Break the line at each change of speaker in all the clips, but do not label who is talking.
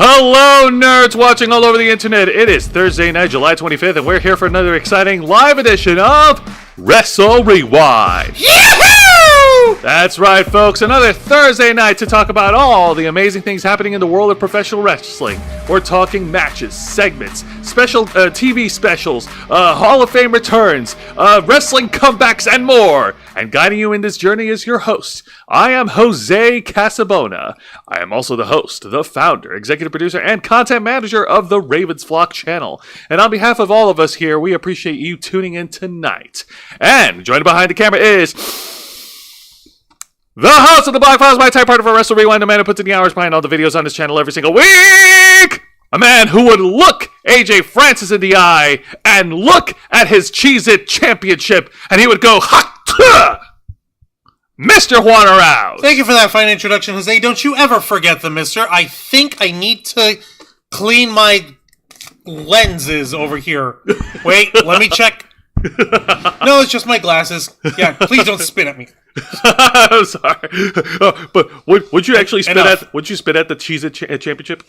Hello, nerds watching all over the internet. It is Thursday night, July 25th, and we're here for another exciting live edition of Wrestle Wrewind.
Yahoo!
That's right, folks. Another Thursday night to talk about all the amazing things happening in the world of professional wrestling. We're talking matches, segments, special TV specials, Hall of Fame returns, wrestling comebacks, and more. And guiding you in this journey is your host. I am Jose Casabona. I am also the host, the founder, executive producer, and content manager of the Ravens Flock channel. And on behalf of all of us here, we appreciate you tuning in tonight. And joining behind the camera is the host of the Black Files, my type partner for Wrestle Rewind, a man who puts in the hours behind all the videos on this channel every single week. A man who would look AJ Francis in the eye and look at his Cheez-It championship and he would go, ha! Mr. Juan Arouse.
Thank you for that fine introduction, Jose. Don't you ever forget the mister. I think I need to clean my lenses over here. Wait, let me check. No, it's just my glasses. Yeah, please don't spit at me.
I'm sorry. But would you actually spit at? Would you spit at the Cheez-It championship?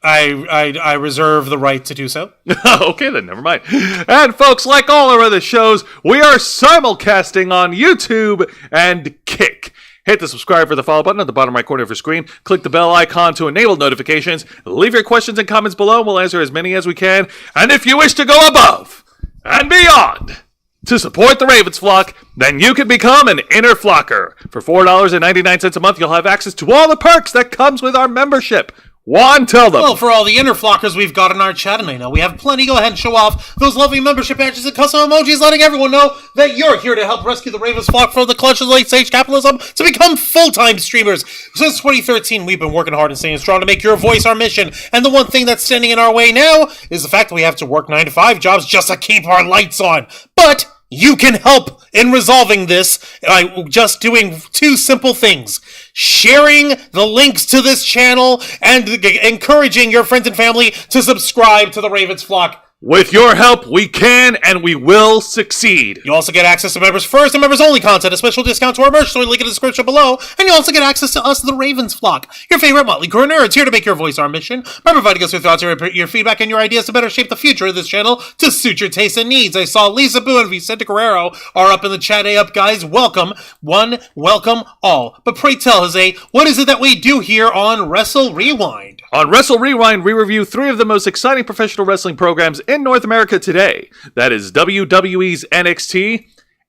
I reserve the right to do so.
Okay, then, never mind. And folks, like all our other shows, we are simulcasting on YouTube and Kick. Hit the subscribe or the follow button at the bottom right corner of your screen. Click the bell icon to enable notifications. Leave your questions and comments below, and we'll answer as many as we can. And if you wish to go above and beyond to support the Ravens Flock, then you can become an Inner Flocker. For $4.99 a month, you'll have access to all the perks that comes with our membership. Juan, tell them.
Well, for all the Inner Flockers we've got in our chat, and I know we have plenty, go ahead and show off those lovely membership badges and custom emojis, letting everyone know that you're here to help rescue the Ravens Flock from the clutches of late-stage capitalism to become full-time streamers. Since 2013, we've been working hard and staying strong to make your voice our mission, and the one thing that's standing in our way now is the fact that we have to work 9-to-5 jobs just to keep our lights on. But you can help in resolving this by just doing two simple things. Sharing the links to this channel and encouraging your friends and family to subscribe to the Ravens Flock.
With your help, we can and we will succeed.
You also get access to members first and members only content, a special discount to our merch store, link in the description below, and you also get access to us, the Ravens Flock, your favorite motley crew of nerds, here to make your voice our mission by providing us your thoughts, your feedback, and your ideas to better shape the future of this channel to suit your tastes and needs. I saw Lisa Boo and Vicente Guerrero are up in the chat. Hey up, guys. Welcome. Welcome all. But pray tell, Jose, what is it that we do here on Wrestle Rewind?
On Wrestle Rewind, we review 3 of the most exciting professional wrestling programs in North America today. That is WWE's NXT,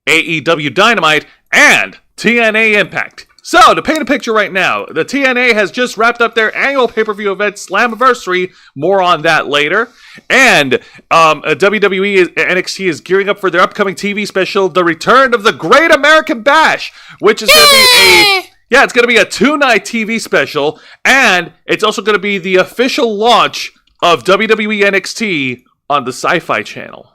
AEW Dynamite, and TNA Impact. So, to paint a picture right now, the TNA has just wrapped up their annual pay-per-view event, Slammiversary. More on that later. And WWE NXT is gearing up for their upcoming TV special, The Return of the Great American Bash, which is going to be it's going to be a 2-night TV special, and it's also going to be the official launch of WWE NXT on the Sci-Fi Channel.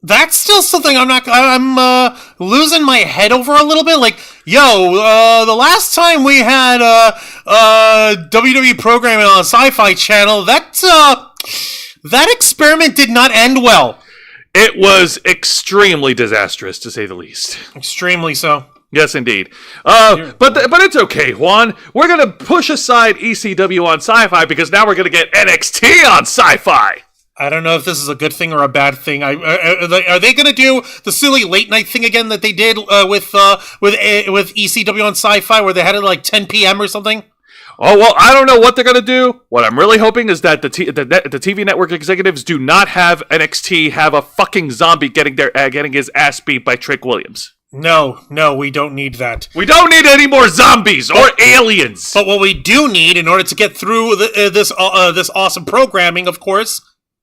That's still something I'm losing my head over a little bit. Like, the last time we had WWE programming on Sci-Fi Channel, that experiment did not end well.
It was extremely disastrous, to say the least.
Extremely so.
Yes, indeed. But it's okay, Juan. We're going to push aside ECW on Sci-Fi because now we're going to get NXT on Sci-Fi.
I don't know if this is a good thing or a bad thing. Are they going to do the silly late night thing again that they did with ECW on Sci-Fi, where they had it like 10 p.m. or something?
Oh, well, I don't know what they're going to do. What I'm really hoping is that the TV network executives do not have NXT have a fucking zombie getting his ass beat by Trick Williams.
No, we don't need that.
We don't need any more zombies or aliens.
But what we do need, in order to get through this awesome programming, of course,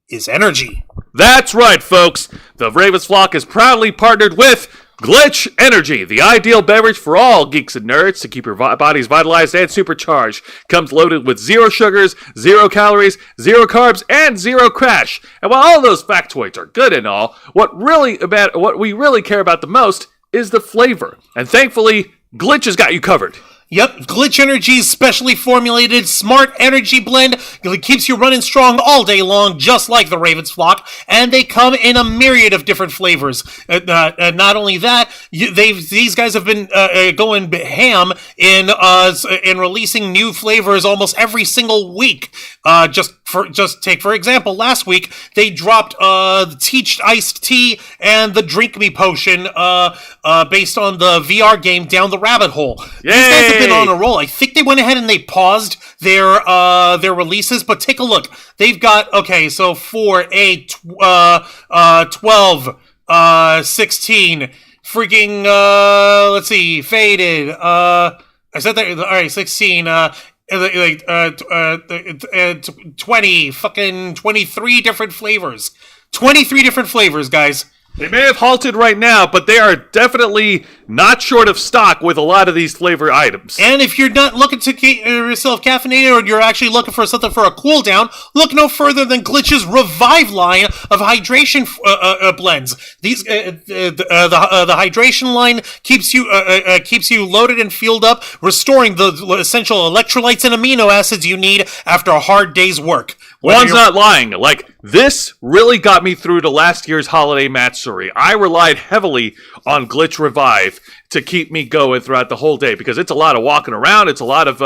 is energy.
That's right, folks. The Ravens Flock is proudly partnered with Glitch Energy, the ideal beverage for all geeks and nerds to keep your bodies vitalized and supercharged. Comes loaded with 0 sugars, 0 calories, 0 carbs, and 0 crash. And while all those factoids are good and all, what we really care about the most is the flavor. And thankfully, Glitch has got you covered.
Yep, Glitch Energy's specially formulated Smart Energy Blend keeps you running strong all day long, just like the Raven's Flock, and they come in a myriad of different flavors. Not only that, these guys have been going ham in releasing new flavors almost every single week. Just take for example, last week they dropped the Teached Iced Tea and the Drink Me Potion based on the VR game Down the Rabbit Hole.
Yay!
These guys have been on a roll. I think they went ahead and they paused their releases, but take a look. They've got, okay, so 4, 8, 12, 16, freaking, let's see, Faded, I said that, alright, 16, 20, fucking 23 different flavors. 23 different flavors, guys.
They may have halted right now, but they are definitely not short of stock with a lot of these flavor items.
And if you're not looking to keep yourself caffeinated, or you're actually looking for something for a cool down, look no further than Glitch's Revive line of hydration blends. These the hydration line keeps you loaded and fueled up, restoring the essential electrolytes and amino acids you need after a hard day's work.
Juan's not lying. Like, this really got me through to last year's holiday matchery. I relied heavily on Glitch Revive to keep me going throughout the whole day, because it's a lot of walking around. It's a lot of,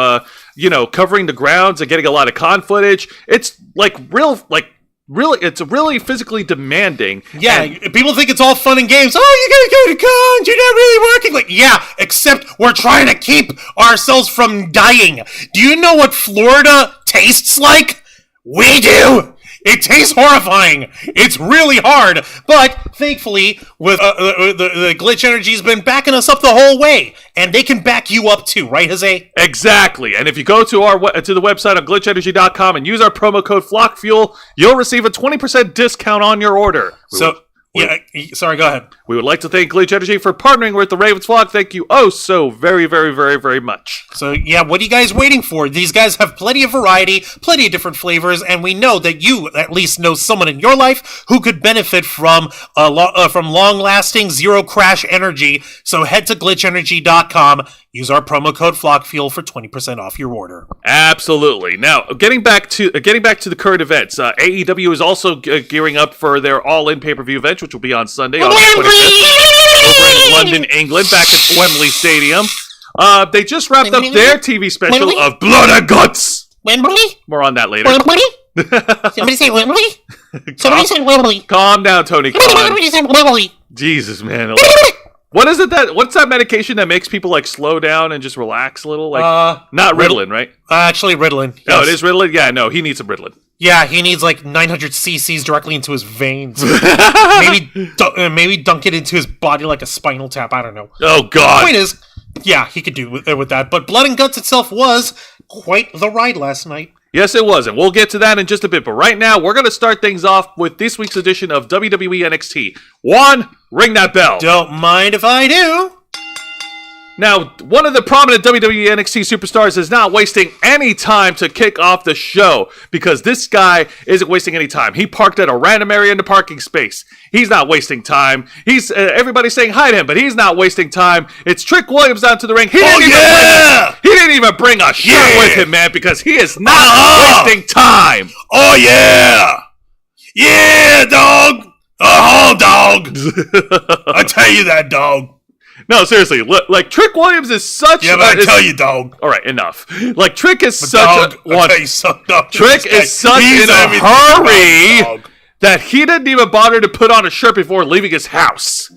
covering the grounds and getting a lot of con footage. It's it's really physically demanding.
Yeah, people think it's all fun and games. Oh, you gotta go to cons, you're not really working. Like, yeah, except we're trying to keep ourselves from dying. Do you know what Florida tastes like? We do! It tastes horrifying. It's really hard. But, thankfully, with the Glitch Energy's been backing us up the whole way. And they can back you up too, right, Jose?
Exactly. And if you go to the website on glitchenergy.com and use our promo code FlockFuel, you'll receive a 20% discount on your order. Sorry, go ahead. We would like to thank Glitch Energy for partnering with the Ravens Flock. Thank you so very, very, very, very much.
So, yeah, what are you guys waiting for? These guys have plenty of variety, plenty of different flavors, and we know that you at least know someone in your life who could benefit from long-lasting, zero-crash energy. So head to glitchenergy.com. Use our promo code FlockFuel for 20% off your order.
Absolutely. Now, getting back to the current events, AEW is also gearing up for their All-In pay-per-view event, which will be on Sunday, August 25th, over in London, England, back at Wembley Stadium. They just wrapped up their TV special of Blood and Guts.
Wembley?
More on that later.
Wembley? Somebody say Wembley? Somebody said Wembley.
Calm down, Tony Khan.
Somebody said Wembley.
Jesus, man. What's that medication that makes people like slow down and just relax a little? Like, not Ritalin, right?
Actually, Ritalin. Yes.
Oh, it is Ritalin? Yeah, no, he needs some Ritalin.
Yeah, he needs like 900 cc's directly into his veins. maybe dunk it into his body like a spinal tap. I don't know.
Oh, God.
The point is, yeah, he could do with that. But Blood and Guts itself was quite the ride last night.
Yes, it was, and we'll get to that in just a bit. But right now, we're going to start things off with this week's edition of WWE NXT. Juan, ring that bell.
Don't mind if I do.
Now, one of the prominent WWE NXT superstars is not wasting any time to kick off the show, because this guy isn't wasting any time. He parked at a random area in the parking space. He's not wasting time. He's everybody's saying hi to him, but he's not wasting time. It's Trick Williams down to the ring. He didn't even bring a shirt with him, man, because he is not wasting time.
Oh, yeah. Yeah, dog. Oh, dog. I tell you that, dog.
No, seriously, like, Trick Williams is such...
Yeah, but I tell you, dog.
All right, enough. Like, Trick is
Trick is such
in a hurry that he didn't even bother to put on a shirt before leaving his house.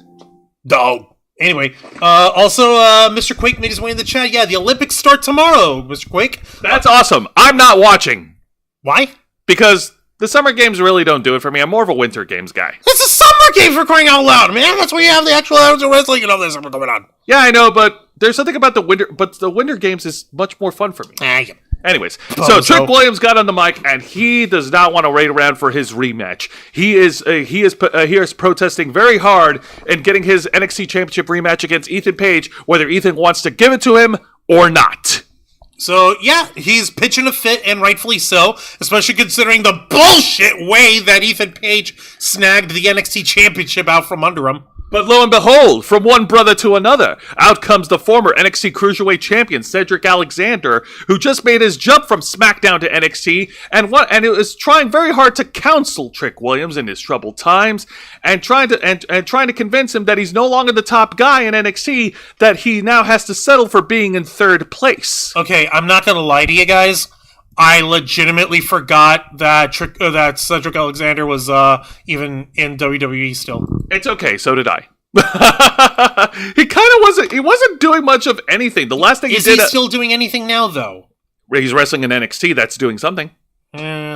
Dog. Anyway, also, Mr. Quake made his way in the chat. Yeah, the Olympics start tomorrow, Mr. Quake.
That's awesome. I'm not watching.
Why?
Because the summer games really don't do it for me. I'm more of a winter games guy.
It's a summer game, for crying out loud, man. That's where you have the actual hours of wrestling and all this summer going on.
Yeah, I know, but there's something about the winter. But the winter games is much more fun for me.
Yeah.
Anyways, so Trick Williams got on the mic, and he does not want to wait around for his rematch. He is protesting very hard and getting his NXT Championship rematch against Ethan Page, whether Ethan wants to give it to him or not.
So, yeah, he's pitching a fit, and rightfully so, especially considering the bullshit way that Ethan Page snagged the NXT Championship out from under him.
But lo and behold, from one brother to another, out comes the former NXT Cruiserweight Champion, Cedric Alexander, who just made his jump from SmackDown to NXT, and it was trying very hard to counsel Trick Williams in his troubled times, and trying to convince him that he's no longer the top guy in NXT, that he now has to settle for being in third place.
Okay, I'm not gonna lie to you guys. I legitimately forgot that Cedric Alexander was even in WWE still.
It's okay, so did I. He kind of wasn't. He wasn't doing much of anything. The last thing he did.
Is he still doing anything now, though?
He's wrestling in NXT. That's doing something.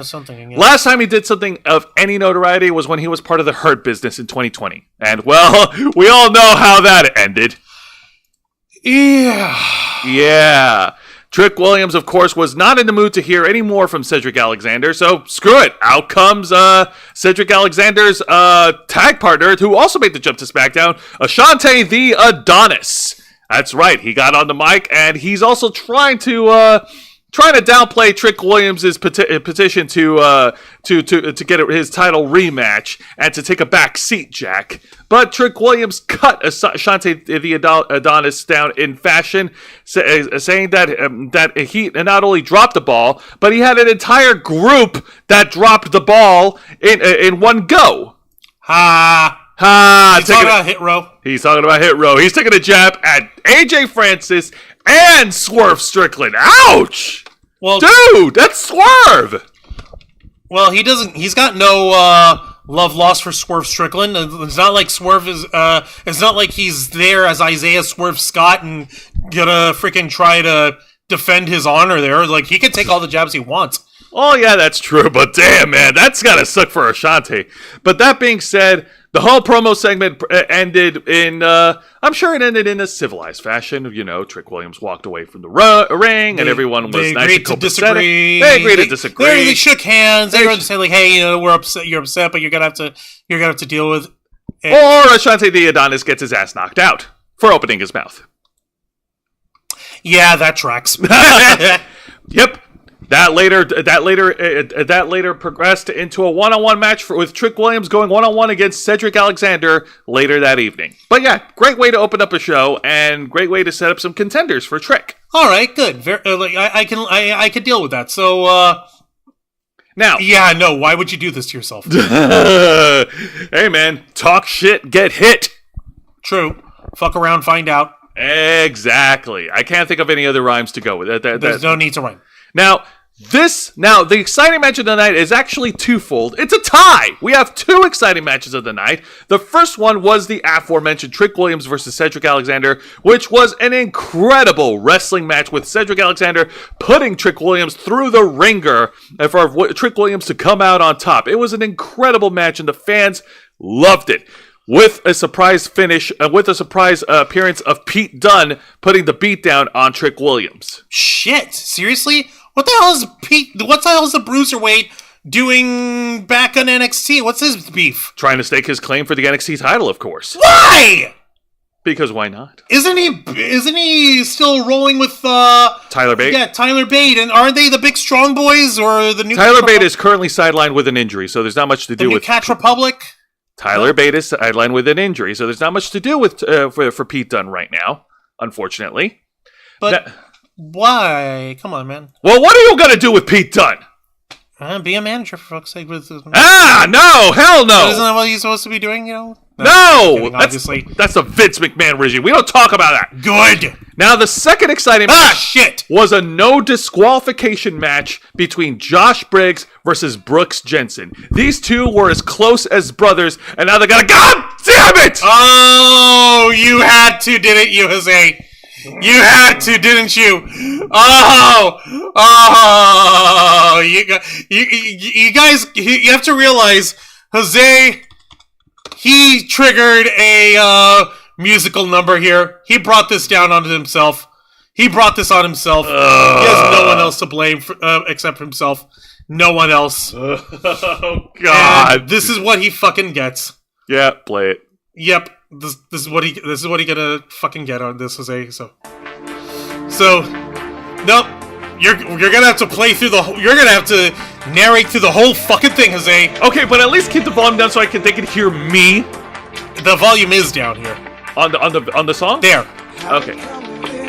Something. Yeah.
Last time he did something of any notoriety was when he was part of the Hurt Business in 2020, and well, we all know how that ended. Yeah. Trick Williams, of course, was not in the mood to hear any more from Cedric Alexander, so screw it. Out comes Cedric Alexander's tag partner, who also made the jump to SmackDown, Ashante the Adonis. That's right, he got on the mic, and he's also trying to downplay Trick Williams' petition to get his title rematch and to take a back seat, Jack. But Trick Williams cut Ashante the Adonis down in fashion, saying that he not only dropped the ball, but he had an entire group that dropped the ball in one go.
He's talking about Hit Row.
He's talking about Hit Row. He's taking a jab at AJ Francis and Swerve Strickland. Ouch!
Well,
dude, that's Swerve!
Well, he's got no love lost for Swerve Strickland. It's not like Swerve is. It's not like he's there as Isaiah Swerve Scott and gonna freaking try to defend his honor there. Like, he can take all the jabs he wants.
Oh yeah, that's true. But damn, man, that's gotta suck for Ashante. But that being said, the whole promo segment ended in, I'm sure it ended in a civilized fashion. You know, Trick Williams walked away from the ring, and everyone was nice and copacetic. They agreed to disagree.
They shook hands. They were just saying, like, "Hey, we're upset. You're upset, but you're gonna have to deal with."
Or Ashante the Adonis gets his ass knocked out for opening his mouth.
Yeah, that tracks.
Yep. That later progressed into a one-on-one match with Trick Williams going one-on-one against Cedric Alexander later that evening. But yeah, great way to open up a show and great way to set up some contenders for Trick.
All right, good. I can deal with that. So
now,
yeah, no. Why would you do this to yourself?
Hey man, talk shit, get hit.
True. Fuck around, find out.
Exactly. I can't think of any other rhymes to go with it.
There's no need to rhyme.
Now, the exciting match of the night is actually twofold. It's a tie. We have two exciting matches of the night. The first one was the aforementioned Trick Williams versus Cedric Alexander, which was an incredible wrestling match with Cedric Alexander putting Trick Williams through the ringer for Trick Williams to come out on top. It was an incredible match, and the fans loved it. With a surprise finish, with a surprise appearance of Pete Dunne putting the beatdown on Trick Williams.
Shit, seriously? What the hell is the Bruiserweight doing back on NXT? What's his beef?
Trying to stake his claim for the NXT title, of course.
Why?
Because why not?
Isn't he still rolling with
Tyler Bate?
Yeah, Tyler Bate. And aren't they the big strong boys or the new
Tyler Bate is currently sidelined with an injury, so there's not much to do with
Catch Republic?
Tyler Bate is sidelined with an injury, so there's not much to do with for Pete Dunne right now, unfortunately.
But why? Come on, man.
Well, what are you going to do with Pete Dunne?
Be a manager, for fuck's sake.
No, hell no.
Isn't that what he's supposed to be doing, you know?
No,
kidding, obviously.
That's a Vince McMahon regime. We don't talk about that.
Good.
Now, the second exciting match was a no disqualification match between Josh Briggs versus Brooks Jensen. These two were as close as brothers, and now they got God damn it!
Oh, you had to, didn't you, Jose? You had to, didn't you? You guys, you have to realize, Jose, he triggered a musical number here. He brought this down on himself. He brought this on himself. He has no one else to blame except himself. No one else.
Oh, God.
And this is what he fucking gets.
Yeah, play it.
Yep. This is what he gonna fucking get on this, Jose. So nope. You're gonna have to play through you're gonna have to narrate through the whole fucking thing, Jose.
Okay, but at least keep the volume down so they can hear me.
The volume is down here.
On the song?
There.
Okay.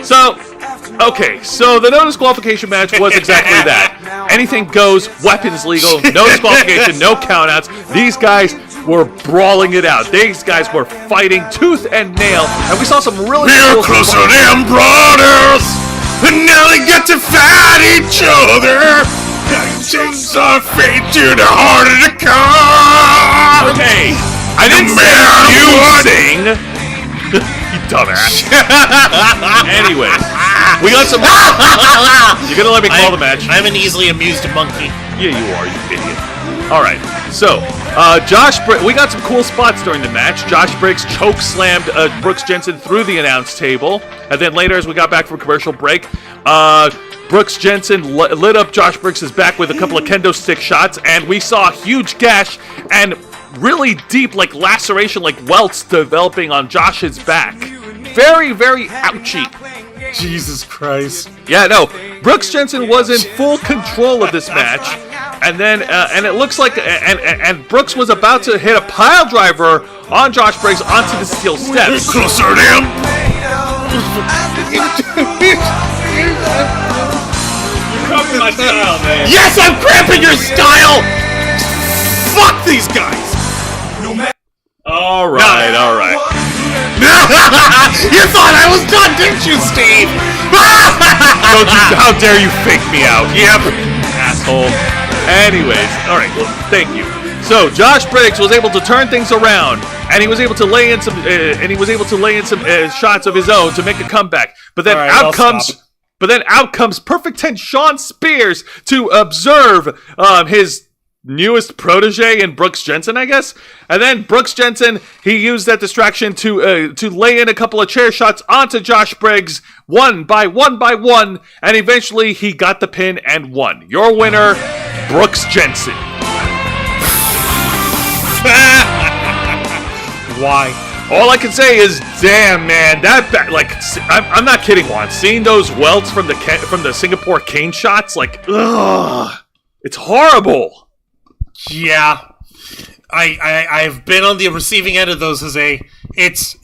So the no disqualification match was exactly that. Anything goes, weapons legal, no disqualification, no countouts. These guys were brawling it out. These guys were fighting tooth and nail, and we saw some really
We're closer than brothers, and now they get to fight each other. Change our fate to the heart of the car.
Okay, I didn't say you sing. You dumbass. Anyways, we got some. You're gonna let me call the match?
I'm an easily amused monkey.
Yeah, you are, you idiot. All right, so we got some cool spots during the match. Josh Briggs choke slammed Brooks Jensen through the announce table, and then later, as we got back from commercial break, Brooks Jensen lit up Josh Briggs' back with a couple of kendo stick shots, and we saw a huge gash and really deep, like laceration, like welts developing on Josh's back. Very, very ouchy.
Jesus Christ.
Yeah, no. Brooks Jensen was in full control of this match, and then and it looks like and Brooks was about to hit a pile driver on Josh Briggs onto the steel steps.
Closer than.
Cramping my style, man.
Yes, I'm cramping your style. Fuck these guys.
All right.
You thought I was done, didn't you, Steve?
How dare you fake me out? Yep, asshole. Anyways, all right. Well, thank you. So Josh Briggs was able to turn things around, and he was able to lay in some, shots of his own to make a comeback. But then out comes Perfect 10 Sean Spears to observe his newest protege in Brooks Jensen, I guess. And then Brooks Jensen, he used that distraction to lay in a couple of chair shots onto Josh Briggs, one by one, and eventually he got the pin and won. Your winner, Brooks Jensen.
Why?
All I can say is, damn, man, I'm not kidding, Juan. Seeing those welts from the Singapore cane shots, like, ugh, it's horrible.
Yeah, I've been on the receiving end of those, Jose. It's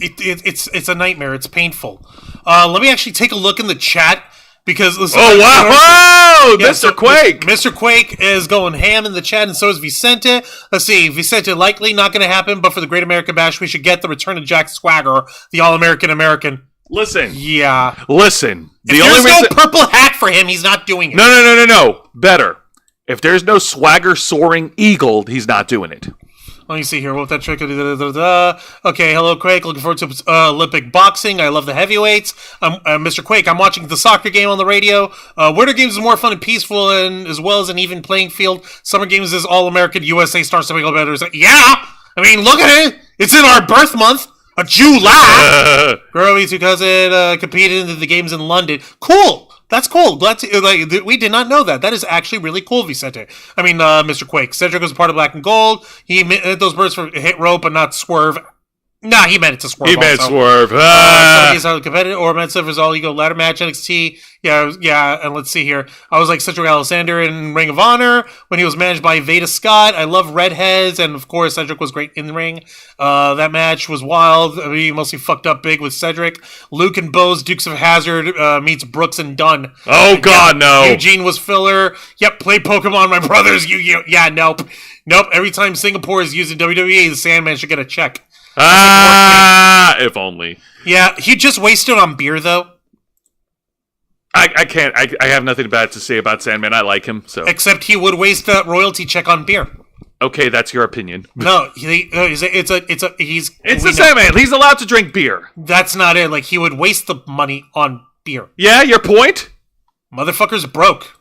a nightmare. It's painful. Let me actually take a look in the chat because listen,
whoa,
yeah,
Mr. Quake.
Mr. Quake is going ham in the chat, and so is Vicente. Let's see, Vicente, likely not going to happen, but for the Great American Bash, we should get the return of Jack Swagger, the All-American American.
Listen.
Yeah.
Listen.
If there's no purple hat for him, he's not doing it.
No. Better. If there's no Swagger soaring eagle, he's not doing it.
Let me see here. What that trick? Okay, hello, Quake. Looking forward to Olympic boxing. I love the heavyweights. Mr. Quake, I'm watching the soccer game on the radio. Winter Games is more fun and peaceful, and as well as an even playing field. Summer Games is All-American USA Stars to make better. Yeah! I mean, look at it. It's in our birth month. July. Girl meets your cousin competed in the games in London. Cool. That's cool. Glad to we did not know that. That is actually really cool, Vicente. I mean, Mr. Quake. Cedric was part of Black and Gold. He hit those birds for hit rope, but not swerve. Nah, he meant it to swerve.
He meant swerve.
He's a competitive or meant Silver's all ego ladder match NXT. Yeah. And let's see here. I was like Cedric Alexander in Ring of Honor when he was managed by Veda Scott. I love redheads, and of course Cedric was great in the ring. That match was wild. I mean, he mostly fucked up big with Cedric. Luke and Bo's Dukes of Hazzard meets Brooks and Dunn.
Oh God, no.
Eugene was filler. Yep, play Pokemon, my brothers. Yeah, nope. Every time Singapore is using WWE, the Sandman should get a check.
If only.
Yeah, he just wasted on beer, though.
I can't. I have nothing bad to say about Sandman. I like him. So.
Except he would waste that royalty check on beer.
Okay, that's your opinion.
No, he's
the Sandman. He's allowed to drink beer.
That's not it. Like, he would waste the money on beer.
Yeah, your point?
Motherfucker's broke.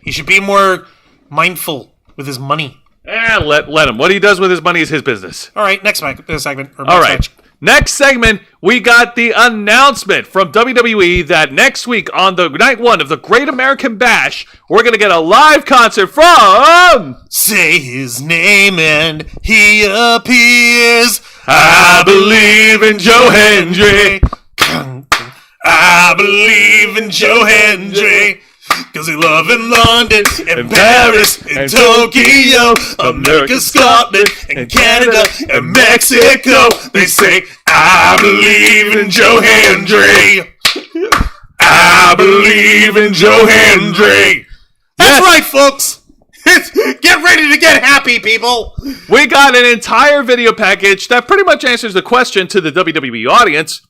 He should be more mindful with his money.
Let him. What he does with his money is his business.
All right, next segment.
All right. Match. Next segment, we got the announcement from WWE that next week on the night one of the Great American Bash, we're going to get a live concert from...
Say his name and he appears.
I believe in Joe Hendry.
I believe in Joe Hendry. Cause they love in London, and Paris, and Tokyo, America, Scotland, and Canada, and Mexico. They say, I believe in Joe Hendry. I believe in Joe Hendry. That's right, folks. Get ready to get happy, people.
We got an entire video package that pretty much answers the question to the WWE audience.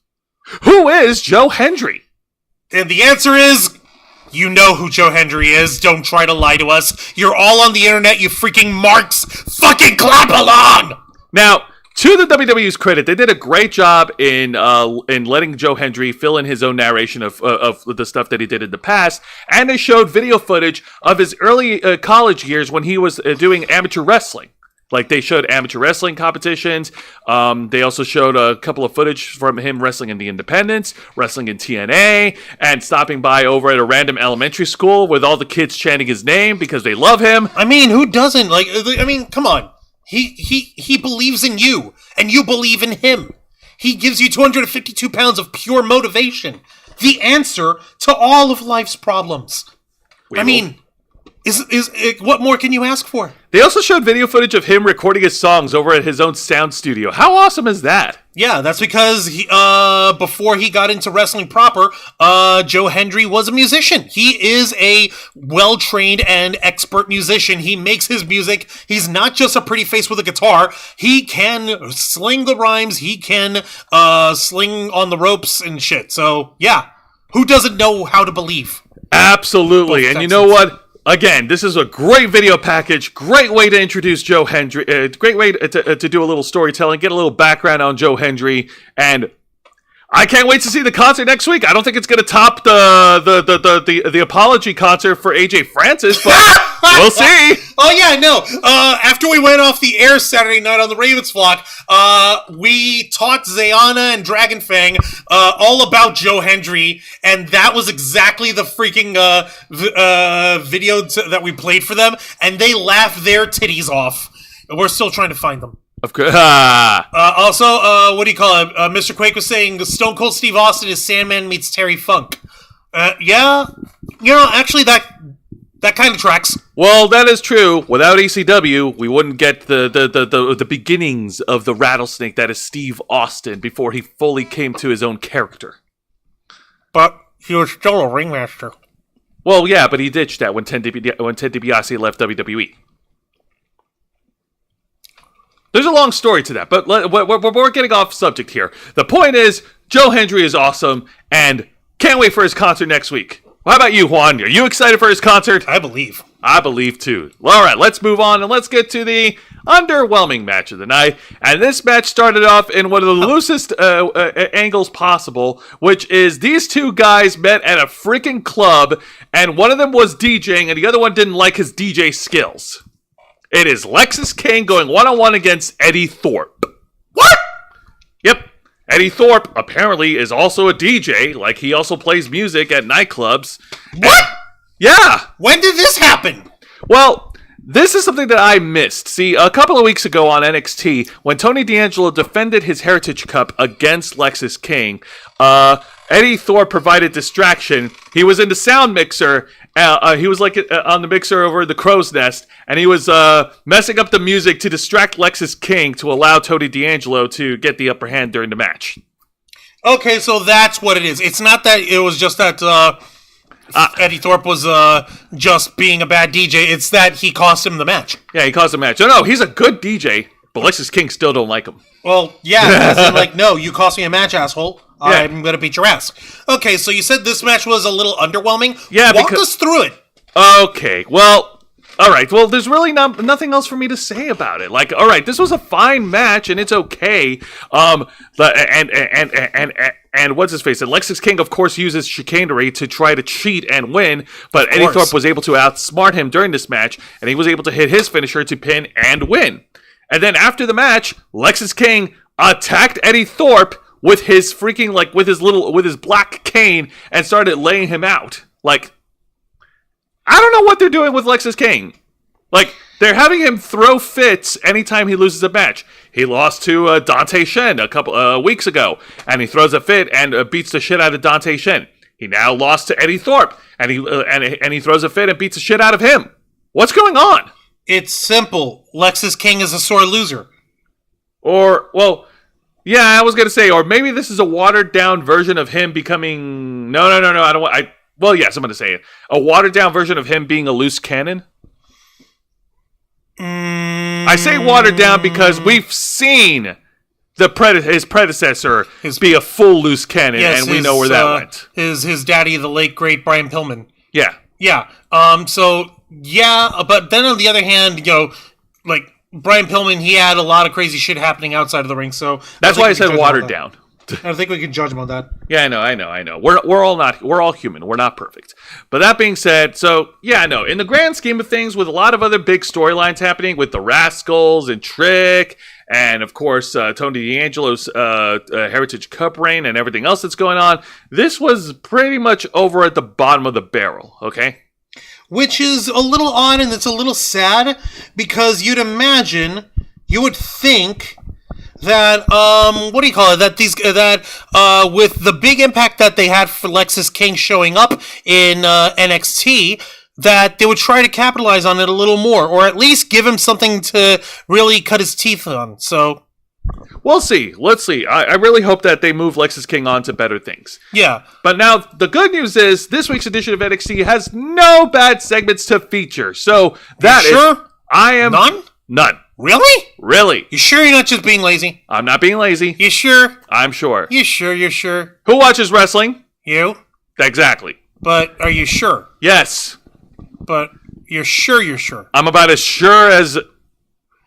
Who is Joe Hendry?
And the answer is, you know who Joe Hendry is. Don't try to lie to us. You're all on the internet, you freaking marks. Fucking clap along!
Now, to the WWE's credit, they did a great job in letting Joe Hendry fill in his own narration of the stuff that he did in the past, and they showed video footage of his early college years when he was doing amateur wrestling. Like, they showed amateur wrestling competitions. They also showed a couple of footage from him wrestling in the Independents, wrestling in TNA, and stopping by over at a random elementary school with all the kids chanting his name because they love him.
I mean, who doesn't? Like, I mean, come on. He believes in you, and you believe in him. He gives you 252 pounds of pure motivation. The answer to all of life's problems. I mean, what more can you ask for?
They also showed video footage of him recording his songs over at his own sound studio. How awesome is that?
Yeah, that's because before he got into wrestling proper, Joe Hendry was a musician. He is a well-trained and expert musician. He makes his music. He's not just a pretty face with a guitar. He can sling the rhymes. He can sling on the ropes and shit. So, yeah. Who doesn't know how to believe?
Absolutely. And you know what? Again, this is a great video package, great way to introduce Joe Hendry, great way to do a little storytelling, get a little background on Joe Hendry, and I can't wait to see the concert next week. I don't think it's going to top the apology concert for AJ Francis, but we'll see.
Oh yeah, no. After we went off the air Saturday night on the Ravens flock, we taught Zayana and Dragon Fang all about Joe Hendry, and that was exactly the freaking video that we played for them, and they laughed their titties off. We're still trying to find them.
Of course.
Also, what do you call it? Mr. Quake was saying Stone Cold Steve Austin is Sandman meets Terry Funk. Yeah, you know, actually that kind of tracks.
Well, that is true. Without ECW, we wouldn't get the beginnings of the rattlesnake that is Steve Austin before he fully came to his own character.
But he was still a ringmaster.
Well, yeah, but he ditched that when Ted DiBiase left WWE. There's a long story to that, but we're getting off subject here. The point is, Joe Hendry is awesome, and can't wait for his concert next week. How about you, Juan? Are you excited for his concert?
I believe.
I believe, too. All right, let's move on, and let's get to the underwhelming match of the night. And this match started off in one of the loosest angles possible, which is these two guys met at a freaking club, and one of them was DJing, and the other one didn't like his DJ skills. It is Lexis King going one-on-one against Eddie Thorpe. What? Yep. Eddie Thorpe apparently is also a DJ, like he also plays music at nightclubs.
What?
Yeah.
When did this happen?
Well, this is something that I missed. See, a couple of weeks ago on NXT, when Tony D'Angelo defended his Heritage Cup against Lexis King, Eddie Thorpe provided distraction. He was in the sound mixer. He was like on the mixer over the crow's nest, and he was messing up the music to distract Lexis King to allow Tony D'Angelo to get the upper hand during the match.
Okay, so that's what it is. It's not that it was just that Eddie Thorpe was just being a bad DJ. It's that he cost him the match.
Yeah, he cost him the match. No, he's a good DJ, but Lexis King still don't like him.
Well, yeah, as in, like, no, you cost me a match, asshole.
Yeah.
I'm gonna beat your ass. Okay, so you said this match was a little underwhelming.
Yeah,
walk us through it.
Okay, well, all right. Well, there's really nothing else for me to say about it. Like, all right, this was a fine match, and it's okay. And what's his face? And Lexis King, of course, uses chicanery to try to cheat and win, but Eddie Thorpe was able to outsmart him during this match, and he was able to hit his finisher to pin and win. And then after the match, Lexis King attacked Eddie Thorpe with his freaking, like, with his black cane and started laying him out. Like, I don't know what they're doing with Lexis King. Like, they're having him throw fits anytime he loses a match. He lost to Dante Shen a couple weeks ago, and he throws a fit and beats the shit out of Dante Shen. He now lost to Eddie Thorpe, and he throws a fit and beats the shit out of him. What's going on?
It's simple. Lexis King is a sore loser.
Or, well, yeah, I was going to say, or maybe this is a watered-down version of him becoming... No, I don't want... Well, yes, I'm going to say it. A watered-down version of him being a loose cannon? I say watered down because we've seen his predecessor be a full loose cannon, and we know where that went.
His daddy, the late, great Brian Pillman.
Yeah.
Yeah. But then on the other hand, like... Brian Pillman, he had a lot of crazy shit happening outside of the ring, so
that's why I said watered down.
I don't think we can judge him on that.
Yeah, I know. We're all human. We're not perfect. But that being said, so yeah, I know. In the grand scheme of things, with a lot of other big storylines happening with the Rascals and Trick, and of course Tony D'Angelo's Heritage Cup reign and everything else that's going on, this was pretty much over at the bottom of the barrel. Okay.
Which is a little odd and it's a little sad because you would think that with the big impact that they had for Lexis King showing up in NXT, that they would try to capitalize on it a little more, or at least give him something to really cut his teeth on. So
we'll see. Let's see. I really hope that they move Lexis King on to better things.
Yeah.
But now, the good news is, this week's edition of NXT has no bad segments to feature. So, that is...
Sure?
I am...
None.
Really?
Really? You sure you're not just being lazy?
I'm not being lazy.
You sure?
I'm sure.
You sure? You're sure?
Who watches wrestling?
You?
Exactly.
But are you sure?
Yes.
But you're sure? I'm
about as sure as...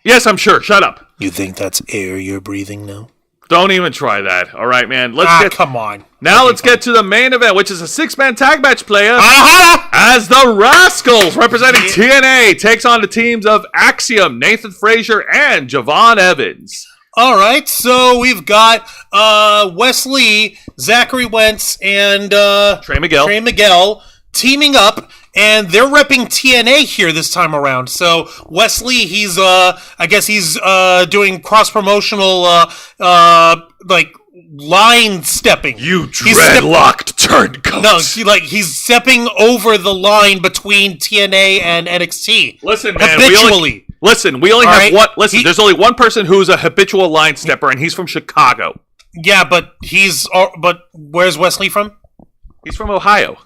Yes, I'm sure. Shut up.
You think that's air you're breathing now?
Don't even try that. All right, man.
Come on.
Now let's get to the main event, which is a 6-man tag match player. As the Rascals, representing TNA, takes on the teams of Axiom, Nathan Frazier, and Javon Evans.
All right, so we've got Wesley, Zachary Wentz, and
Trey Miguel
teaming up. And they're repping TNA here this time around. So Wesley, he's doing cross-promotional line stepping.
You dreadlocked turncoats.
No, he's stepping over the line between TNA and NXT.
Listen, man,
habitually.
we only have one. Listen, there's only one person who's a habitual line stepper, and he's from Chicago.
Yeah, but where's Wesley from?
He's from Ohio.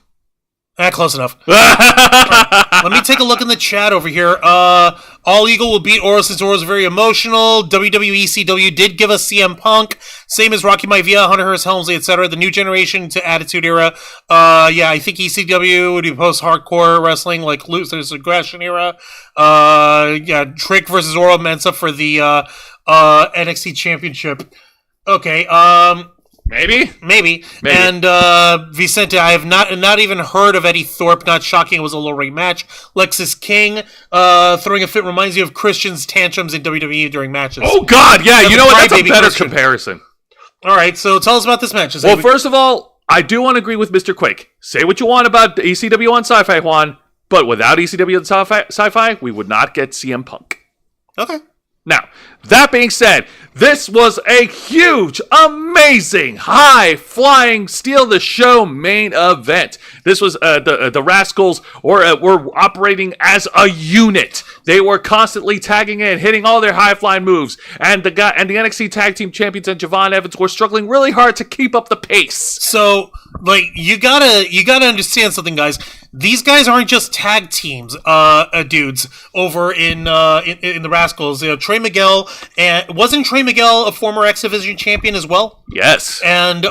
Close enough. Let me take a look in the chat over here. All Eagle will beat Oro since Oro's very emotional. WWE CW did give us CM Punk. Same as Rocky Maivia, Hunter Hearst Helmsley, etc. The new generation to Attitude Era. I think ECW would be post-hardcore wrestling, like Luther's Aggression Era. Trick versus Oro Mensa for the NXT Championship. Okay, Maybe. And Vicente, I have not even heard of Eddie Thorpe. Not shocking, it was a low-rate match. Lexis King throwing a fit reminds you of Christian's tantrums in WWE during matches.
Oh, God, yeah, you know what? That's a better comparison.
All right, so tell us about this match.
Well, first of all, I do want to agree with Mr. Quake. Say what you want about ECW on Sci-Fi, Juan, but without ECW on Sci-Fi, we would not get CM Punk.
Okay.
Now, that being said, this was a huge, amazing, high-flying, steal-the-show main event. This was the Rascals were operating as a unit. They were constantly tagging in, hitting all their high-flying moves, and the NXT Tag Team Champions and Javon Evans were struggling really hard to keep up the pace. So,
you gotta understand something, guys. These guys aren't just tag teams, dudes over in the Rascals. Trey Miguel, and wasn't Trey Miguel a former X Division champion as well?
Yes.
And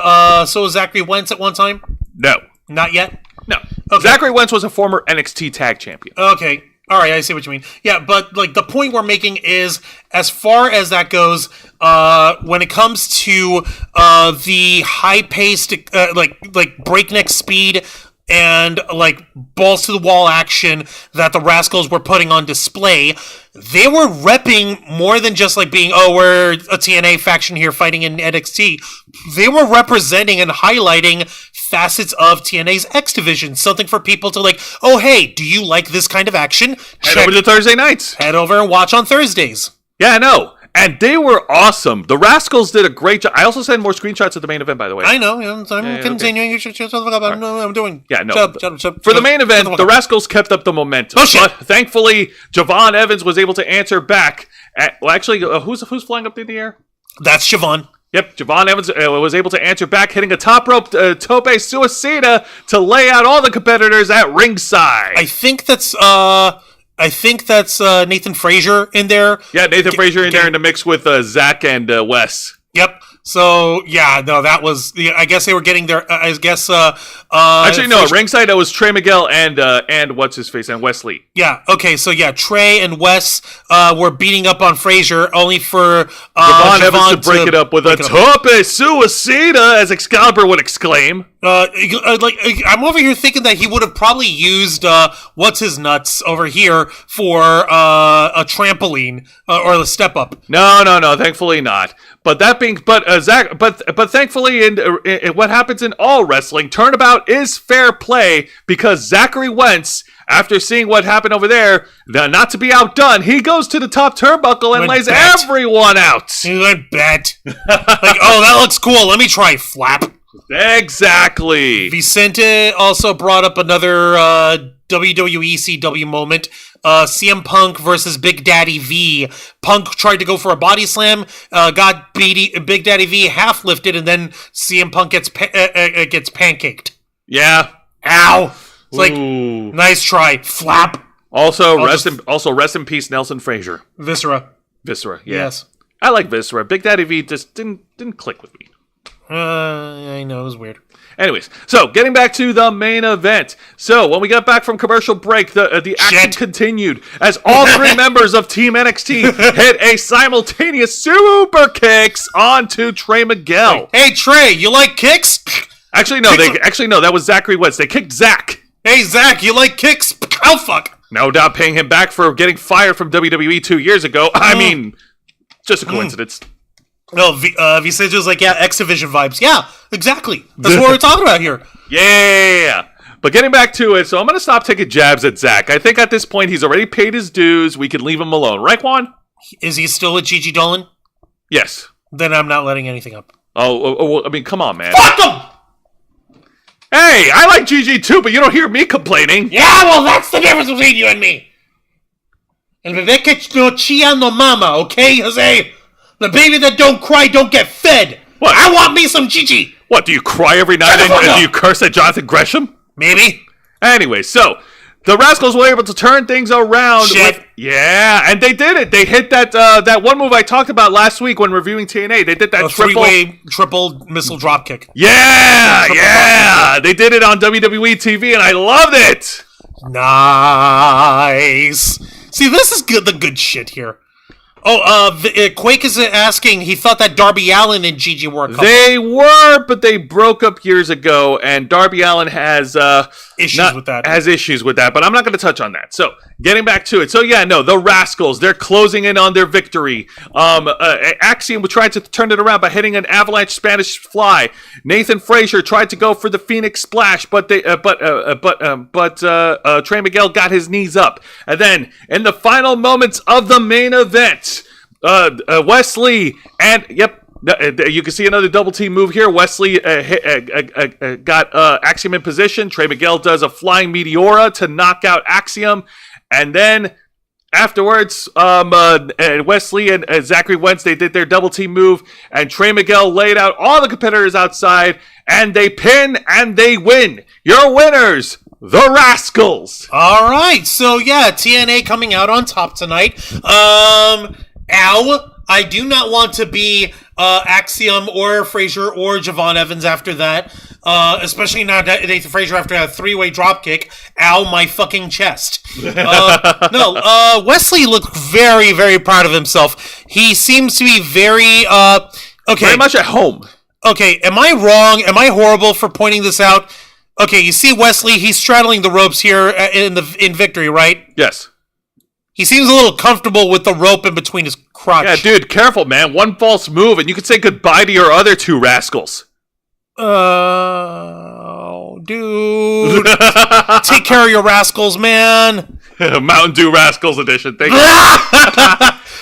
so was Zachary Wentz at one time?
No.
Not yet?
No.
Okay.
Zachary Wentz was a former NXT tag champion.
Okay. All right, I see what you mean. Yeah, but the point we're making is, as far as that goes, when it comes to the high-paced, breakneck speed and balls to the wall action that the Rascals were putting on display, they were repping more than just being, we're a TNA faction here fighting in NXT. They were representing and highlighting facets of TNA's X Division, something for people to hey, do you like this kind of action?
Head over to Thursday nights.
Head over and watch on Thursdays.
Yeah, I know. and they were awesome. The Rascals did a great job. I also sent more screenshots of the main event, by the way.
I know. I'm continuing. Okay. You should I'm doing.
Yeah, no.
Shut
For the main event, the Rascals kept up the momentum.
Oh, shit.
But thankfully, Javon Evans was able to answer back. Who's flying up in the air?
That's Siobhan.
Yep, Javon Evans was able to answer back, hitting a top rope tope suicida to lay out all the competitors at ringside.
I think that's Nathan Frazier in there.
Yeah, Nathan Frazier in there in the mix with Zach and Wes.
Yep. So yeah, no, that was. I guess they were getting their. I guess.
Actually, no. At ringside, it was Trey Miguel and what's his face and Wesley.
Yeah. Okay. So yeah, Trey and Wes were beating up on Frazier only for
Javon Evans to break it up with a tope suicida, as Excalibur would exclaim.
I'm over here thinking that he would have probably used what's his nuts over here for a trampoline or the step up.
No. Thankfully not. But Zach. But thankfully, in what happens in all wrestling, turnabout is fair play because Zachary Wentz, after seeing what happened over there, not to be outdone, he goes to the top turnbuckle and lays everyone out.
He went bet. That looks cool. Let me try flap.
Exactly.
Vicente also brought up another WWE CW moment. CM Punk versus Big Daddy V. Punk tried to go for a body slam, got Big Daddy V half lifted, and then CM Punk gets pancaked.
Yeah.
Ow. It's like, nice try. Flap.
Also, rest in peace, Nelson Frazier.
Viscera.
Yeah.
Yes.
I like Viscera. Big Daddy V just didn't click with me.
I know, it was weird.
Anyways, so getting back to the main event. So when we got back from commercial break, the action continued as all three members of Team NXT hit a simultaneous super kicks onto Trey Miguel.
Hey Trey, you like kicks?
Actually no, that was Zachary Wentz. They kicked Zach.
Hey Zach, you like kicks? Oh fuck.
No doubt paying him back for getting fired from WWE 2 years ago. I mean, just a coincidence.
No, Vicente's like, yeah, X-Division vibes. Yeah, exactly. That's what we're talking about here.
Yeah. But getting back to it, so I'm going to stop taking jabs at Zach. I think at this point he's already paid his dues. We can leave him alone. Right, Juan?
Is he still with Gigi Dolan?
Yes.
Then I'm not letting anything up.
Oh, I mean, come on, man.
Fuck him!
Hey, I like Gigi too, but you don't hear me complaining.
Yeah, well, that's the difference between you and me. El bebé que no chilla no mama, okay, Jose? The baby that don't cry don't get fed.
What?
I want me some Gigi.
What, do you cry every night and do you curse at Jonathan Gresham?
Maybe.
Anyway, so the Rascals were able to turn things around.
Shit.
And they did it. They hit that one move I talked about last week when reviewing TNA. They did that
triple missile drop kick.
Yeah. They did it on WWE TV, and I loved it.
Nice. See, this is good. The good shit here. Quake is asking, he thought that Darby Allin and Gigi were a couple.
They were, but they broke up years ago, and Darby Allin has
issues with that.
But I'm not going to touch on that. So, getting back to it. So, the Rascals, they're closing in on their victory. Axiom tried to turn it around by hitting an avalanche Spanish fly. Nathan Frazier tried to go for the Phoenix Splash, but Trey Miguel got his knees up. And then, in the final moments of the main event, Wesley and you can see another double team move here. Wesley got Axiom in position. Trey Miguel does a flying Meteora to knock out Axiom, and then afterwards, Wesley and Zachary Wentz, they did their double team move, and Trey Miguel laid out all the competitors outside, and they pin and they win. Your winners, the Rascals.
All right, so TNA coming out on top tonight. I do not want to be Axiom or Frazier or Javon Evans after that, especially now Nathan Frazier after a three-way dropkick. Ow, my fucking chest. Wesley looked very, very proud of himself. He seems to be very
very much at home.
Okay, am I wrong? Am I horrible for pointing this out? Okay, you see Wesley, he's straddling the ropes here in Victory, right?
Yes.
He seems a little comfortable with the rope in between his crotch.
Yeah, dude, careful, man. One false move, and you could say goodbye to your other two rascals.
Dude. Take care of your rascals, man.
Mountain Dew Rascals edition. Thank you.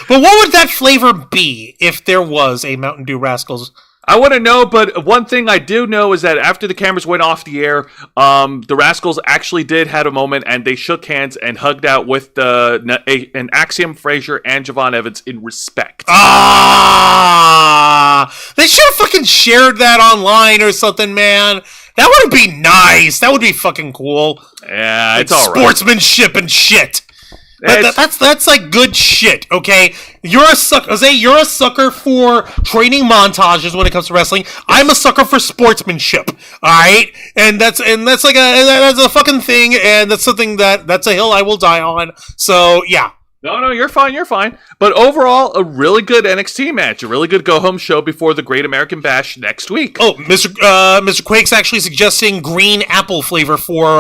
But what would that flavor be if there was a Mountain Dew Rascals?
I wouldn't know, but one thing I do know is that after the cameras went off the air, the Rascals actually did have a moment, and they shook hands and hugged out with an Axiom Frazier and Javon Evans in respect.
They should have fucking shared that online or something, man. That would be nice. That would be fucking cool.
Yeah,
like
it's all right.
Sportsmanship and shit. That's like good shit, okay? You're a sucker. Jose, you're a sucker for training montages when it comes to wrestling. Yes. I'm a sucker for sportsmanship. All right, and that's a fucking thing, and that's something that's a hill I will die on. So yeah.
No, you're fine. But overall, a really good NXT match, a really good go-home show before the Great American Bash next week.
Oh, Mr. Quake's actually suggesting green apple flavor for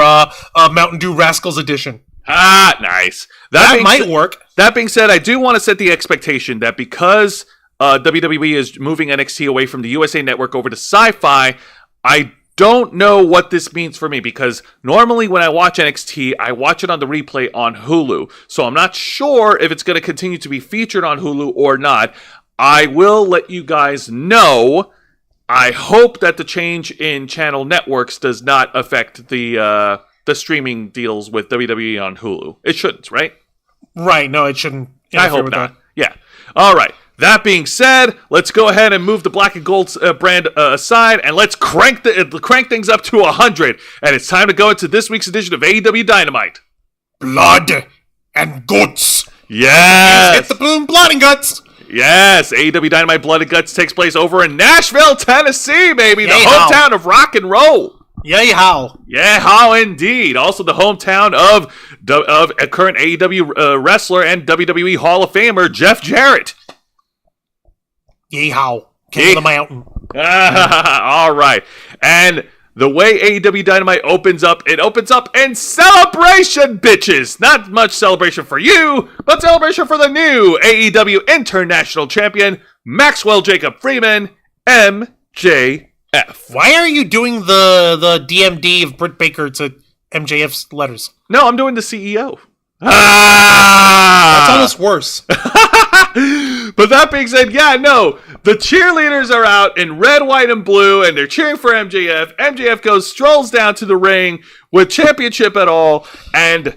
Mountain Dew Rascals edition.
Ah, nice.
That might work.
That being said, I do want to set the expectation that because WWE is moving NXT away from the USA Network over to Sci-Fi, I don't know what this means for me, because normally when I watch NXT, I watch it on the replay on Hulu. So I'm not sure if it's going to continue to be featured on Hulu or not. I will let you guys know. I hope that the change in channel networks does not affect the streaming deals with WWE on Hulu. It shouldn't, right?
Right. No, it shouldn't.
I hope not. Yeah. All right. That being said, let's go ahead and move the black and gold brand aside, and let's crank things up to 100. And it's time to go into this week's edition of AEW Dynamite.
Blood and guts.
Yes.
Hit the boom, blood and guts.
Yes, AEW Dynamite Blood and Guts takes place over in Nashville, Tennessee, baby, the hometown of rock and roll.
Yay how.
Yeah, how indeed. Also the hometown of a current AEW wrestler and WWE Hall of Famer, Jeff Jarrett.
Yay how. King of the mountain.
All right. And the way AEW Dynamite opens up, it opens up in celebration, bitches. Not much celebration for you, but celebration for the new AEW International Champion, Maxwell Jacob Freeman, MJF.
Why are you doing the DMD of Britt Baker to MJF's letters?
No, I'm doing the CEO.
That's almost worse.
But that being said, yeah, no. The cheerleaders are out in red, white, and blue, and they're cheering for MJF. MJF strolls down to the ring with championship at all, and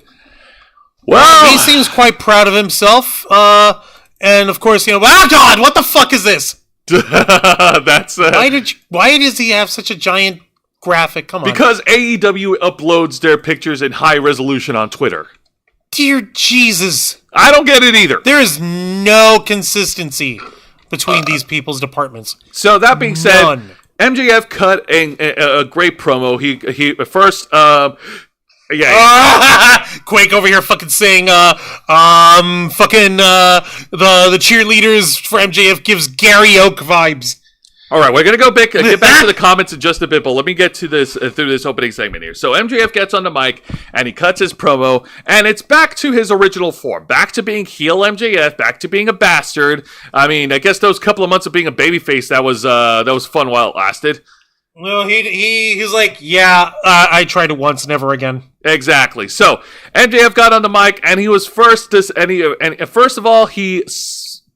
well,
he seems quite proud of himself. And of course, oh God, what the fuck is this?
That's
why does he have such a giant graphic? Come on.
Because AEW uploads their pictures in high resolution on Twitter.
Dear Jesus.
I don't get it either.
There is no consistency between these people's departments.
So that being said, MJF cut a great promo. He first
Quake over here fucking saying the cheerleaders for MJF gives Gary Oak vibes.
All right, we're going to get back to the comments in just a bit, but let me get to this through this opening segment here. So MJF gets on the mic, and he cuts his promo, and it's back to his original form. Back to being heel MJF, back to being a bastard. I mean, I guess those couple of months of being a babyface, that was fun while it lasted.
Well, he's like, I tried it once, never again.
Exactly. So MJF got on the mic, and he was first of all, he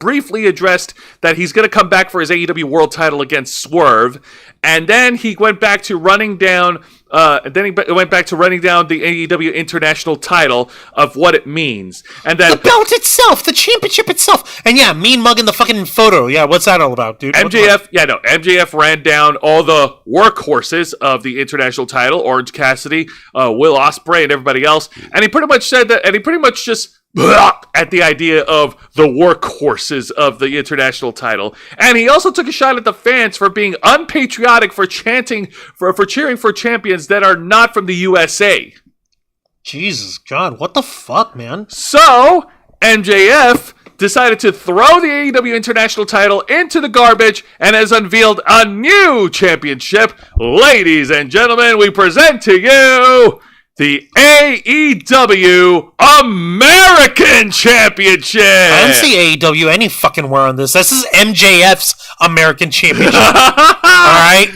briefly addressed that he's going to come back for his AEW World Title against Swerve, and then he went back to running down. The AEW International Title of what it means, and then
the belt itself, the championship itself, and mean mugging the fucking photo. Yeah, what's that all about, dude?
MJF ran down all the workhorses of the international title: Orange Cassidy, Will Ospreay, and everybody else. And he pretty much said that, and he pretty much just at the idea of the workhorses of the international title. And he also took a shot at the fans for being unpatriotic for cheering for champions that are not from the USA.
Jesus God, what the fuck, man?
So MJF decided to throw the AEW International title into the garbage and has unveiled a new championship. Ladies and gentlemen, we present to you the AEW American Championship.
I don't see AEW any fucking where on this. This is MJF's American Championship. All right?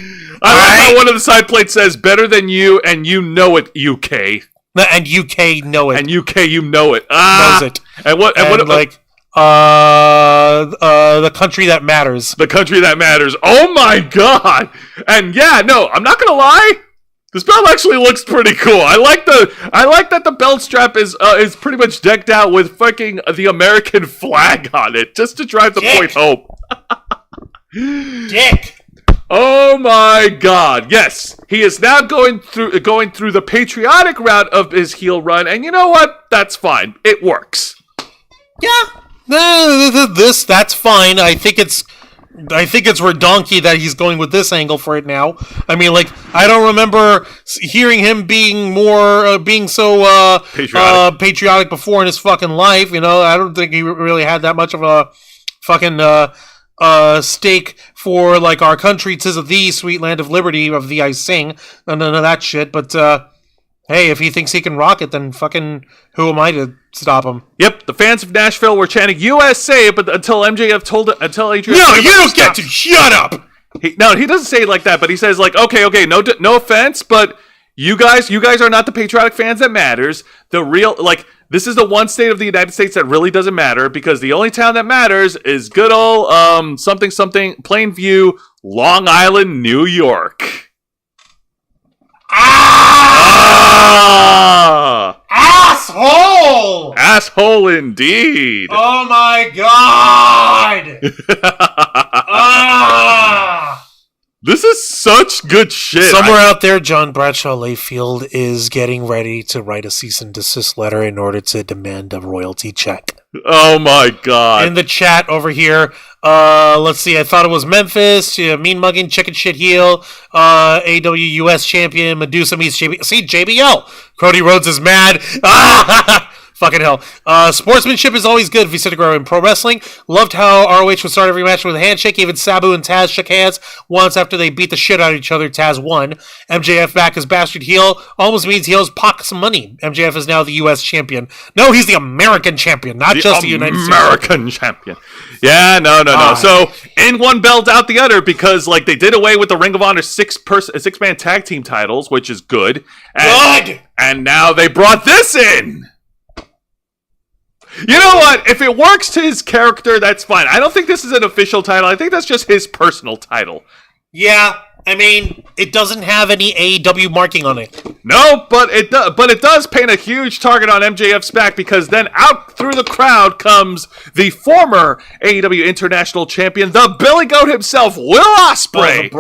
I like how one of the side plates says, better than you, and you know it, UK.
And UK know it.
And UK, you know it.
Knows it.
And what? And what?
Like the country that matters.
The country that matters. Oh my god! And yeah, no, I'm not gonna lie. This belt actually looks pretty cool. I like that the belt strap is pretty much decked out with fucking the American flag on it, just to drive the point home.
Dick.
Oh my god, yes. He is now going through the patriotic route of his heel run, and you know what? That's fine. It works.
Yeah. That's fine. I think it's redonky that he's going with this angle for it now. I mean, like, I don't remember hearing him being so patriotic before in his fucking life. You know, I don't think he really had that much of a fucking stake for, like, our country, 'tis of thee, sweet land of liberty, of thee I sing, none of that shit. But hey, if he thinks he can rock it, then fucking who am I to stop him?
Yep, the fans of Nashville were chanting USA, but until MJF until Adrian.
No, you don't get to shut up.
He doesn't say it like that, but he says, like, okay, no offense, but you guys are not the patriotic fans that matters. The real, like, this is the one state of the United States that really doesn't matter, because the only town that matters is good old something Plainview, Long Island, New York.
Asshole!
Asshole indeed.
Oh my god!
This is such good shit.
Somewhere out there, John Bradshaw Layfield is getting ready to write a cease and desist letter in order to demand a royalty check.
Oh my god.
In the chat over here, let's see, I thought it was Memphis, mean mugging, chicken shit heel, AEW US champion, Medusa meets JBL. See, JBL. Cody Rhodes is mad. Fucking hell. Sportsmanship is always good, Vicente in pro wrestling. Loved how ROH would start every match with a handshake. Even Sabu and Taz shook hands once after they beat the shit out of each other. Taz won. MJF back as bastard heel almost means he owes Pac some money. MJF is now the U.S. champion. No, he's the American champion, not just the United States.
American champion. Yeah, no. So, in one belt, out the other, because, like, they did away with the Ring of Honor six-man tag team titles, which is good. And now they brought this in. You know what? If it works to his character, that's fine. I don't think this is an official title. I think that's just his personal title.
Yeah, I mean, it doesn't have any AEW marking on it.
No, but it does paint a huge target on MJF's back, because then out through the crowd comes the former AEW International Champion, the Billy Goat himself, Will Ospreay.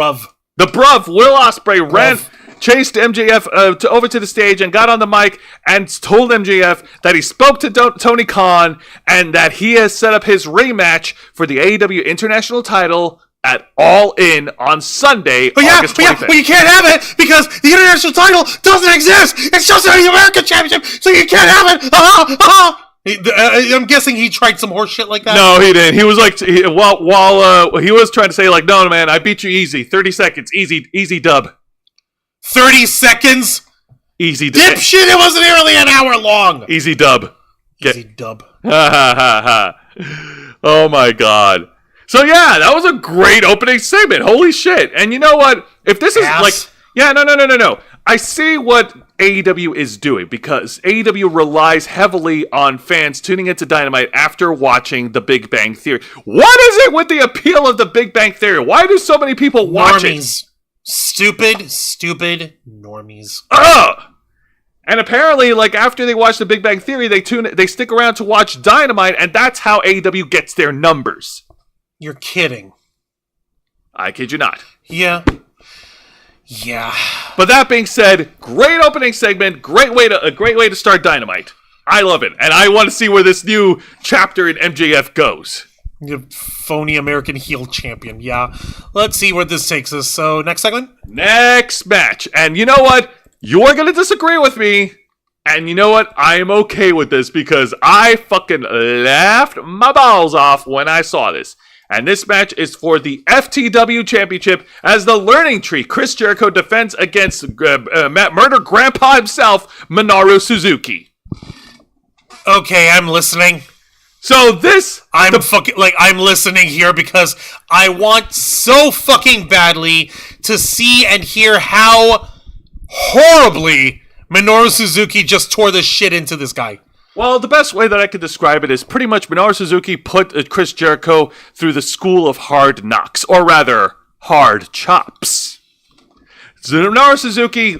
The bruv, Will Ospreay, chased MJF over to the stage and got on the mic and told MJF that he spoke to Tony Khan and that he has set up his rematch for the AEW International title at All In on Sunday, August 25th.
But you can't have it because the international title doesn't exist. It's just the American Championship, so you can't have it. I'm guessing he tried some horse shit like that.
No, he didn't. He was like, while he was trying to say, like, no, man, I beat you easy. 30 seconds, easy dub.
30 seconds?
Easy dub.
Dipshit, it wasn't nearly an hour long.
Easy dub.
Easy dub.
Oh my god. So yeah, that was a great opening segment. Holy shit. And you know what? If this is like... Yeah, no. I see what AEW is doing, because AEW relies heavily on fans tuning into Dynamite after watching The Big Bang Theory. What is it with the appeal of The Big Bang Theory? Why do so many people watch it?
Stupid normies.
Ugh! And apparently, like, after they watch The Big Bang Theory, they stick around to watch Dynamite, and that's how AEW gets their numbers.
You're kidding.
I kid you not.
Yeah.
But that being said, great opening segment, a great way to start Dynamite. I love it, and I want to see where this new chapter in MJF goes.
You phony American heel champion, yeah. Let's see where this takes us. So, next segment?
Next match. And you know what? You're going to disagree with me. And you know what? I am okay with this, because I fucking laughed my balls off when I saw this. And this match is for the FTW Championship as the Learning Tree. Chris Jericho defends against Matt Murder Grandpa himself, Minoru Suzuki.
Okay, I'm listening.
So this...
I'm listening here because I want so fucking badly to see and hear how horribly Minoru Suzuki just tore the shit into this guy.
Well, the best way that I could describe it is pretty much Minoru Suzuki put Chris Jericho through the school of hard knocks, or rather, hard chops. So Minoru Suzuki,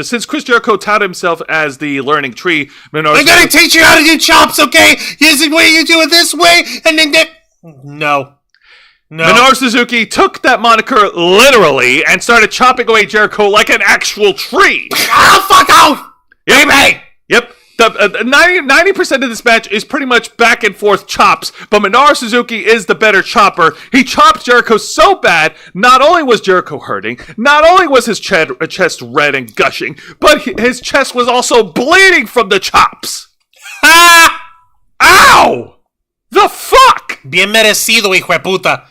since Chris Jericho touted himself as the learning tree,
I'm gonna teach you how to do chops, okay? Here's the way you do it this way, and then that. No.
Minoru Suzuki took that moniker literally and started chopping away Jericho like an actual tree.
Oh, fuck out!
Yep. Yep. 90% of this match is pretty much back and forth chops, but Minoru Suzuki is the better chopper. He chopped Jericho so bad, not only was Jericho hurting, not only was his chest red and gushing, but his chest was also bleeding from the chops.
Ha!
Ow! The fuck?
Bien merecido, hijo de puta.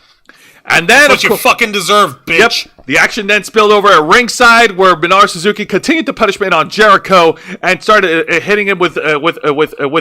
And then,
that's what you fucking deserve, bitch.
Yep. The action then spilled over at ringside, where Minoru Suzuki continued the punishment on Jericho and started hitting him with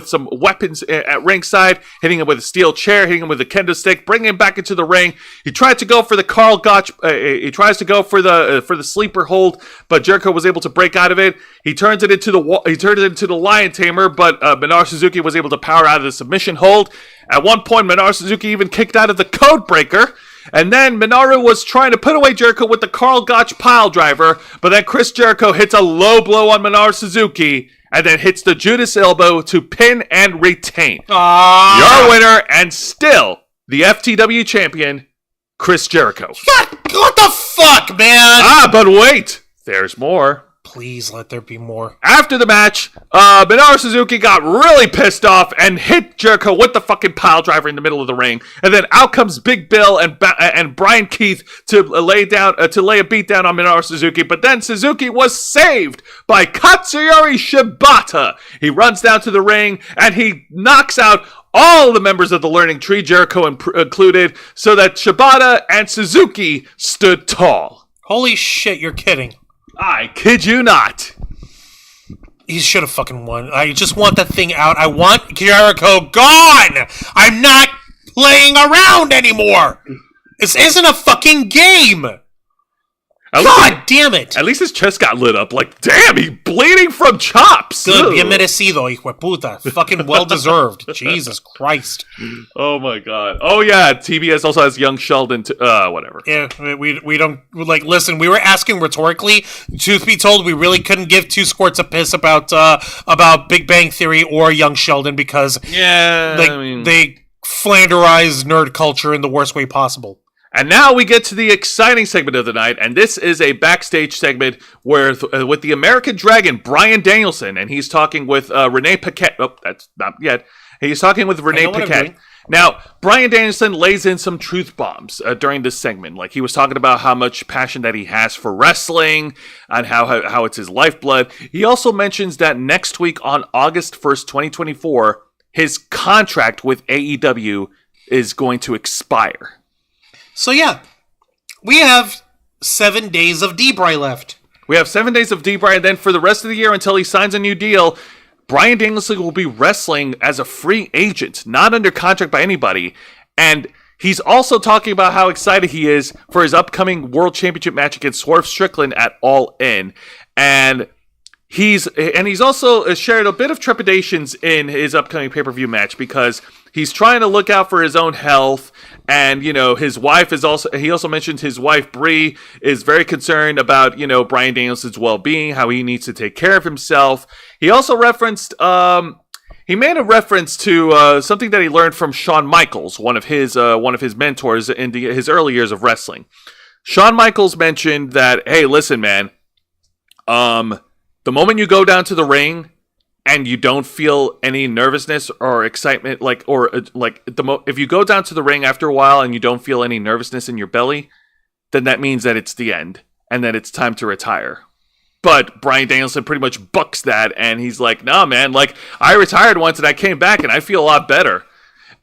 some weapons at ringside, hitting him with a steel chair, hitting him with a kendo stick, bringing him back into the ring. He tried to go for the Karl Gotch. He tries to go for the sleeper hold, but Jericho was able to break out of it. He turns it into the Lion Tamer, but Minoru Suzuki was able to power out of the submission hold. At one point, Minoru Suzuki even kicked out of the Code Breaker. And then Minoru was trying to put away Jericho with the Karl Gotch pile driver, but then Chris Jericho hits a low blow on Minoru Suzuki and then hits the Judas elbow to pin and retain. Your winner and still the FTW champion, Chris Jericho.
God, what the fuck, man?
But wait, there's more.
Please let there be more.
After the match, Minoru Suzuki got really pissed off and hit Jericho with the fucking pile driver in the middle of the ring. And then out comes Big Bill and Brian Keith to lay a beat down on Minoru Suzuki. But then Suzuki was saved by Katsuyori Shibata. He runs down to the ring and he knocks out all the members of the Learning Tree, Jericho included, so that Shibata and Suzuki stood tall.
Holy shit, you're kidding.
I kid you not.
He should have fucking won. I just want that thing out. I want Jericho gone. I'm not playing around anymore. This isn't a fucking game. God damn it.
At least his chest got lit up. Like, damn, he's bleeding from chops.
Good, bien merecido, hijo de puta. Fucking well-deserved. Jesus Christ.
Oh, my God. Oh, yeah, TBS also has young Sheldon, whatever.
Yeah, we don't, like, listen, we were asking rhetorically. Truth be told, we really couldn't give two squirts of piss about Big Bang Theory or young Sheldon because they flanderize nerd culture in the worst way possible.
And now we get to the exciting segment of the night, and this is a backstage segment where with the American Dragon, Bryan Danielson, and he's talking with Renee Paquette. Oh, that's not yet. He's talking with Renee Paquette. Now, Bryan Danielson lays in some truth bombs during this segment. Like, he was talking about how much passion that he has for wrestling and how it's his lifeblood. He also mentions that next week on August 1st, 2024, his contract with AEW is going to expire.
So yeah, we have 7 days of D-Bry left.
We have 7 days of D-Bry, and then for the rest of the year until he signs a new deal, Bryan Danielson will be wrestling as a free agent, not under contract by anybody. And he's also talking about how excited he is for his upcoming World Championship match against Swerve Strickland at All In. And he's also shared a bit of trepidations in his upcoming pay-per-view match because he's trying to look out for his own health, and, his wife he also mentioned his wife, Bree, is very concerned about, Bryan Danielson's well-being, how he needs to take care of himself. He also he made a reference to something that he learned from Shawn Michaels, one of his mentors in his early years of wrestling. Shawn Michaels mentioned that, hey, listen, man, the moment you go down to the ring and you don't feel any nervousness or excitement, if you go down to the ring after a while and you don't feel any nervousness in your belly, then that means that it's the end and that it's time to retire. But Bryan Danielson pretty much bucks that, and he's like, nah, man, like, I retired once and I came back and I feel a lot better.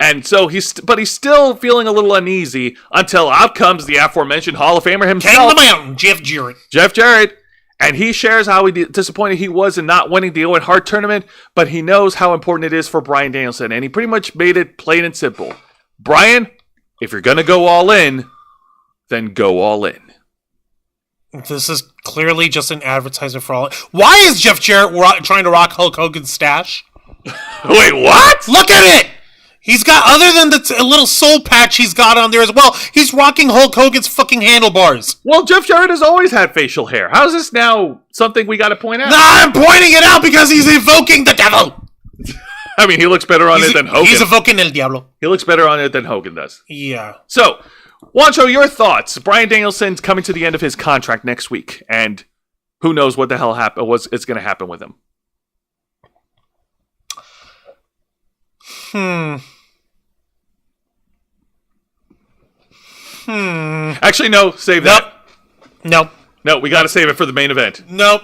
And so he's still feeling a little uneasy until out comes the aforementioned Hall of Famer himself.
King of the Mountain, Jeff Jarrett.
And he shares how disappointed he was in not winning the Owen Hart tournament, but he knows how important it is for Bryan Danielson, and he pretty much made it plain and simple. Bryan, if you're going to go all in, then go all in.
This is clearly just an advertisement for all. Why is Jeff Jarrett trying to rock Hulk Hogan's stash?
Wait, what?
Look at it! He's got, other than the little soul patch he's got on there as well, he's rocking Hulk Hogan's fucking handlebars.
Well, Jeff Jarrett has always had facial hair. How is this now something we got to point out?
Nah, I'm pointing it out because he's evoking the devil.
I mean, he looks better on it than Hogan.
He's evoking El Diablo.
He looks better on it than Hogan does.
Yeah.
So, Juancho, your thoughts? Bryan Danielson's coming to the end of his contract next week, and who knows what the hell is going to happen with him. Actually, no. Save that.
Nope.
No, we got to save it for the main event.
Nope.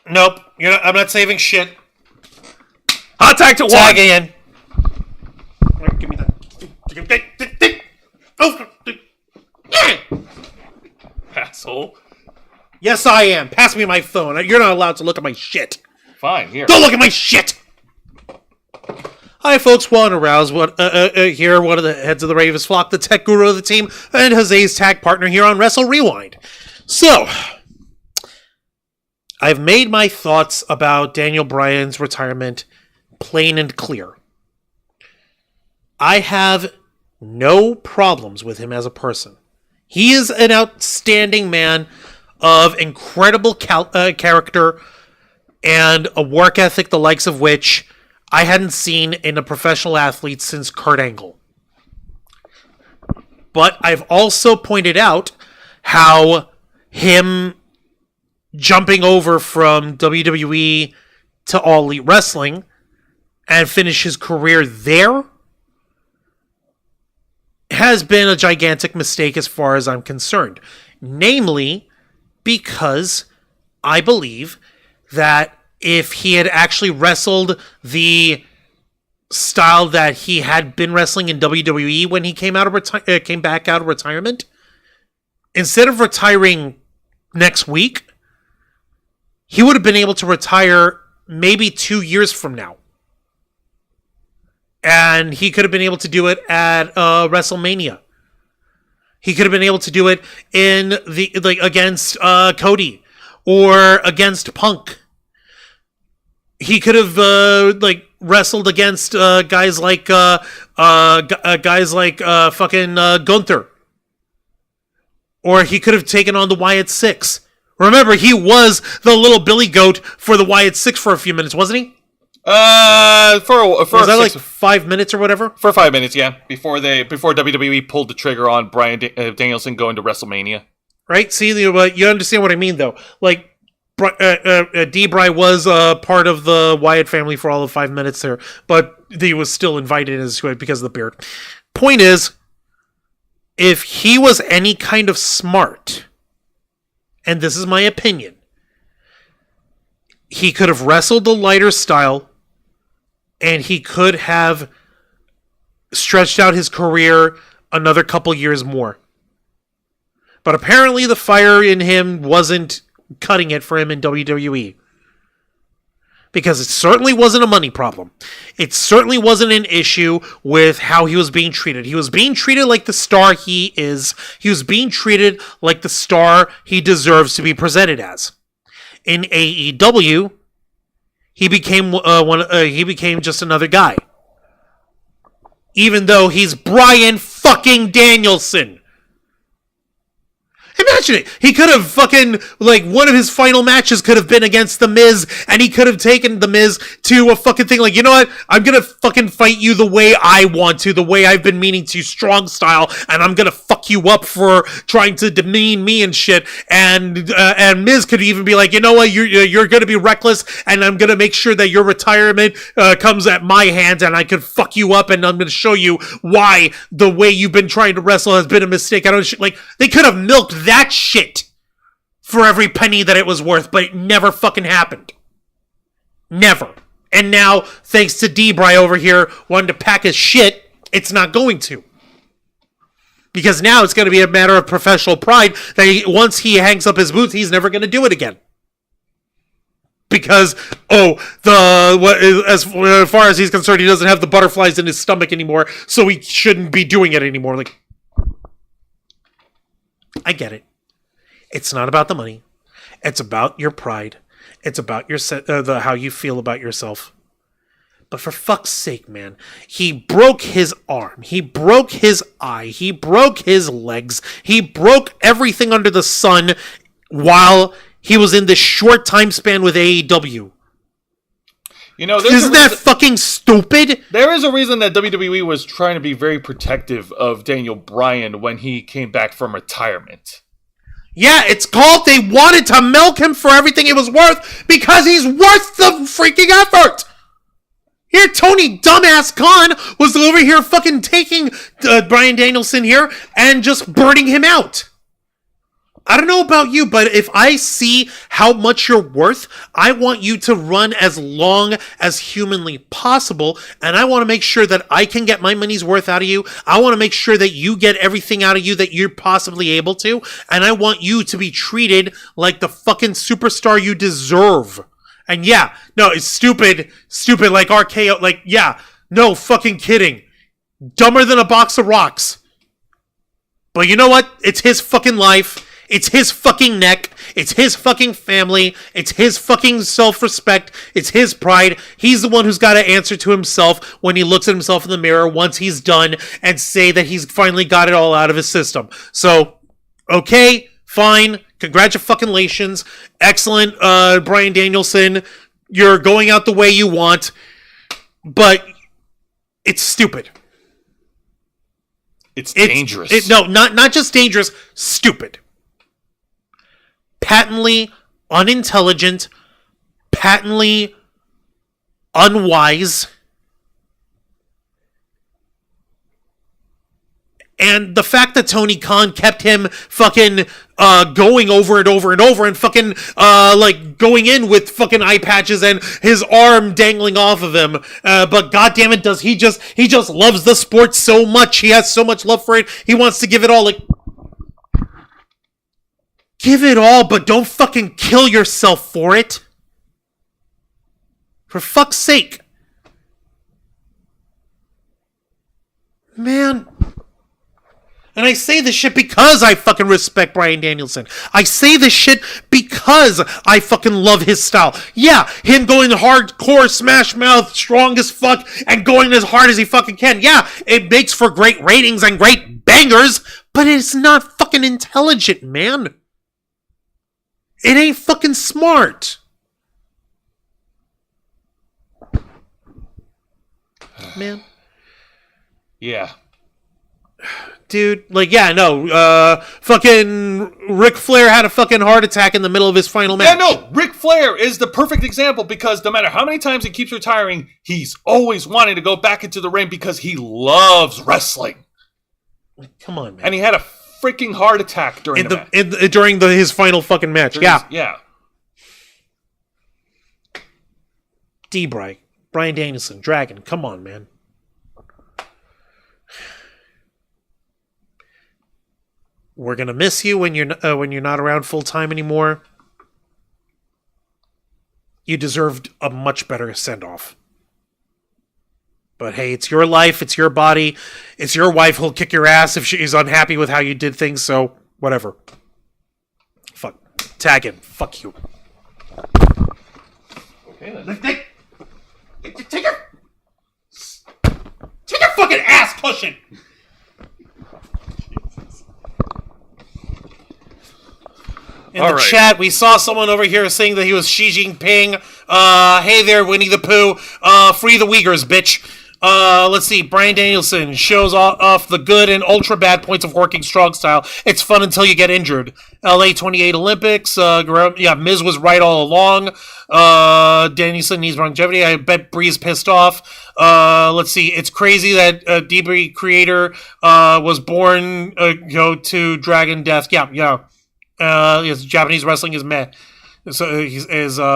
I'm not saving shit.
Hot tag to one.
Tag in. Give me that.
Asshole.
Yes, I am. Pass me my phone. You're not allowed to look at my shit.
Fine, here.
Don't look at my shit. Hi, folks. Juan Arouse, here, one of the heads of the Ravens flock, the tech guru of the team, and Jose's tag partner here on Wrestle Rewind. So, I've made my thoughts about Daniel Bryan's retirement plain and clear. I have no problems with him as a person. He is an outstanding man of incredible character and a work ethic the likes of which I hadn't seen in a professional athlete since Kurt Angle. But I've also pointed out how him jumping over from WWE to All Elite Wrestling and finish his career there has been a gigantic mistake as far as I'm concerned. Namely, because I believe that if he had actually wrestled the style that he had been wrestling in WWE when he came back out of retirement, instead of retiring next week, he would have been able to retire maybe 2 years from now. And he could have been able to do it at WrestleMania. He could have been able to do it in against Cody or against Punk. He could have wrestled against guys like fucking Gunther, or he could have taken on the Wyatt Six. Remember, he was the little Billy Goat for the Wyatt Six for a few minutes, wasn't he?
For
was that like 5 minutes or whatever?
For 5 minutes, yeah. Before WWE pulled the trigger on Bryan Danielson going to WrestleMania.
Right. See, you understand what I mean, though. Like, D-Bry was part of the Wyatt family for all of 5 minutes there, but he was still invited because of the beard. Point is, if he was any kind of smart, and this is my opinion, he could have wrestled the lighter style, and he could have stretched out his career another couple years more. But apparently the fire in him wasn't cutting it for him in WWE. Because it certainly wasn't a money problem. It certainly wasn't an issue with how he was being treated. He was being treated like the star he is. He was being treated like the star he deserves to be presented as. In AEW, he became just another guy. Even though he's Bryan fucking Danielson. Imagine it. He could have fucking, one of his final matches could have been against The Miz, and he could have taken The Miz to a fucking thing you know what? I'm gonna fucking fight you the way I want to, the way I've been meaning to, strong style, and I'm gonna fuck you up for trying to demean me and shit. And Miz could even be like, you know what? You're gonna be reckless, and I'm gonna make sure that your retirement comes at my hands, and I could fuck you up, and I'm gonna show you why the way you've been trying to wrestle has been a mistake. They could have milked that shit for every penny that it was worth, but it never fucking happened. Never. And now, thanks to D-Bry over here wanting to pack his shit, it's not going to. Because now it's going to be a matter of professional pride that once he hangs up his boots, he's never going to do it again. Because, as far as he's concerned, he doesn't have the butterflies in his stomach anymore, so he shouldn't be doing it anymore. I get it. It's not about the money. It's about your pride. It's about your how you feel about yourself. But for fuck's sake, man, he broke his arm. He broke his eye. He broke his legs. He broke everything under the sun while he was in this short time span with AEW. Isn't that fucking stupid?
There is a reason that WWE was trying to be very protective of Daniel Bryan when he came back from retirement.
Yeah, it's called they wanted to milk him for everything he was worth because he's worth the freaking effort. Here, Tony Dumbass Khan was over here fucking taking Bryan Danielson here and just burning him out. I don't know about you, but if I see how much you're worth, I want you to run as long as humanly possible, and I want to make sure that I can get my money's worth out of you. I want to make sure that you get everything out of you that you're possibly able to, and I want you to be treated like the fucking superstar you deserve. And yeah, no, it's stupid, like RKO, like, yeah, no fucking kidding. Dumber than a box of rocks. But you know what? It's his fucking life. It's his fucking neck. It's his fucking family. It's his fucking self-respect. It's his pride. He's the one who's got to answer to himself when he looks at himself in the mirror once he's done and say that he's finally got it all out of his system. So, okay, fine. Congratulations. Excellent, Bryan Danielson. You're going out the way you want, but it's stupid.
It's dangerous.
Not just dangerous, stupid. Patently unintelligent, patently unwise. And the fact that Tony Khan kept him fucking going over and over and over and fucking like going in with fucking eye patches and his arm dangling off of him. But goddammit, does he just loves the sport so much. He has so much love for it. He wants to give it all. Like, give it all, but don't fucking kill yourself for it. For fuck's sake. Man. And I say this shit because I fucking respect Bryan Danielson. I say this shit because I fucking love his style. Yeah, him going hardcore, smash mouth, strong as fuck, and going as hard as he fucking can. Yeah, it makes for great ratings and great bangers, but it's not fucking intelligent, man. It ain't fucking smart. Man.
Yeah.
Dude, like, yeah, no, fucking Ric Flair had a fucking heart attack in the middle of his final match.
Yeah, no, Ric Flair is the perfect example because no matter how many times he keeps retiring, he's always wanting to go back into the ring because he loves wrestling.
Come on, man.
And he had a freaking heart attack during
his final fucking match.
Yeah.
Bryan Danielson, Dragon, come on, man. We're gonna miss you when you're not around full time anymore. You deserved a much better send off. But hey, it's your life, it's your body, it's your wife who'll kick your ass if she's unhappy with how you did things. So whatever. Fuck. Tag him. Fuck you.
Okay then.
Take your fucking ass cushion. In the chat, we saw someone over here saying that he was Xi Jinping. Hey there, Winnie the Pooh. Free the Uyghurs, bitch. Let's see. Bryan Danielson shows off the good and ultra bad points of working strong style. It's fun until you get injured. LA 28 Olympics. Miz was right all along. Danielson needs longevity. I bet Bree's pissed off. Let's see. It's crazy that DB Creator was born to Dragon Death. Yeah. Japanese wrestling is meh. So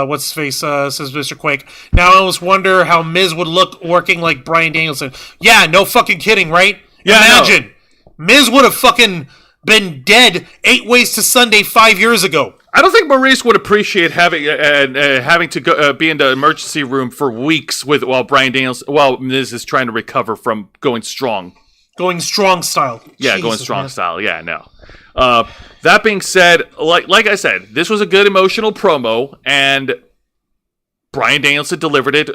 what's his face says Mr. Quake. Now I almost wonder how Miz would look working like Bryan Danielson. Yeah, no fucking kidding, right? Yeah, imagine Miz would have fucking been dead 8 Ways to Sunday 5 years ago.
I don't think Maurice would appreciate having to go be in the emergency room for weeks while Miz is trying to recover from going strong.
Going strong style.
Yeah, Jesus, going strong style. Yeah, no. That being said, like I said, this was a good emotional promo, and Bryan Danielson delivered it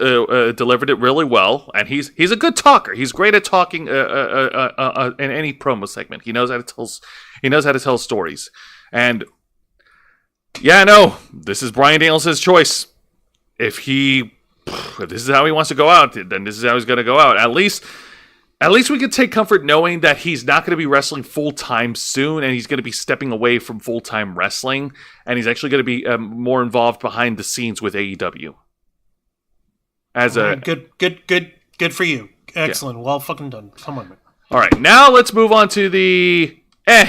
really well, and he's a good talker. He's great at talking in any promo segment. He knows how to tell stories, and yeah, no, this is Bryan Danielson's choice. If this is how he wants to go out, then this is how he's going to go out. At least we can take comfort knowing that he's not going to be wrestling full-time soon, and he's going to be stepping away from full-time wrestling, and he's actually going to be more involved behind the scenes with AEW.
Good for you. Excellent. Yeah. Well fucking done. Come on, man.
All right, now let's move on to the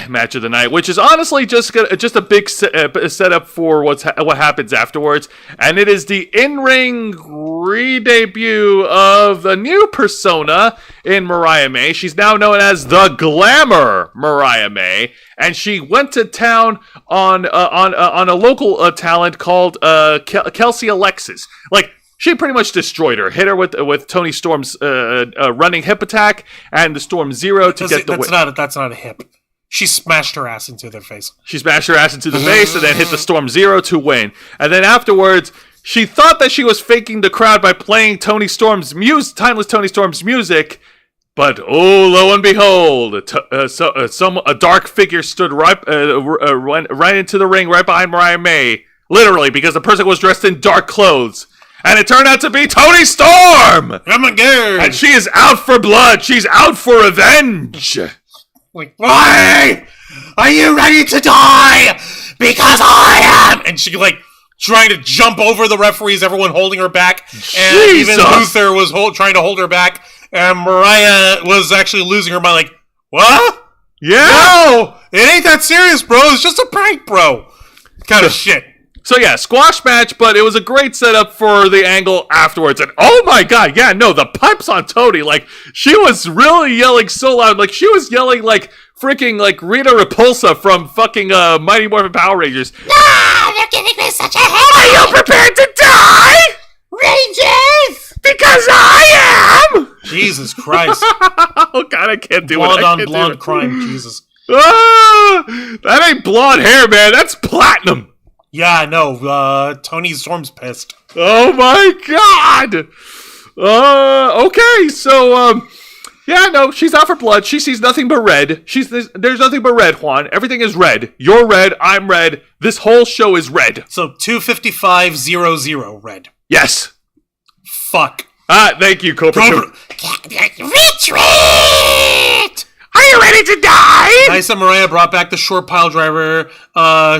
match of the night, which is honestly just a big setup for what happens afterwards, and it is the in-ring re-debut of a new persona in Mariah May. She's now known as the Glamour Mariah May, and she went to town on a local talent called Kelsey Alexis. Like, she pretty much destroyed her. Hit her with Tony Storm's running hip attack and the Storm Zero to get the win.
That's not a hip. She smashed her ass into their face.
She smashed her ass into the face and then hit the Storm Zero to win. And then afterwards, she thought that she was faking the crowd by playing timeless Tony Storm's music. But lo and behold, a dark figure stood right into the ring right behind Mariah May, literally, because the person was dressed in dark clothes. And it turned out to be Toni Storm!
Oh my god!
And she is out for blood. She's out for revenge.
Like, why are you ready to die? Because I am! And she, trying to jump over the referees, everyone holding her back. And even Luther was trying to hold her back. And Mariah was actually losing her mind, what?
Yeah!
No! It ain't that serious, bro. It's just a prank, bro. Kind of shit.
So yeah, squash match, but it was a great setup for the angle afterwards. And oh my god, yeah, no, the pipes on Toni, she was really yelling so loud. She was yelling freaking Rita Repulsa from fucking Mighty Morphin Power Rangers.
No, they're giving me such a headache!
Are you prepared to die?
Rangers!
Because I am!
Jesus Christ.
Oh god, I can't do it.
Blonde on blonde crime, Jesus.
That ain't blonde hair, man. That's platinum.
Yeah, I know. Toni Storm's pissed.
Oh my god! Okay, so, yeah, no, she's out for blood. She sees nothing but red. There's nothing but red, Juan. Everything is red. You're red, I'm red. This whole show is red.
So, 255-0-0 red.
Yes.
Fuck.
Thank you, Cobra.
Retreat!
Are you ready to die?
Nice that Mariah brought back the short pile driver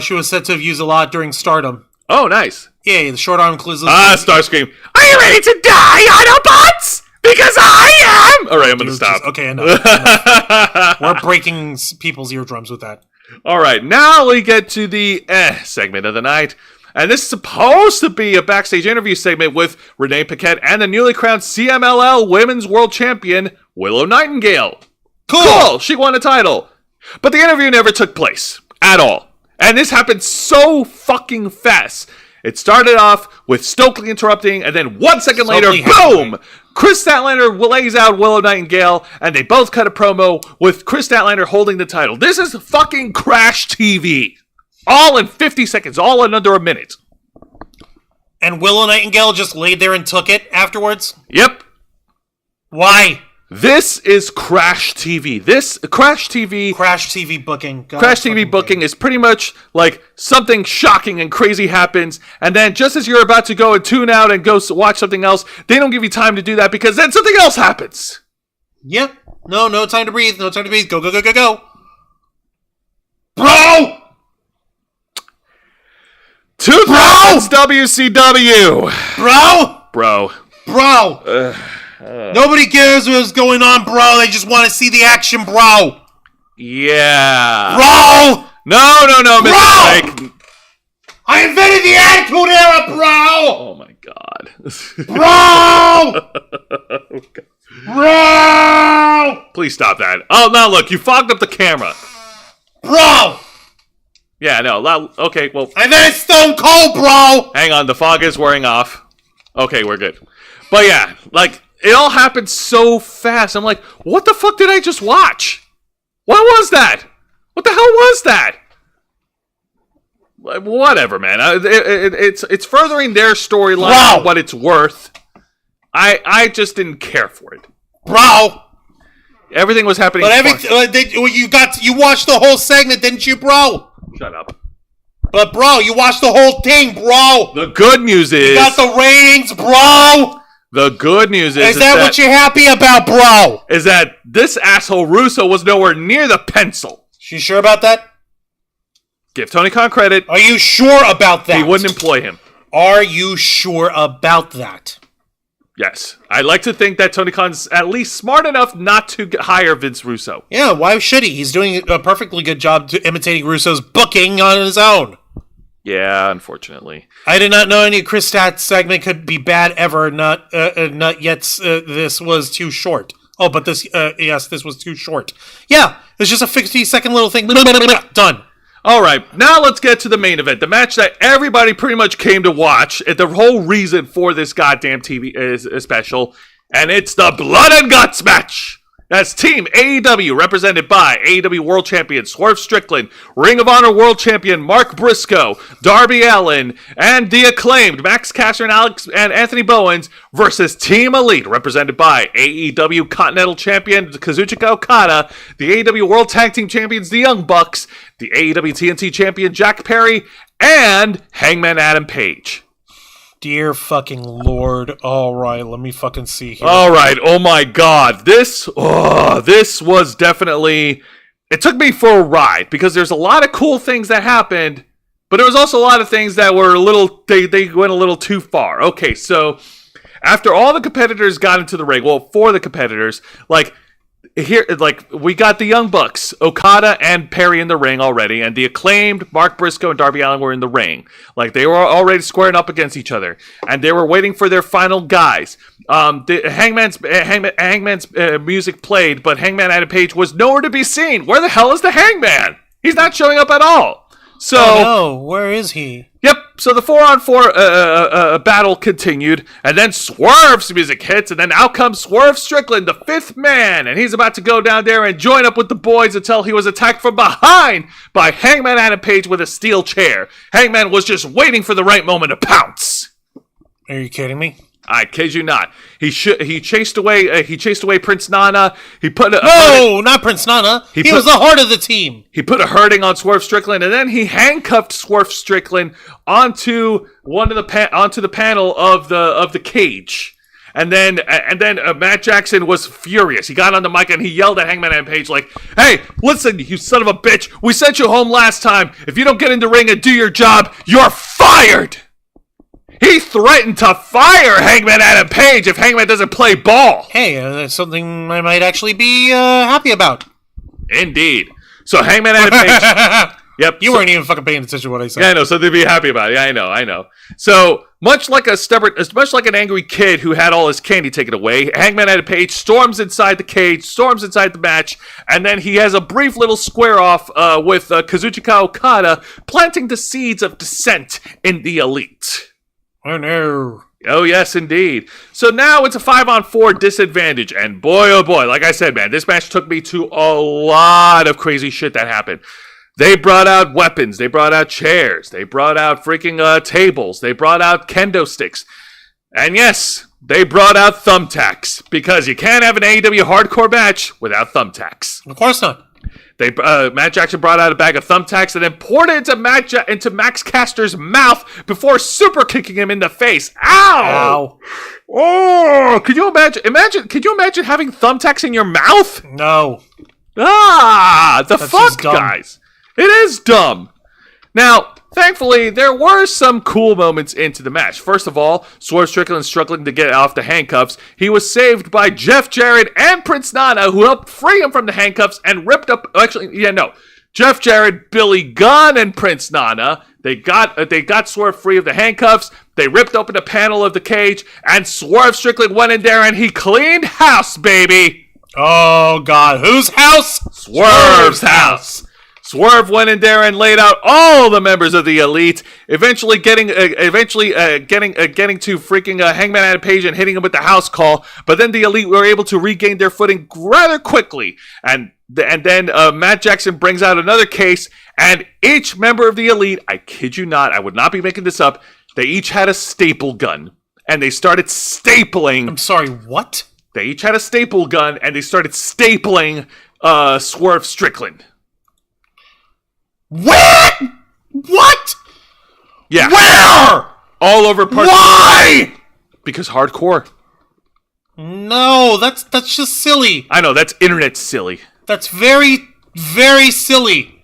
she was said to have used a lot during Stardom.
Oh, nice.
Yeah, the short arm includes...
Starscream. Are you ready to die, Autobots? Because I am! Alright, I'm gonna stop.
Okay, enough. We're breaking people's eardrums with that.
Alright, now we get to the segment of the night. And this is supposed to be a backstage interview segment with Renee Paquette and the newly crowned CMLL Women's World Champion, Willow Nightingale. Cool! She won a title. But the interview never took place. At all. And this happened so fucking fast. It started off with Stokely interrupting, and then 1 second later, boom! Chris Statlander lays out Willow Nightingale, and they both cut a promo with Chris Statlander holding the title. This is fucking Crash TV. All in 50 seconds, all in under a minute.
And Willow Nightingale just laid there and took it afterwards?
Yep.
Why?
This is Crash TV. Crash TV
booking.
Crash TV booking is pretty much like something shocking and crazy happens, and then just as you're about to go and tune out and go watch something else, they don't give you time to do that because then something else happens.
Yep. No time to breathe. No time to breathe. Go. Bro!
2000 WCW. Bro.
Nobody cares what's going on, bro. They just want to see the action, bro.
Yeah.
Bro!
No, Mr. Mike.
I invented the Attitude Era, bro!
Oh, my God.
Bro! Bro!
Please stop that. Oh, now look, you fogged up the camera.
Bro!
Yeah, no, okay, well...
I invented Stone Cold, bro!
Hang on, the fog is wearing off. Okay, we're good. But yeah, it all happened so fast. I'm like, what the fuck did I just watch? What was that? What the hell was that? Whatever, man. It's furthering their storyline for what it's worth. I just didn't care for it,
bro.
Everything was happening.
But you watched the whole segment, didn't you, bro?
Shut up.
But bro, you watched the whole thing, bro.
The good news is
you got the ratings, bro.
The good news is
that what you're happy about, bro?
Is that this asshole Russo was nowhere near the pencil.
You sure about that?
Give Tony Khan credit.
Are you sure about that?
He wouldn't employ him.
Are you sure about that?
Yes. I'd like to think that Tony Khan's at least smart enough not to hire Vince Russo.
Yeah, why should he? He's doing a perfectly good job imitating Russo's booking on his own.
Yeah, unfortunately.
I did not know any Chris Stat's segment could be bad ever. Not yet. This was too short. Oh, but this was too short. Yeah, it's just a 50-second little thing. Done.
All right, now let's get to the main event. The match that everybody pretty much came to watch. The whole reason for this goddamn TV is special. And it's the Blood and Guts match. That's Team AEW, represented by AEW World Champion Swerve Strickland, Ring of Honor World Champion Mark Briscoe, Darby Allin, and the acclaimed Max Caster and Anthony Bowens versus Team Elite, represented by AEW Continental Champion Kazuchika Okada, the AEW World Tag Team Champions The Young Bucks, the AEW TNT Champion Jack Perry, and Hangman Adam Page.
Dear fucking Lord. All right, let me fucking see here.
All right, oh my God. This was definitely... It took me for a ride, because there's a lot of cool things that happened, but there was also a lot of things that were a little... They went a little too far. Okay, so after all the competitors got into the ring, well, for the competitors, we got the Young Bucks, Okada and Perry in the ring already, and the acclaimed Mark Briscoe and Darby Allin were in the ring. They were already squaring up against each other, and they were waiting for their final guys. Hangman's music played, but Hangman Adam Page was nowhere to be seen. Where the hell is the Hangman? He's not showing up at all. So,
no, where is he?
Yep, so the 4-on-4 battle continued, and then Swerve's music hits, and then out comes Swerve Strickland, the fifth man, and he's about to go down there and join up with the boys until he was attacked from behind by Hangman Adam Page with a steel chair. Hangman was just waiting for the right moment to pounce.
Are you kidding me?
I kid you not. He chased away Prince Nana.
Not Prince Nana. He was the heart of the team.
He put a hurting on Swerve Strickland, and then he handcuffed Swerve Strickland onto the panel of the cage. And then Matt Jackson was furious. He got on the mic and he yelled at Hangman Adam Page like, "Hey, listen, you son of a bitch! We sent you home last time. If you don't get in the ring and do your job, you're fired." He threatened to fire Hangman Adam Page if Hangman doesn't play ball.
Hey, that's something I might actually be happy about.
Indeed. So Hangman Adam Page... Yep.
You weren't even fucking paying attention to what I said.
Yeah, I know. So they'd be happy about it. Yeah, I know. So much like an angry kid who had all his candy taken away, Hangman Adam Page storms inside the cage, storms inside the match, and then he has a brief little square off with Kazuchika Okada, planting the seeds of dissent in the Elite.
Oh no.
Oh yes, indeed. So now it's a 5-on-4 disadvantage, and boy oh boy, like I said, man, this match took me to a lot of crazy shit that happened. They brought out weapons, they brought out chairs, they brought out freaking tables, they brought out kendo sticks, and yes, they brought out thumbtacks, because you can't have an AEW hardcore match without thumbtacks.
Of course not.
Matt Jackson brought out a bag of thumbtacks and then poured it into Max Caster's mouth before super kicking him in the face. Ow! Oh, could you imagine having thumbtacks in your mouth?
No.
That's fuck, guys. It is dumb. Now, thankfully, there were some cool moments into the match. First of all, Swerve Strickland struggling to get off the handcuffs. He was saved by Jeff Jarrett and Prince Nana, who helped free him from the handcuffs and ripped up... Jeff Jarrett, Billy Gunn, and Prince Nana. They got Swerve free of the handcuffs. They ripped open the panel of the cage, and Swerve Strickland went in there and he cleaned house, baby.
Oh, God. Whose house?
Swerve's house. Swerve went in there and laid out all the members of the Elite, eventually getting to freaking Hangman Adam Page and hitting him with the house call. But then the Elite were able to regain their footing rather quickly, and And then Matt Jackson brings out another case, and each member of the Elite, I kid you not, I would not be making this up, they each had a staple gun. And they started stapling.
I'm sorry, what?
They each had a staple gun, and they started stapling Swerve Strickland.
What? What?
Yeah.
Where?
All over parts.
Why?
Because hardcore.
No, that's just silly.
I know, that's internet silly.
That's very, very silly.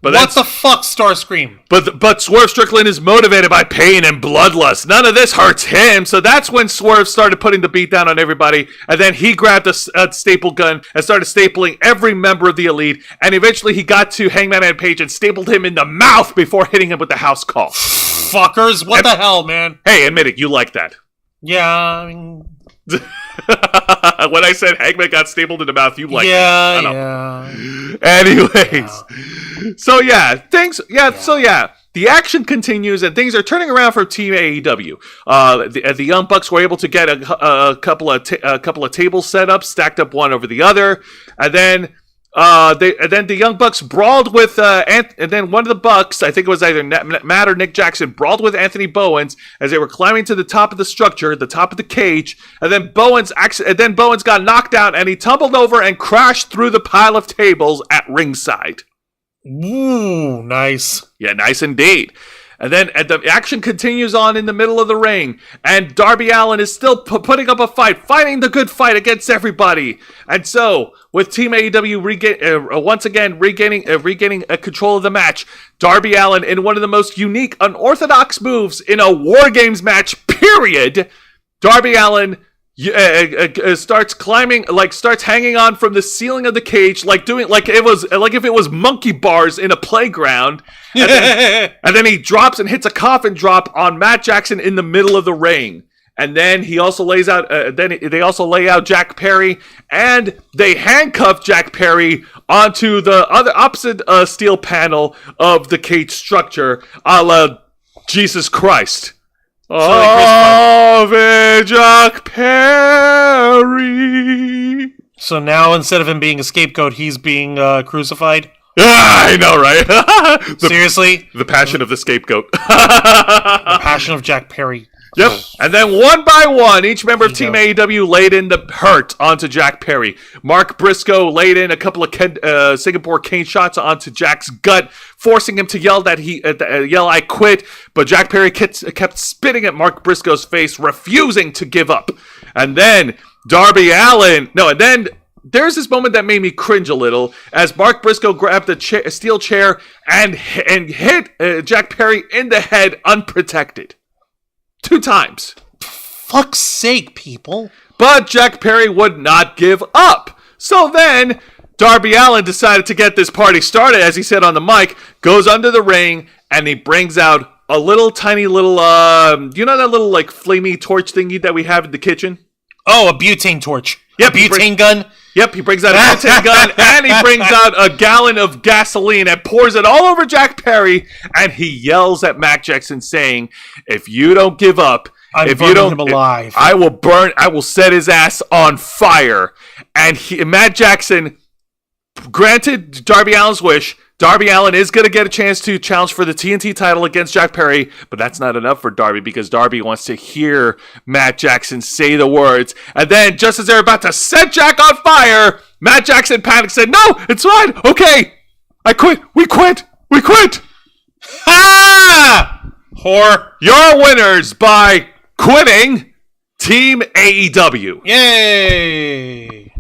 But
What the fuck, Starscream?
But Swerve Strickland is motivated by pain and bloodlust. None of this hurts him. So that's when Swerve started putting the beat down on everybody. And then he grabbed a staple gun and started stapling every member of the Elite. And eventually he got to Hangman Adam Page and stapled him in the mouth before hitting him with the house call.
Fuckers, what the hell, man?
Hey, admit it, you like that.
Yeah, I mean...
When I said Hangman got stapled in the mouth, you like it.
Yeah.
Anyways, so the action continues and things are turning around for Team AEW. The Young Bucks were able to get a couple of tables set up, stacked up one over the other, and then the Young Bucks brawled with, and then one of the Bucks, I think it was either Matt or Nick Jackson, brawled with Anthony Bowens as they were climbing to the top of the structure, the top of the cage, and then Bowens got knocked out and he tumbled over and crashed through the pile of tables at ringside.
Ooh, nice.
Yeah, nice indeed. And then the action continues on in the middle of the ring, and Darby Allin is still putting up a fight, fighting the good fight against everybody. And so, with Team AEW once again regaining control of the match, Darby Allin, in one of the most unique, unorthodox moves in a War Games match, period, Darby Allin starts climbing, starts hanging on from the ceiling of the cage, like if it was monkey bars in a playground, and then he drops and hits a coffin drop on Matt Jackson in the middle of the ring, and then he also lays out. They also lay out Jack Perry, and they handcuff Jack Perry onto the opposite steel panel of the cage structure, a la Jesus Christ. Jack Perry.
So now, instead of him being a scapegoat, he's being crucified?
I know, right?
Seriously?
The passion of the scapegoat.
The passion of Jack Perry.
Yep. And then one by one, each member of Team AEW laid in the hurt onto Jack Perry. Mark Briscoe laid in a couple of Singapore cane shots onto Jack's gut, forcing him to yell "I quit." But Jack Perry kept spitting at Mark Briscoe's face, refusing to give up. And then Darby Allin, there's this moment that made me cringe a little as Mark Briscoe grabbed a steel chair and hit Jack Perry in the head unprotected. 2 times.
Fuck's sake, people.
But Jack Perry would not give up. So then, Darby Allin decided to get this party started, as he said on the mic, goes under the ring, and he brings out a tiny little, you know that little, flamey torch thingy that we have in the kitchen?
Oh, a butane torch.
Yep,
a butane gun?
Yep, he brings out a butane gun, and he brings out a gallon of gasoline and pours it all over Jack Perry, and he yells at Matt Jackson saying, if you don't give up,
if you don't him alive,
I will set his ass on fire. And Matt Jackson granted Darby Allin's wish. Darby Allin is going to get a chance to challenge for the TNT title against Jack Perry, but that's not enough for Darby because Darby wants to hear Matt Jackson say the words. And then, just as they're about to set Jack on fire, Matt Jackson panics and said, "No, it's fine. Okay, I quit. We quit. We quit."
Ha! Whore.
Your winners by quitting, Team AEW.
Yay!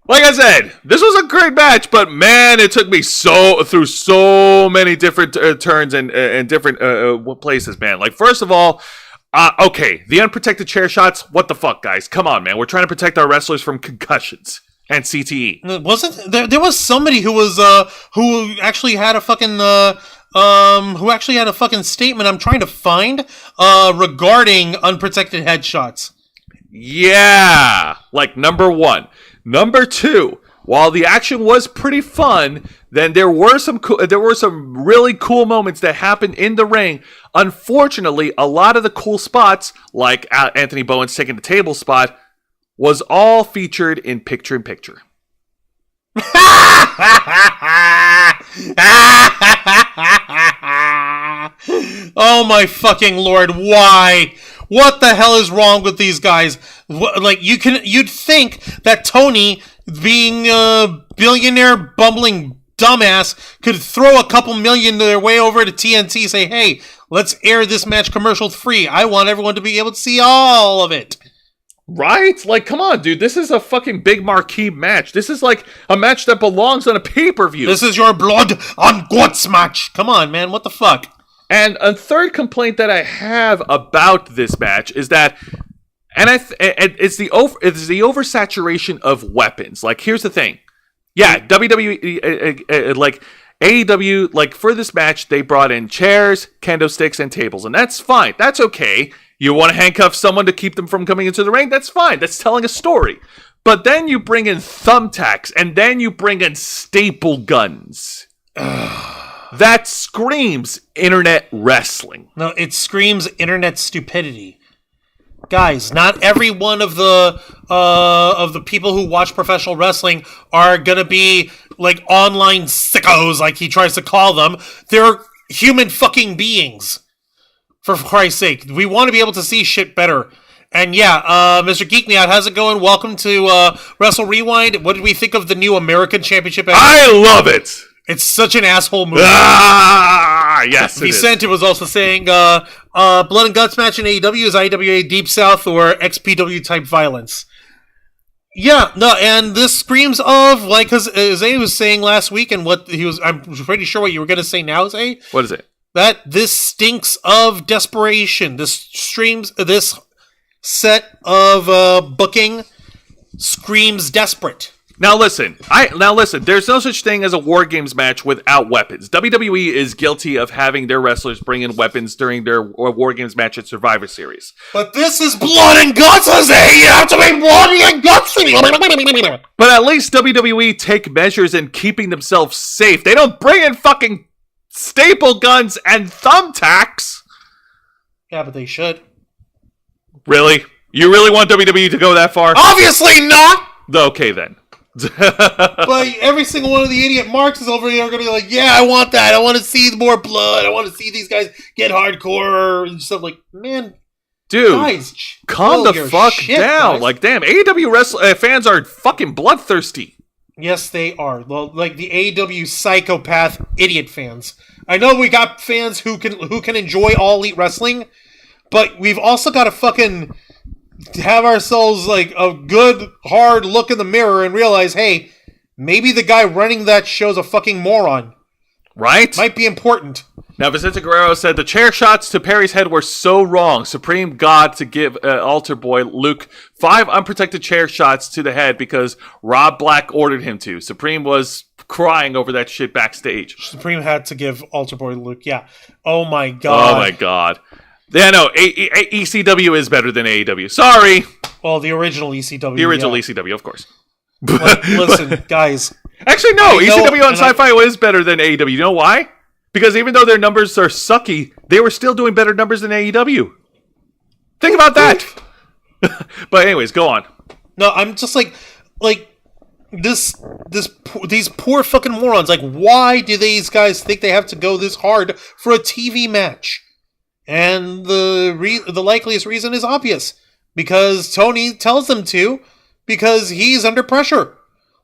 Like I said, this was a great match, but man, it took me through so many different turns and different places, man. Like, first of all, okay, the unprotected chair shots, what the fuck, guys? Come on, man. We're trying to protect our wrestlers from concussions and CTE.
Wasn't there was somebody who was who actually had a fucking statement I'm trying to find regarding unprotected headshots.
Yeah, like number 1. Number 2, while the action was pretty fun, then there were some really cool moments that happened in the ring. Unfortunately, a lot of the cool spots, like Anthony Bowens taking the table spot, was all featured in picture-in-picture.
Oh my fucking lord, why? What the hell is wrong with these guys? Like, you'd think that Tony, being a billionaire bumbling dumbass, could throw a couple million their way over to TNT, say, hey, let's air this match commercial free. I want everyone to be able to see all of it.
Right? Like, come on, dude. This is a fucking big marquee match. This is like a match that belongs on a pay-per-view.
This is your blood on guts match. Come on, man. What the fuck?
And a third complaint that I have about this match is that, and it's the oversaturation of weapons. Like, here's the thing. Yeah, WWE, like AEW, like for this match, they brought in chairs, kendo sticks, and tables, and that's fine. That's okay. You want to handcuff someone to keep them from coming into the ring? That's fine. That's telling a story. But then you bring in thumbtacks, and then you bring in staple guns. That screams internet wrestling.
No, it screams internet stupidity. Guys, not every one of the people who watch professional wrestling are gonna be like online sickos, like he tries to call them. They're human fucking beings. For Christ's sake, we want to be able to see shit better. And yeah, Mr. Geek Me Out, how's it going? Welcome to Wrestle Rewind. What did we think of the new American Championship?
I love it.
It's such an asshole move.
Yes,
Vicente was also saying, Blood and Guts match in AEW is IWA Deep South or XPW type violence. Yeah, no, and this screams of, like, because Zay was saying last week, and I'm pretty sure what you were going to say now, Zay.
What is it?
That this stinks of desperation. This set of booking screams desperate.
Now listen. There's no such thing as a War Games match without weapons. WWE is guilty of having their wrestlers bring in weapons during their War Games match at Survivor Series.
But this is blood and guts, Jose. You have to be bloody and gutsy.
But at least WWE take measures in keeping themselves safe. They don't bring in fucking staple guns and thumbtacks.
Yeah, but they should.
Really? You really want WWE to go that far?
Obviously not!
Okay, then.
But every single one of the idiot marks is over here are going to be like, yeah, I want that. I want to see more blood. I want to see these guys get hardcore and stuff. Like, man,
dude,
guys,
calm the fuck down.
Guys.
Like, damn, AEW fans are fucking bloodthirsty.
Yes, they are. Well, like the AEW psychopath idiot fans. I know we got fans who can enjoy All Elite Wrestling, but we've also got to fucking have ourselves like a good hard look in the mirror and realize, hey, maybe the guy running that show's a fucking moron.
Right?
Might be important.
Now, Vicente Guerrero said the chair shots to Perry's head were so wrong. Supreme God to give altar boy Luke 5 unprotected chair shots to the head because Rob Black ordered him to. Supreme was crying over that shit backstage.
Supreme had to give altar boy Luke. Yeah. Oh my god.
Oh my god. Yeah, no, ECW is better than AEW. Sorry.
Well, the original ECW.
The original ECW, of course.
Listen, guys.
Actually, no. ECW on Sci-Fi is better than AEW. You know why? Because even though their numbers are sucky, they were still doing better numbers than AEW. Think about that. But anyways, go on.
No, I'm just like these poor fucking morons. Like, why do these guys think they have to go this hard for a TV match? And the likeliest reason is obvious. Because Tony tells them to. Because he's under pressure.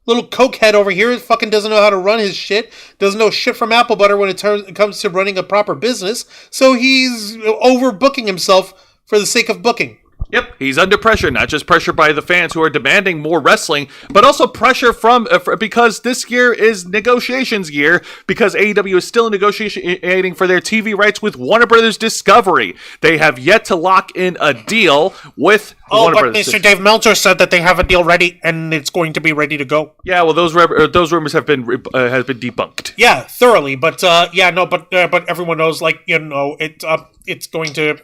Little cokehead over here fucking doesn't know how to run his shit. Doesn't know shit from apple butter when it comes to running a proper business. So he's overbooking himself for the sake of booking.
Yep, he's under pressure, not just pressure by the fans who are demanding more wrestling, but also pressure from because this year is negotiations year, because AEW is still negotiating for their TV rights with Warner Brothers Discovery. They have yet to lock in a deal with Warner Brothers.
Mr. Dave Meltzer said that they have a deal ready and it's going to be ready to go.
Yeah, well, those rumors have been debunked.
Yeah, thoroughly, but but everyone knows, like, you know, it's going to.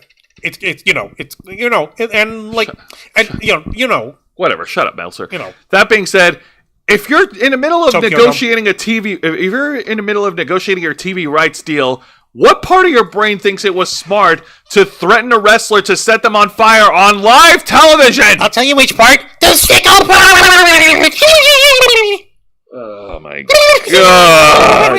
Whatever. Shut up, Meltzer.
You know.
That being said, if you're in the middle of negotiating your TV rights deal, what part of your brain thinks it was smart to threaten a wrestler to set them on fire on live television?
I'll tell you which part. The sickle part!
my god.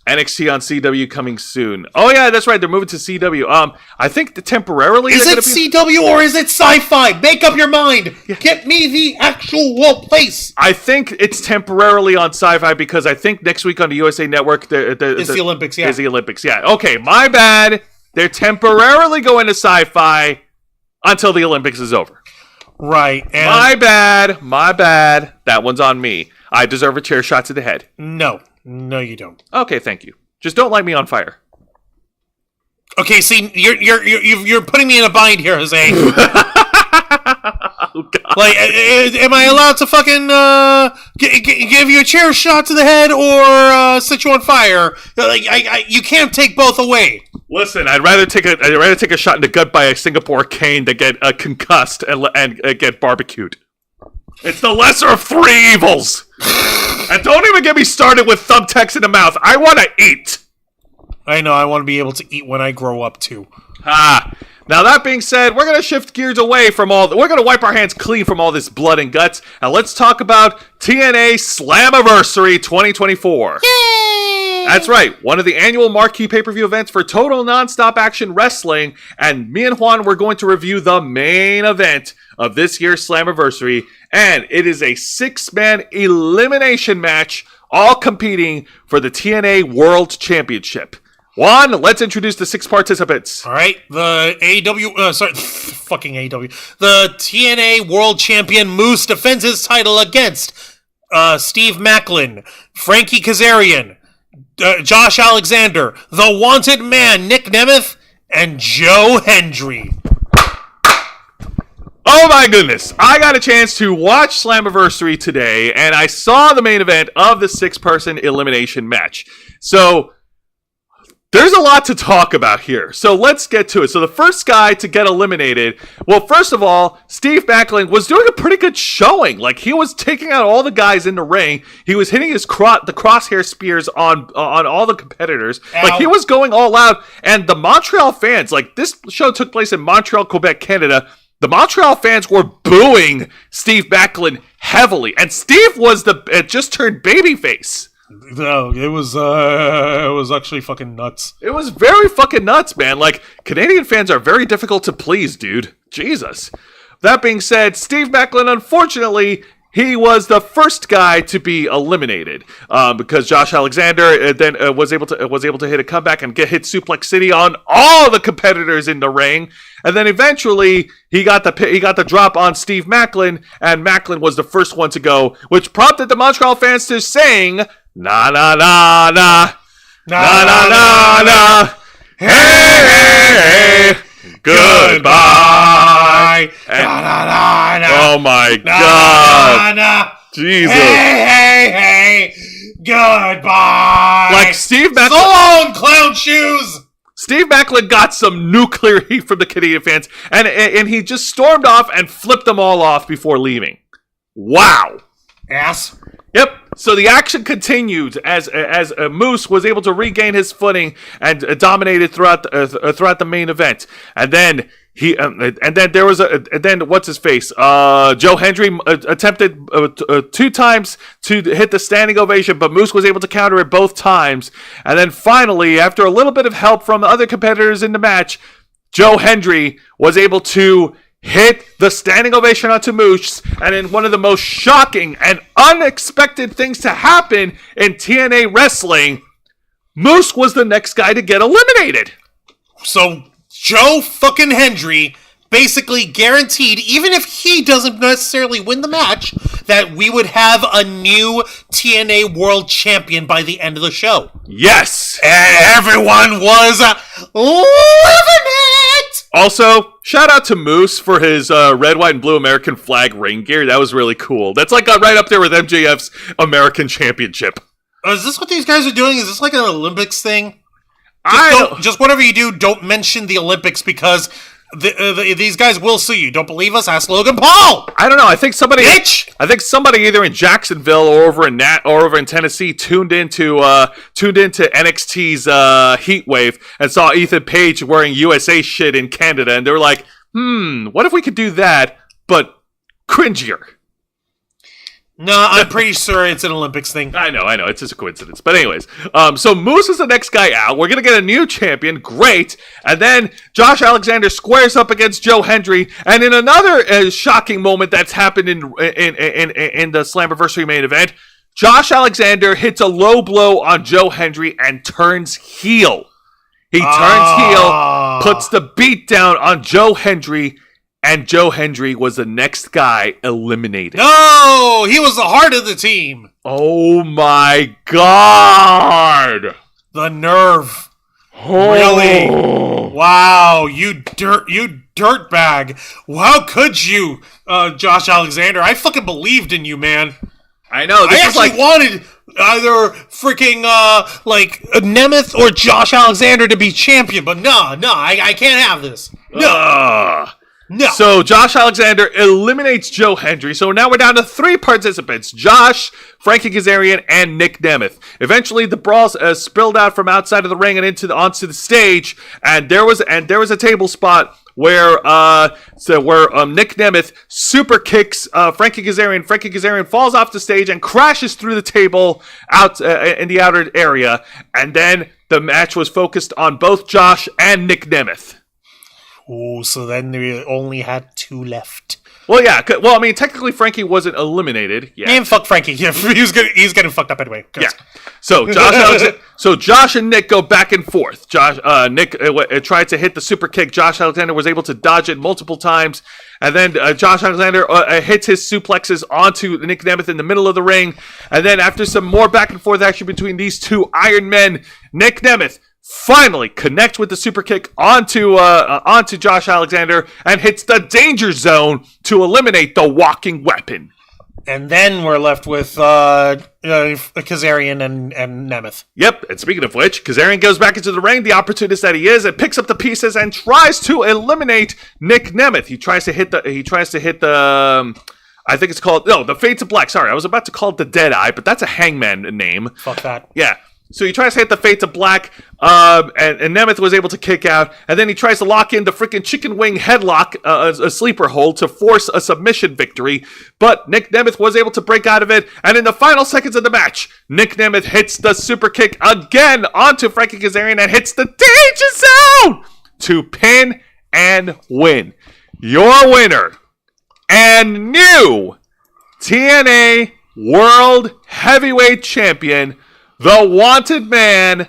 NXT on CW coming soon. Oh yeah, that's right. They're moving to CW. I think temporarily.
Is it CW or is it Sci-Fi? Make up your mind. Get me the actual place.
I think it's temporarily on Sci-Fi because I think next week on the USA Network
It's the Olympics. Yeah.
is the Olympics. Yeah. Okay, my bad. They're temporarily going to Sci-Fi until the Olympics is over.
Right. And
My bad. That one's on me. I deserve a chair shot to the head.
No, you don't.
Okay, thank you. Just don't light me on fire.
Okay, see, you're putting me in a bind here, Jose.
Oh, God.
Like, am I allowed to fucking give you a chair shot to the head or set you on fire? Like, you can't take both away.
Listen, I'd rather take a shot in the gut by a Singapore cane than get concussed and get barbecued. It's the lesser of three evils. And don't even get me started with thumbtacks in the mouth. I want to eat.
I know. I want to be able to eat when I grow up too.
Now that being said, we're going to shift gears away from we're going to wipe our hands clean from all this blood and guts, and let's talk about TNA Slammiversary 2024.
Yay!
That's right, one of the annual marquee pay-per-view events for total non-stop action wrestling, and me and Juan were going to review the main event of this year's Slammiversary, and it is a 6-man elimination match, all competing for the TNA World Championship. Juan, let's introduce the 6 participants.
All right, the the TNA World Champion Moose defends his title against Steve Macklin, Frankie Kazarian, Josh Alexander, the Wanted Man Nick Nemeth, and Joe Hendry.
Oh my goodness, I got a chance to watch Slammiversary today, and I saw the main event of the 6-person elimination match. So there's a lot to talk about here, so let's get to it. So the first guy to get eliminated, well, first of all, Steve Macklin was doing a pretty good showing. Like, he was taking out all the guys in the ring. He was hitting the crosshair spears on all the competitors.
Ow.
Like, he was going all out. And the Montreal fans, like, this show took place in Montreal, Quebec, Canada. The Montreal fans were booing Steve Macklin heavily. And Steve was just turned babyface.
No, it was actually fucking nuts.
It was very fucking nuts, man. Like, Canadian fans are very difficult to please, dude. Jesus. That being said, Steve Macklin, unfortunately, he was the first guy to be eliminated because Josh Alexander then was able to hit a comeback and hit Suplex City on all the competitors in the ring, and then eventually he got the drop on Steve Macklin, and Macklin was the first one to go, which prompted the Montreal fans to sing "Na na na na na na na na hey, goodbye."
Na, na, na, na.
Oh my
Na,
God.
na, na.
Jesus.
Hey, goodbye.
Like, Steve
So
Macklin,
long, clown shoes.
Steve Macklin got some nuclear heat from the Canadian fans, and he just stormed off and flipped them all off before leaving. Wow.
Ass.
Yep. So the action continued as Moose was able to regain his footing and dominated throughout the main event. And then what's his face? Joe Hendry attempted 2 times to hit the standing ovation, but Moose was able to counter it both times. And then finally, after a little bit of help from other competitors in the match, Joe Hendry was able to hit the standing ovation onto Moose, and in one of the most shocking and unexpected things to happen in TNA wrestling, Moose was the next guy to get eliminated.
So Joe fucking Hendry basically guaranteed, even if he doesn't necessarily win the match, that we would have a new TNA World Champion by the end of the show.
Yes!
And everyone was loving it!
Also, shout out to Moose for his red, white, and blue American flag ring gear. That was really cool. That's like right up there with MJF's American Championship.
Is this what these guys are doing? Is this like an Olympics thing?
I
Just whatever you do, don't mention the Olympics because these guys will sue you. Don't believe us? Ask Logan Paul.
don't know. I think somebody
Bitch!
either in Jacksonville or over in Tennessee tuned into NXT's Heat Wave and saw Ethan Page wearing USA shit in Canada, and they were like, what if we could do that, but cringier?
No, I'm pretty sure it's an Olympics thing.
I know. It's just a coincidence. But anyways, so Moose is the next guy out. We're going to get a new champion. Great. And then Josh Alexander squares up against Joe Hendry. And in another shocking moment that's happened in the Slammiversary main event, Josh Alexander hits a low blow on Joe Hendry and turns heel. He turns heel, puts the beat down on Joe Hendry, and Joe Hendry was the next guy eliminated.
No, he was the heart of the team.
Oh my God!
The nerve.
Oh.
Really? Wow, you dirtbag. How could you, Josh Alexander? I fucking believed in you, man.
I know.
I actually wanted either freaking Nemeth or Josh Alexander to be champion, but no, I can't have this. No. No.
So Josh Alexander eliminates Joe Hendry. So now we're down to 3 participants: Josh, Frankie Kazarian, and Nick Nemeth. Eventually, the brawl spilled out from outside of the ring and onto the stage. And there was a table spot where Nick Nemeth super kicks Frankie Kazarian. Frankie Kazarian falls off the stage and crashes through the table out in the outer area. And then the match was focused on both Josh and Nick Nemeth.
Oh, so then we only had 2 left.
Well, yeah. Well, I mean, technically, Frankie wasn't eliminated. Yeah.
And fuck Frankie. Yeah, he's getting fucked up anyway.
Yeah. So Josh and Nick go back and forth. Nick tried to hit the super kick. Josh Alexander was able to dodge it multiple times, and then Josh Alexander hits his suplexes onto Nick Nemeth in the middle of the ring. And then after some more back and forth action between these 2 Iron Men, Nick Nemeth finally connects with the super kick onto Josh Alexander and hits the danger zone to eliminate the walking weapon.
And then we're left with Kazarian and Nemeth.
Yep, and speaking of which, Kazarian goes back into the ring, the opportunist that he is, and picks up the pieces and tries to eliminate Nick Nemeth. He tries to hit the I think it's called the Fates of Black. Sorry, I was about to call it the Dead Eye, but that's a Hangman name.
Fuck that.
Yeah. So he tries to hit the Fates of Black, and Nemeth was able to kick out, and then he tries to lock in the freaking chicken wing headlock, a sleeper hold, to force a submission victory, but Nick Nemeth was able to break out of it, and in the final seconds of the match, Nick Nemeth hits the super kick again onto Frankie Kazarian and hits the danger zone to pin and win. Your winner and new TNA World Heavyweight Champion, the Wanted Man,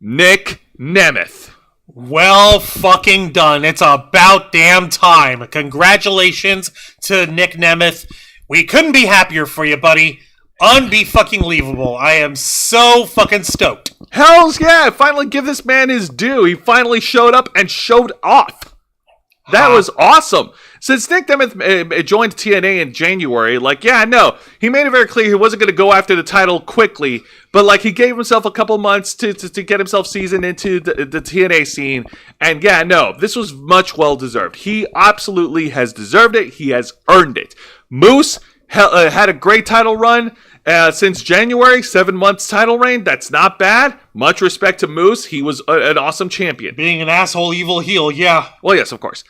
Nick Nemeth.
Well fucking done. It's about damn time. Congratulations to Nick Nemeth. We couldn't be happier for you, buddy. Unbe-fucking-believable. I am so fucking stoked.
Hells yeah. Finally give this man his due. He finally showed up and showed off. That was awesome. Since Nick Nemeth joined TNA in January, he made it very clear he wasn't going to go after the title quickly, but he gave himself a couple months to get himself seasoned into the TNA scene, and this was much well deserved. He absolutely has deserved it. He has earned it. Moose had a great title run since January, 7 months title reign. That's not bad. Much respect to Moose. He was an awesome champion.
Being an asshole evil heel, yeah.
Well, yes, of course.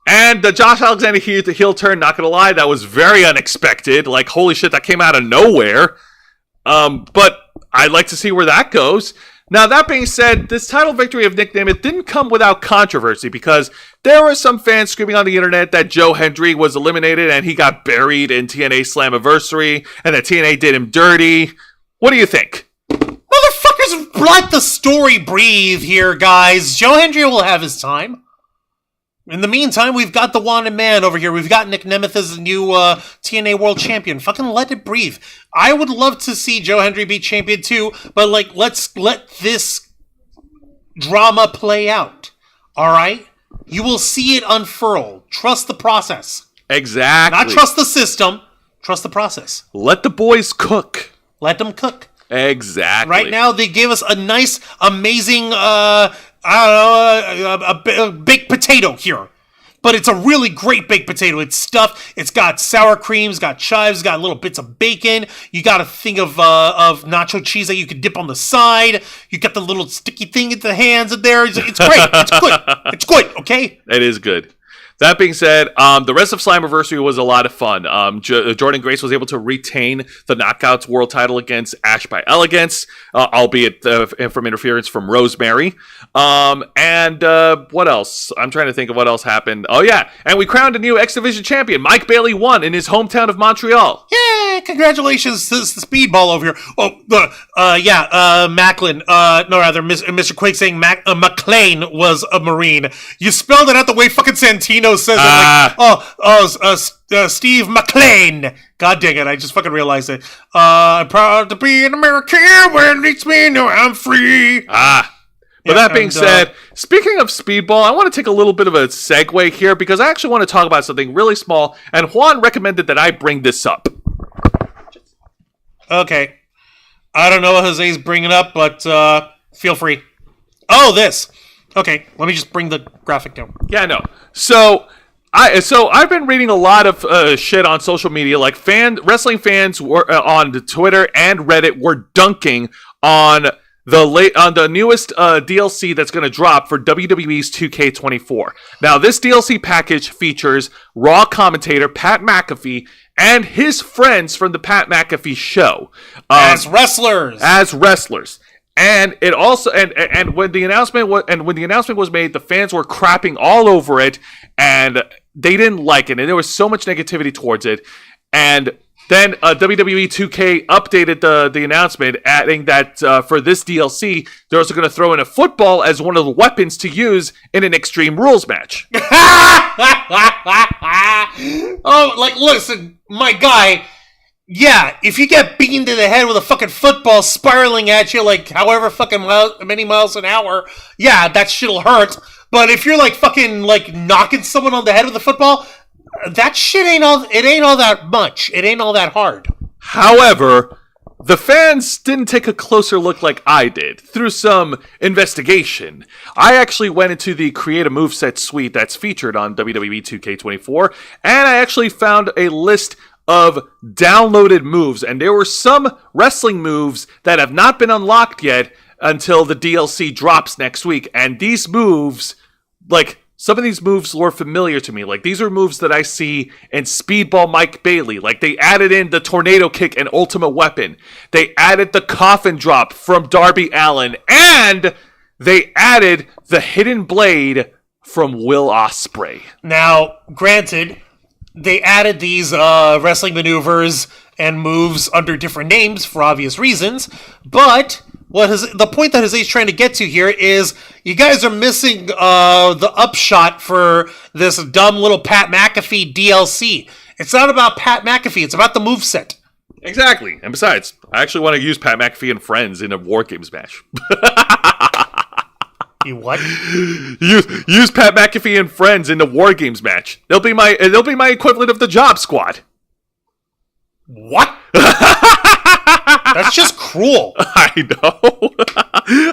And the Josh Alexander heel turn, not gonna lie, that was very unexpected. Holy shit, that came out of nowhere. But I'd like to see where that goes. Now, that being said, this title victory of Nick Nemeth didn't come without controversy, because there were some fans screaming on the internet that Joe Hendry was eliminated and he got buried in TNA Slammiversary and that TNA did him dirty. What do you think?
Motherfuckers, let the story breathe here, guys. Joe Hendry will have his time. In the meantime, we've got the Wanted Man over here. We've got Nick Nemeth as the new TNA World Champion. Fucking let it breathe. I would love to see Joe Hendry be champion too, but let's let this drama play out. All right? You will see it unfurl. Trust the process.
Exactly.
Not trust the system. Trust the process.
Let the boys cook.
Let them cook.
Exactly.
Right now, they gave us a nice, amazing, a baked potato here. But it's a really great baked potato. It's stuffed. It's got sour cream. It's got chives. It's got little bits of bacon. You got a thing of nacho cheese that you can dip on the side. You got the little sticky thing in the hands in there. It's great. It's good. It's good, okay?
It is good. That being said, the rest of Slammiversary was a lot of fun. Jordan Grace was able to retain the Knockouts World title against Ash by Elegance, albeit from interference from Rosemary. And what else? I'm trying to think of what else happened. Oh, yeah. And we crowned a new X Division champion. Mike Bailey won in his hometown of Montreal.
Yeah, congratulations to the speedball over here. Oh, Macklin. Mr. Quake saying McLean was a Marine. You spelled it out the way fucking Santino says it. Steve McLean. God dang it, I just fucking realized it. I'm proud to be an American when it makes me know I'm free.
But that being said, speaking of speedball, I want to take a little bit of a segue here because I actually want to talk about something really small, and Juan recommended that I bring this up.
Okay. I don't know what Jose's bringing up, but feel free. Oh, this. Okay, let me just bring the graphic down.
Yeah, no. So I've been reading a lot of shit on social media, like wrestling fans were on Twitter and Reddit were dunking on the newest DLC that's going to drop for WWE's 2K24. Now, this DLC package features Raw commentator Pat McAfee and his friends from the Pat McAfee show
As wrestlers.
And it also and when the announcement was made, the fans were crapping all over it, and they didn't like it, and there was so much negativity towards it. And then WWE 2K updated the announcement, adding that for this DLC, they're also going to throw in a football as one of the weapons to use in an Extreme Rules match.
Oh, like, listen, my guy. Yeah, if you get beaten to the head with a fucking football spiraling at you like however fucking many miles an hour, yeah, that shit'll hurt. But if you're like fucking like knocking someone on the head with a football, that shit ain't all that much. It ain't all that hard.
However, the fans didn't take a closer look like I did. Through some investigation, I actually went into the Create a Moveset suite that's featured on WWE 2K24, and I actually found a list of downloaded moves, and there were some wrestling moves that have not been unlocked yet until the DLC drops next week. And these moves, like, some of these moves were familiar to me. Like, these are moves that I see in Speedball Mike Bailey. Like, they added in the Tornado Kick and Ultimate Weapon. They added the Coffin Drop from Darby Allin. And they added the Hidden Blade from Will Ospreay.
Now, granted, they added these wrestling maneuvers and moves under different names for obvious reasons, but the point that Jose's trying to get to here is you guys are missing the upshot for this dumb little Pat McAfee DLC. It's not about Pat McAfee, it's about the moveset.
Exactly. And besides, I actually want to use Pat McAfee and friends in a War Games match.
You what?
Use Pat McAfee and friends in the War Games match. They'll be my equivalent of the Job Squad.
What? That's just cruel.
I know.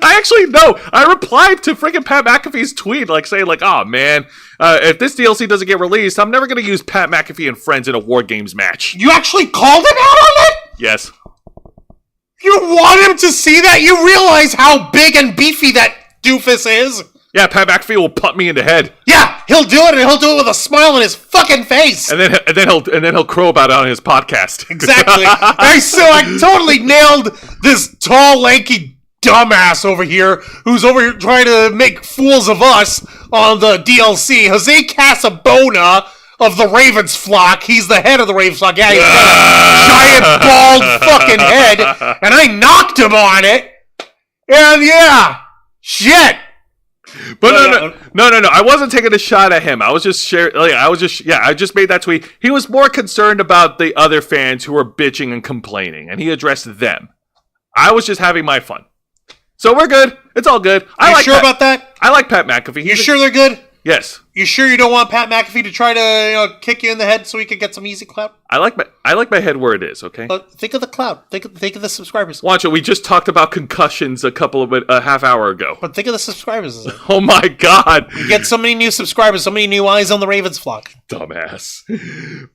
I actually know. I replied to freaking Pat McAfee's tweet, like saying, like, "Oh man, if this DLC doesn't get released, I'm never gonna use Pat McAfee and friends in a War Games match."
You actually called him out on it?
Yes.
You want him to see that? You realize how big and beefy that doofus is?
Yeah, Pat McAfee will pump me in the head.
Yeah, he'll do it, and he'll do it with a smile on his fucking face.
And then he'll crow about it on his podcast.
Exactly. I totally nailed this tall, lanky dumbass over here who's over here trying to make fools of us on the DLC. Jose Casabona of the Ravens flock. He's the head of the Ravens flock. Yeah, he's got a giant, bald fucking head, and I knocked him on it. And yeah, shit.
But no. I wasn't taking a shot at him. I was just sharing. I just made that tweet. He was more concerned about the other fans who were bitching and complaining, and he addressed them. I was just having my fun. So we're good. It's all good.
You sure about that?
I like Pat McAfee.
You sure they're good?
Yes.
You sure you don't want Pat McAfee to try to kick you in the head so we can get some easy clout?
I like my head where it is. Okay.
Think of the clout. Think of the subscribers.
Watch it. We just talked about concussions a half hour ago.
But think of the subscribers.
Oh my god!
You get so many new subscribers, so many new eyes on the Ravens flock.
Dumbass.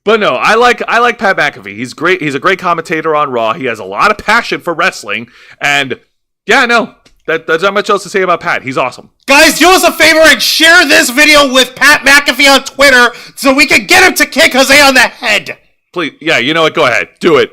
But no, I like Pat McAfee. He's great. He's a great commentator on Raw. He has a lot of passion for wrestling, and yeah, no. There's not much else to say about Pat. He's awesome.
Guys, do us a favor and share this video with Pat McAfee on Twitter so we can get him to kick Jose on the head.
Please, yeah, you know what? Go ahead. Do it.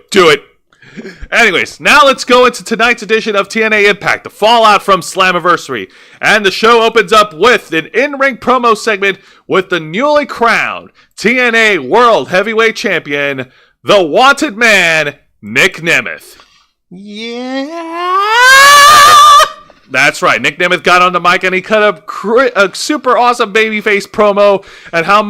Anyways, now let's go into tonight's edition of TNA Impact, the fallout from Slammiversary. And the show opens up with an in-ring promo segment with the newly crowned TNA World Heavyweight Champion, the Wanted Man, Nick Nemeth.
Yeah.
That's right. Nick Nemeth got on the mic and he cut a super awesome babyface promo and how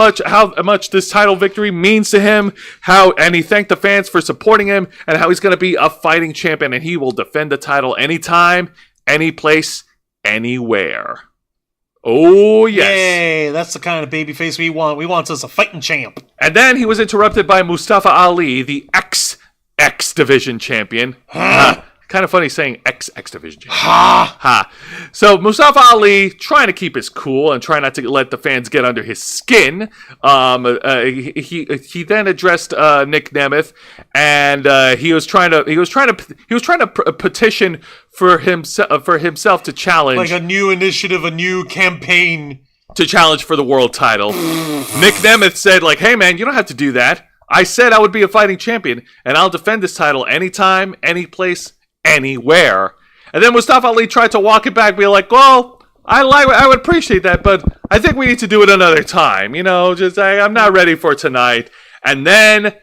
much this title victory means to him. And he thanked the fans for supporting him and how he's going to be a fighting champion and he will defend the title anytime, any place, anywhere. Oh yes.
Yay, that's the kind of babyface we want. We want us a fighting champ.
And then he was interrupted by Mustafa Ali, the X Division champion. Kind of funny saying X Division champion. Ha. So Mustafa Ali, trying to keep his cool and trying not to let the fans get under his skin. He then addressed Nick Nemeth, and he was trying to petition for himself to challenge,
like a new initiative, a new campaign
to challenge for the world title. Nick Nemeth said, like, "Hey man, you don't have to do that. I said I would be a fighting champion, and I'll defend this title anytime, any place, anywhere." And then Mustafa Ali tried to walk it back, be like, "Well, I would appreciate that, but I think we need to do it another time. You know, just I'm not ready for tonight." And then Nick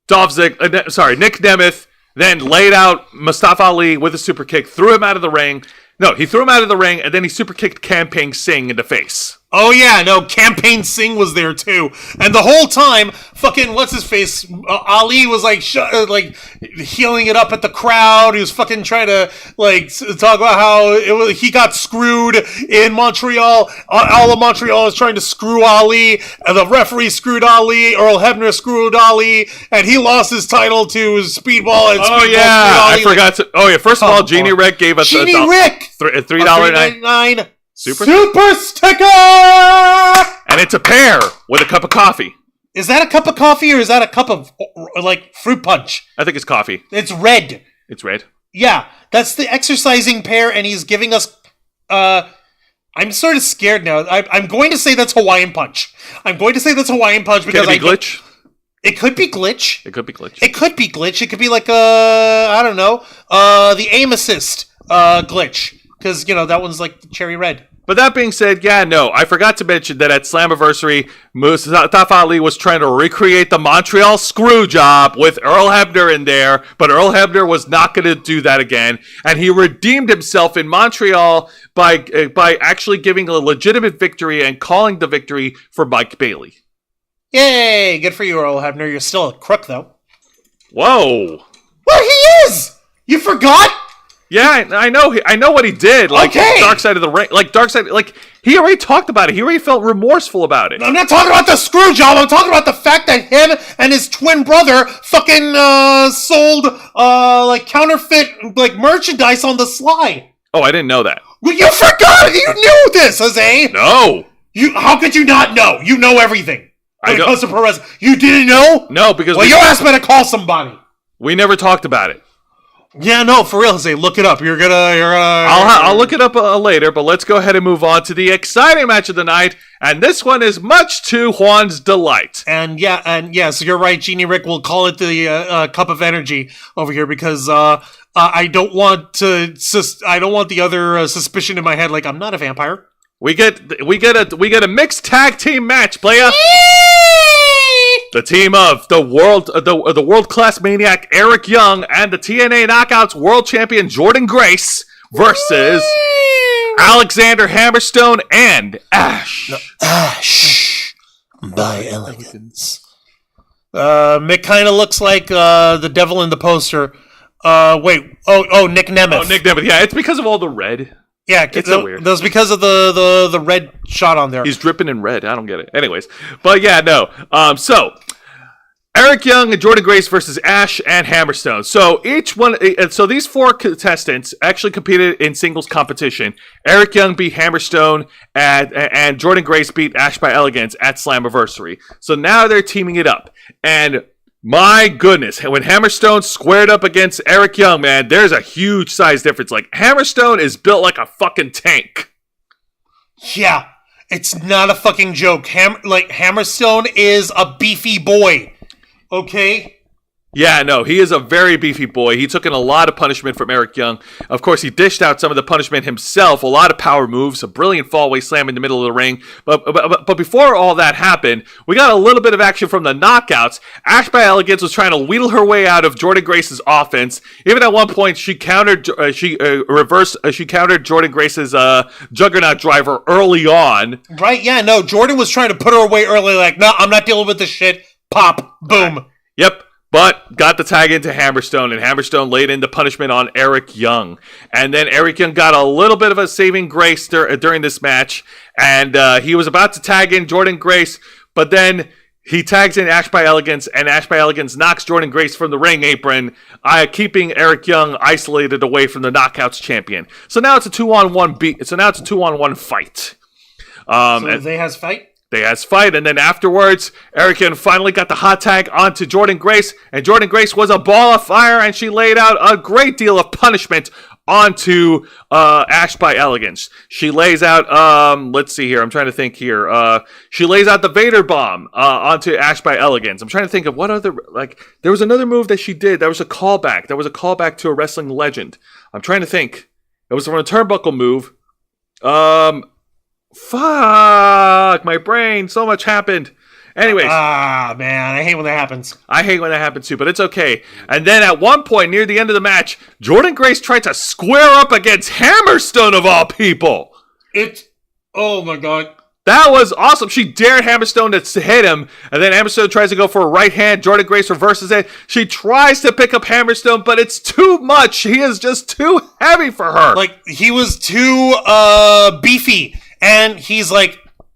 Nemeth then laid out Mustafa Ali with a super kick, threw him out of the ring. No, he threw him out of the ring, and then he super kicked Campaign Singh in the face.
Oh yeah, no, Campaign Singh was there too, and the whole time, fucking what's his face, Ali was like, healing it up at the crowd. He was fucking trying to talk about how he got screwed in Montreal. All of Montreal is trying to screw Ali, and the referee screwed Ali. Earl Hebner screwed Ali, and he lost his title to Speedball. And Speedball
I forgot to. Oh yeah, first of all, Jeannie Rick gave us
$3.99
$3.99
Super sticker!
And it's a pear with a cup of coffee.
Is that a cup of coffee or is that a cup of, fruit punch?
I think it's coffee.
It's red.
It's red?
Yeah, that's the exercising pear, and he's giving us, I'm sort of scared now. I'm going to say that's Hawaiian Punch. Because
Can it be glitch?
It could be glitch.
It could be glitch.
It could be glitch. It could be like, the aim assist, glitch. Because, that one's like cherry red.
But that being said, I forgot to mention that at Slammiversary, Mustafa Ali was trying to recreate the Montreal screw job with Earl Hebner in there, but Earl Hebner was not going to do that again, and he redeemed himself in Montreal by actually giving a legitimate victory and calling the victory for Mike Bailey.
Yay! Good for you, Earl Hebner. You're still a crook, though.
Whoa!
Well, he is! You forgot?
Yeah, I know what he did. Dark Side of the Ring. He already talked about it. He already felt remorseful about it.
I'm not talking about the screw job. I'm talking about the fact that him and his twin brother fucking sold counterfeit merchandise on the sly.
Oh, I didn't know that.
Well, you forgot. You knew this, Jose.
No.
How could you not know? You know everything.
When it comes to
pro wrestling, you didn't know?
No, because
your ass better call somebody.
We never talked about it.
Yeah, no, for real. Say, look it up.
I'll look it up later, but let's go ahead and move on to the exciting match of the night, and this one is much to Juan's delight.
So you're right. Jeannie Rick will call it the cup of energy over here because I don't want the other suspicion in my head. Like I'm not a vampire.
We get a mixed tag team match, playa. The team of the world class maniac Eric Young and the TNA Knockouts World Champion Jordan Grace versus Alexander Hammerstone and Ash.
Ash by Elegance. Mick kind of looks like the devil in the poster. Nick Nemeth.
Oh, Nick Nemeth. Yeah, it's because of all the red.
Yeah,
it's so weird.
That was because of the red shot on there.
He's dripping in red. I don't get it. Anyways, but yeah, no. So Eric Young and Jordan Grace versus Ash and Hammerstone. So these four contestants actually competed in singles competition. Eric Young beat Hammerstone and Jordan Grace beat Ash by Elegance at Slammiversary. So now they're teaming it up. And My goodness, when Hammerstone squared up against Eric Young, man, there's a huge size difference. Like, Hammerstone is built like a fucking tank.
Yeah, it's not a fucking joke. Hammerstone is a beefy boy. Okay?
Yeah, no, he is a very beefy boy. He took in a lot of punishment from Eric Young. Of course, he dished out some of the punishment himself, a lot of power moves, a brilliant fallaway slam in the middle of the ring. But before all that happened, we got a little bit of action from the knockouts. Ash by Elegance was trying to wheedle her way out of Jordynne Grace's offense. Even at one point, she countered Jordynne Grace's Juggernaut driver early on.
Right? Yeah, no, Jordynne was trying to put her away early, like, no, I'm not dealing with this shit. Pop. Boom.
Yep. But got the tag into Hammerstone, and Hammerstone laid in the punishment on Eric Young. And then Eric Young got a little bit of a saving grace during this match, and he was about to tag in Jordynne Grace, but then he tags in Ash by Elegance, and Ash by Elegance knocks Jordynne Grace from the ring apron, keeping Eric Young isolated away from the Knockouts champion. So now it's a 2-on-1 fight.
So they has fight?
They has fight, and then afterwards, Eric Young finally got the hot tag onto Jordynne Grace, and Jordynne Grace was a ball of fire, and she laid out a great deal of punishment onto Ash by Elegance. She lays out, let's see here, I'm trying to think here. She lays out the Vader Bomb onto Ash by Elegance. I'm trying to think of what other, there was another move that she did. That was a callback. That was a callback to a wrestling legend. I'm trying to think. It was from a turnbuckle move. Fuck, my brain, so much happened. Anyways.
Man, I hate when that happens.
I hate when that happens too, but it's okay. And then at one point near the end of the match, Jordynne Grace tried to square up against Hammerstone of all people.
Oh my god.
That was awesome. She dared Hammerstone to hit him, and then Hammerstone tries to go for a right hand. Jordynne Grace reverses it. She tries to pick up Hammerstone, but it's too much. He is just too heavy for her.
He was too beefy. And he's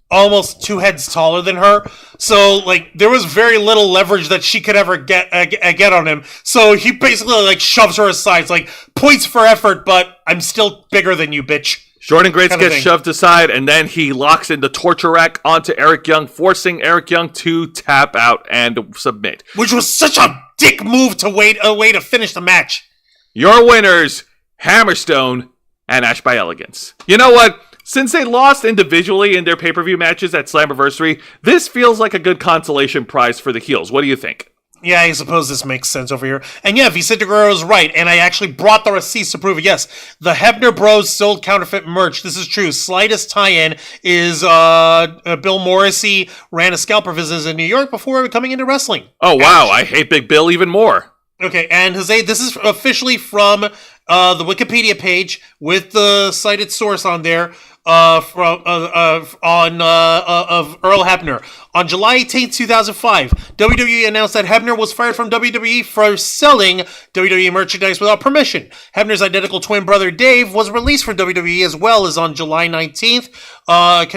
almost 2 heads taller than her. So there was very little leverage that she could ever get on him. So he basically shoves her aside. It's points for effort, but I'm still bigger than you, bitch.
Jordynne Grace gets shoved aside, and then he locks in the torture rack onto Eric Young, forcing Eric Young to tap out and submit.
Which was such a dick move to wait a way to finish the match.
Your winners, Hammerstone and Ash by Elegance. You know what? Since they lost individually in their pay-per-view matches at Slammiversary, this feels like a good consolation prize for the heels. What do you think?
Yeah, I suppose this makes sense over here. And yeah, Vicente Guerrero's right, and I actually brought the receipts to prove it. Yes, the Hebner Bros sold counterfeit merch. This is true. Slightest tie-in is Bill Morrissey ran a scalper business in New York before coming into wrestling.
Oh, wow. I hate Big Bill even more.
Okay, and Jose, this is officially from the Wikipedia page with the cited source on there. Of Earl Hebner. On July 18th, 2005, WWE announced that Hebner was fired from WWE for selling WWE merchandise without permission. Hebner's identical twin brother Dave was released from WWE as well as on July 19th in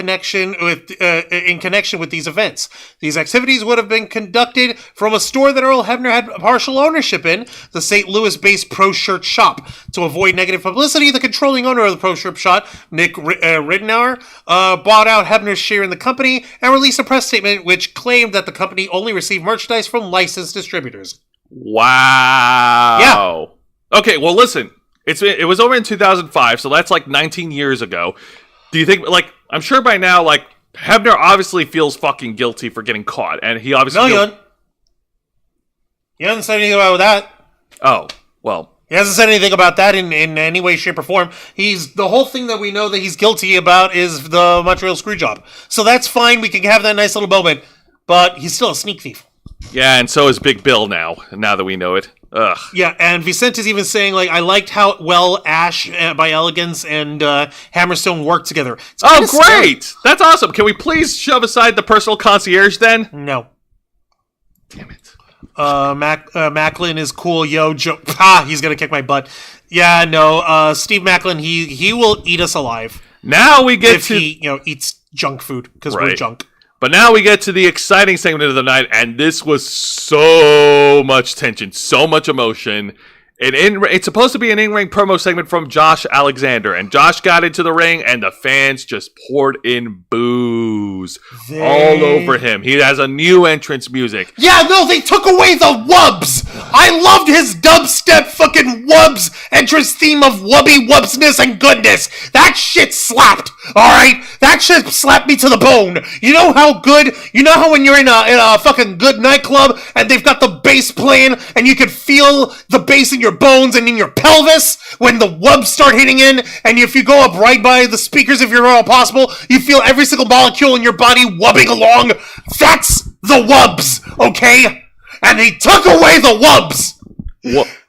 connection with these events. These activities would have been conducted from a store that Earl Hebner had partial ownership in, the St. Louis-based Pro Shirt Shop. To avoid negative publicity, the controlling owner of the Pro Shirt Shop, Nick Ridenour, bought out Hebner's share in the company and released a press statement which claimed that the company only received merchandise from licensed distributors.
Wow. Yeah. Okay, well, listen. It was over in 2005, so that's 19 years ago. Do you think, I'm sure by now, Hebner obviously feels fucking guilty for getting caught, and he obviously...
No, he hasn't said anything about that.
Oh, well...
He hasn't said anything about that in any way, shape, or form. The whole thing that we know that he's guilty about is the Montreal Screwjob. So that's fine. We can have that nice little moment. But he's still a sneak thief.
Yeah, and so is Big Bill now that we know it. Ugh.
Yeah, and Vicente's even saying, I liked how well Ash by Elegance and Hammerstone worked together.
Oh, great! Scary. That's awesome. Can we please shove aside the personal concierge then?
No.
Damn it.
Macklin is cool, yo, Joe. He's gonna kick my butt. Yeah, no, Steve Macklin, he will eat us alive.
Now we get
if he eats junk food, because we're junk.
But now we get to the exciting segment of the night, and this was so much tension, so much emotion. It's supposed to be an in-ring promo segment from Josh Alexander, and Josh got into the ring, and the fans just poured in boos all over him. He has a new entrance music.
Yeah, no, they took away the wubs. I loved his dubstep fucking wubs entrance theme of wubby wubsness and goodness. That shit slapped. All right, that shit slapped me to the bone. You know how good? You know how when you're in a fucking good nightclub and they've got the bass playing and you can feel the bass in your bones and in your pelvis when the wubs start hitting in, and if you go up right by the speakers, if you're all possible, you feel every single molecule in your body wubbing along. That's the wubs, okay? And they took away the wubs.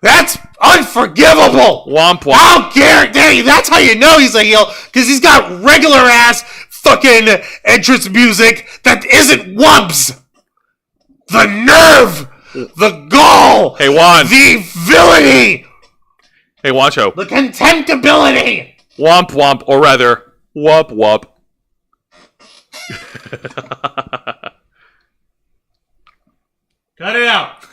That's unforgivable.
Womp womp.
How dare you? That's how you know he's a heel, because he's got regular ass fucking entrance music that isn't wubs. The nerve, the gall,
Hey, Juan.
the villainy,
Hey, Wancho.
the contemptibility.
Womp womp, or rather, womp womp.
Cut it out.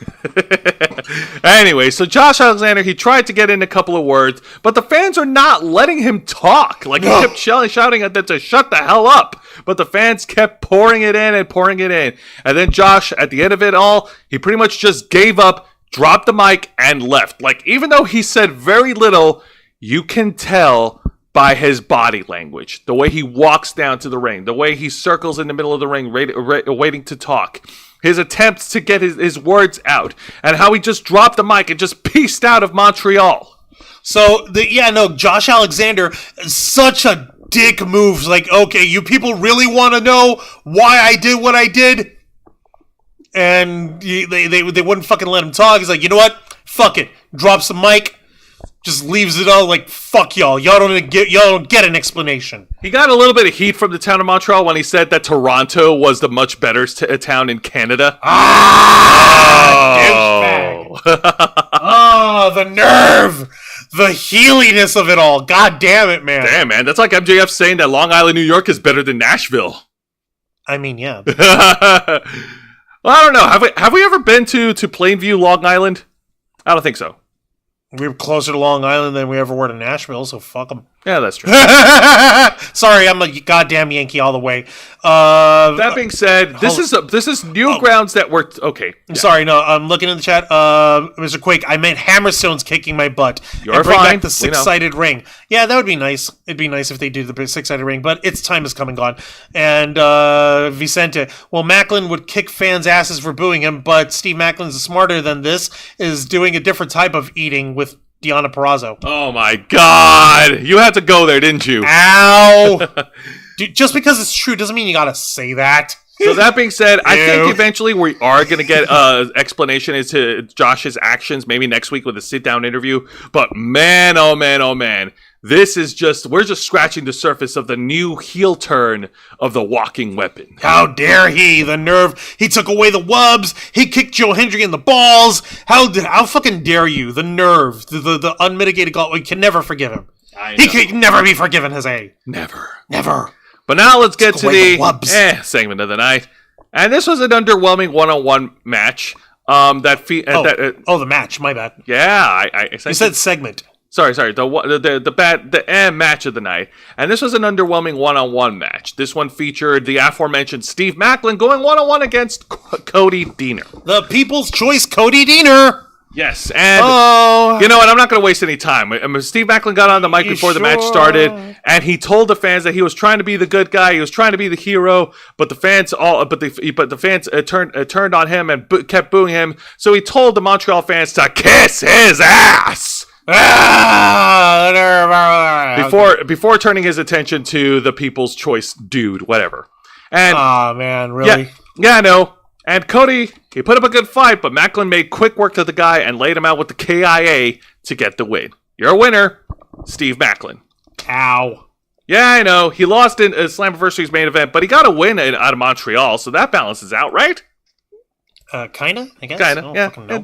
Anyway, so Josh Alexander, he tried to get in a couple of words, but the fans are not letting him talk. Like, he kept shouting at them to shut the hell up. But the fans kept pouring it in and pouring it in. And then Josh, at the end of it all, he pretty much just gave up, dropped the mic, and left. Like, even though he said very little, you can tell by his body language, the way he walks down to the ring, the way he circles in the middle of the ring, waiting to talk. His attempts to get his words out, and how he just dropped the mic and just pieced out of Montreal.
So, Josh Alexander, such a dick move. Like, okay, you people really want to know why I did what I did? And they wouldn't fucking let him talk. He's like, you know what? Fuck it. Drops the mic. Just leaves it all like, fuck y'all. Y'all don't get an explanation.
He got a little bit of heat from the town of Montreal when he said that Toronto was the much better town in Canada.
Oh, the nerve. The healiness of it all. God damn it, man.
Damn, man. That's like MJF saying that Long Island, New York is better than Nashville.
I mean, yeah.
Well, I don't know. Have we ever been to Plainview, Long Island? I don't think so.
We were closer to Long Island than we ever were to Nashville, so fuck them.
Yeah, that's true.
Sorry, I'm a goddamn Yankee all the way.
That being said, this is new grounds that we're okay.
I'm sorry, no, I'm looking in the chat. Mr. Quake, I meant Hammerstone's kicking my butt.
You're
and bring
fine.
back the six-sided ring. Yeah, that would be nice. It'd be nice if they did the six-sided ring, but its time has come and gone. And Vicente, well, Macklin would kick fans' asses for booing him, but Steve Macklin's smarter than this, is doing a different type of eating with Deonna Purrazzo.
Oh my God! You had to go there, didn't you?
Ow! Dude, just because it's true doesn't mean you gotta say that.
So that being said, I think eventually we are going to get an explanation as to Josh's actions, maybe next week with a sit-down interview. But man, oh man, oh man, this is we're just scratching the surface of the new heel turn of the walking weapon.
How dare he? The nerve. He took away the wubs. He kicked Joe Hendry in the balls. How fucking dare you? The nerve. The unmitigated gall. We can never forgive him. He can never be forgiven, Jose.
Never.
But
now let's get to the segment of the night. And this was an underwhelming one-on-one match.
The match. My bad.
Yeah,
You said segment.
Sorry. The match of the night. And this was an underwhelming one-on-one match. This one featured the aforementioned Steve Macklin going one-on-one against Cody Deaner.
The People's Choice Cody Deaner.
Yes, and you know what? I'm not going to waste any time. Steve Macklin got on the mic before the match started, and he told the fans that he was trying to be the good guy, he was trying to be the hero, but the fans turned on him and kept booing him. So he told the Montreal fans to kiss his ass. Before turning his attention to the People's Choice dude, whatever. And
man, really?
Yeah, I know. And Cody, he put up a good fight, but Macklin made quick work of the guy and laid him out with the KIA to get the win. Your winner, Steve Macklin.
Ow.
Yeah, I know. He lost in Slammiversary's main event, but he got a win out of Montreal, so that balances out, right?
Kinda, I guess.
Kinda, yeah, it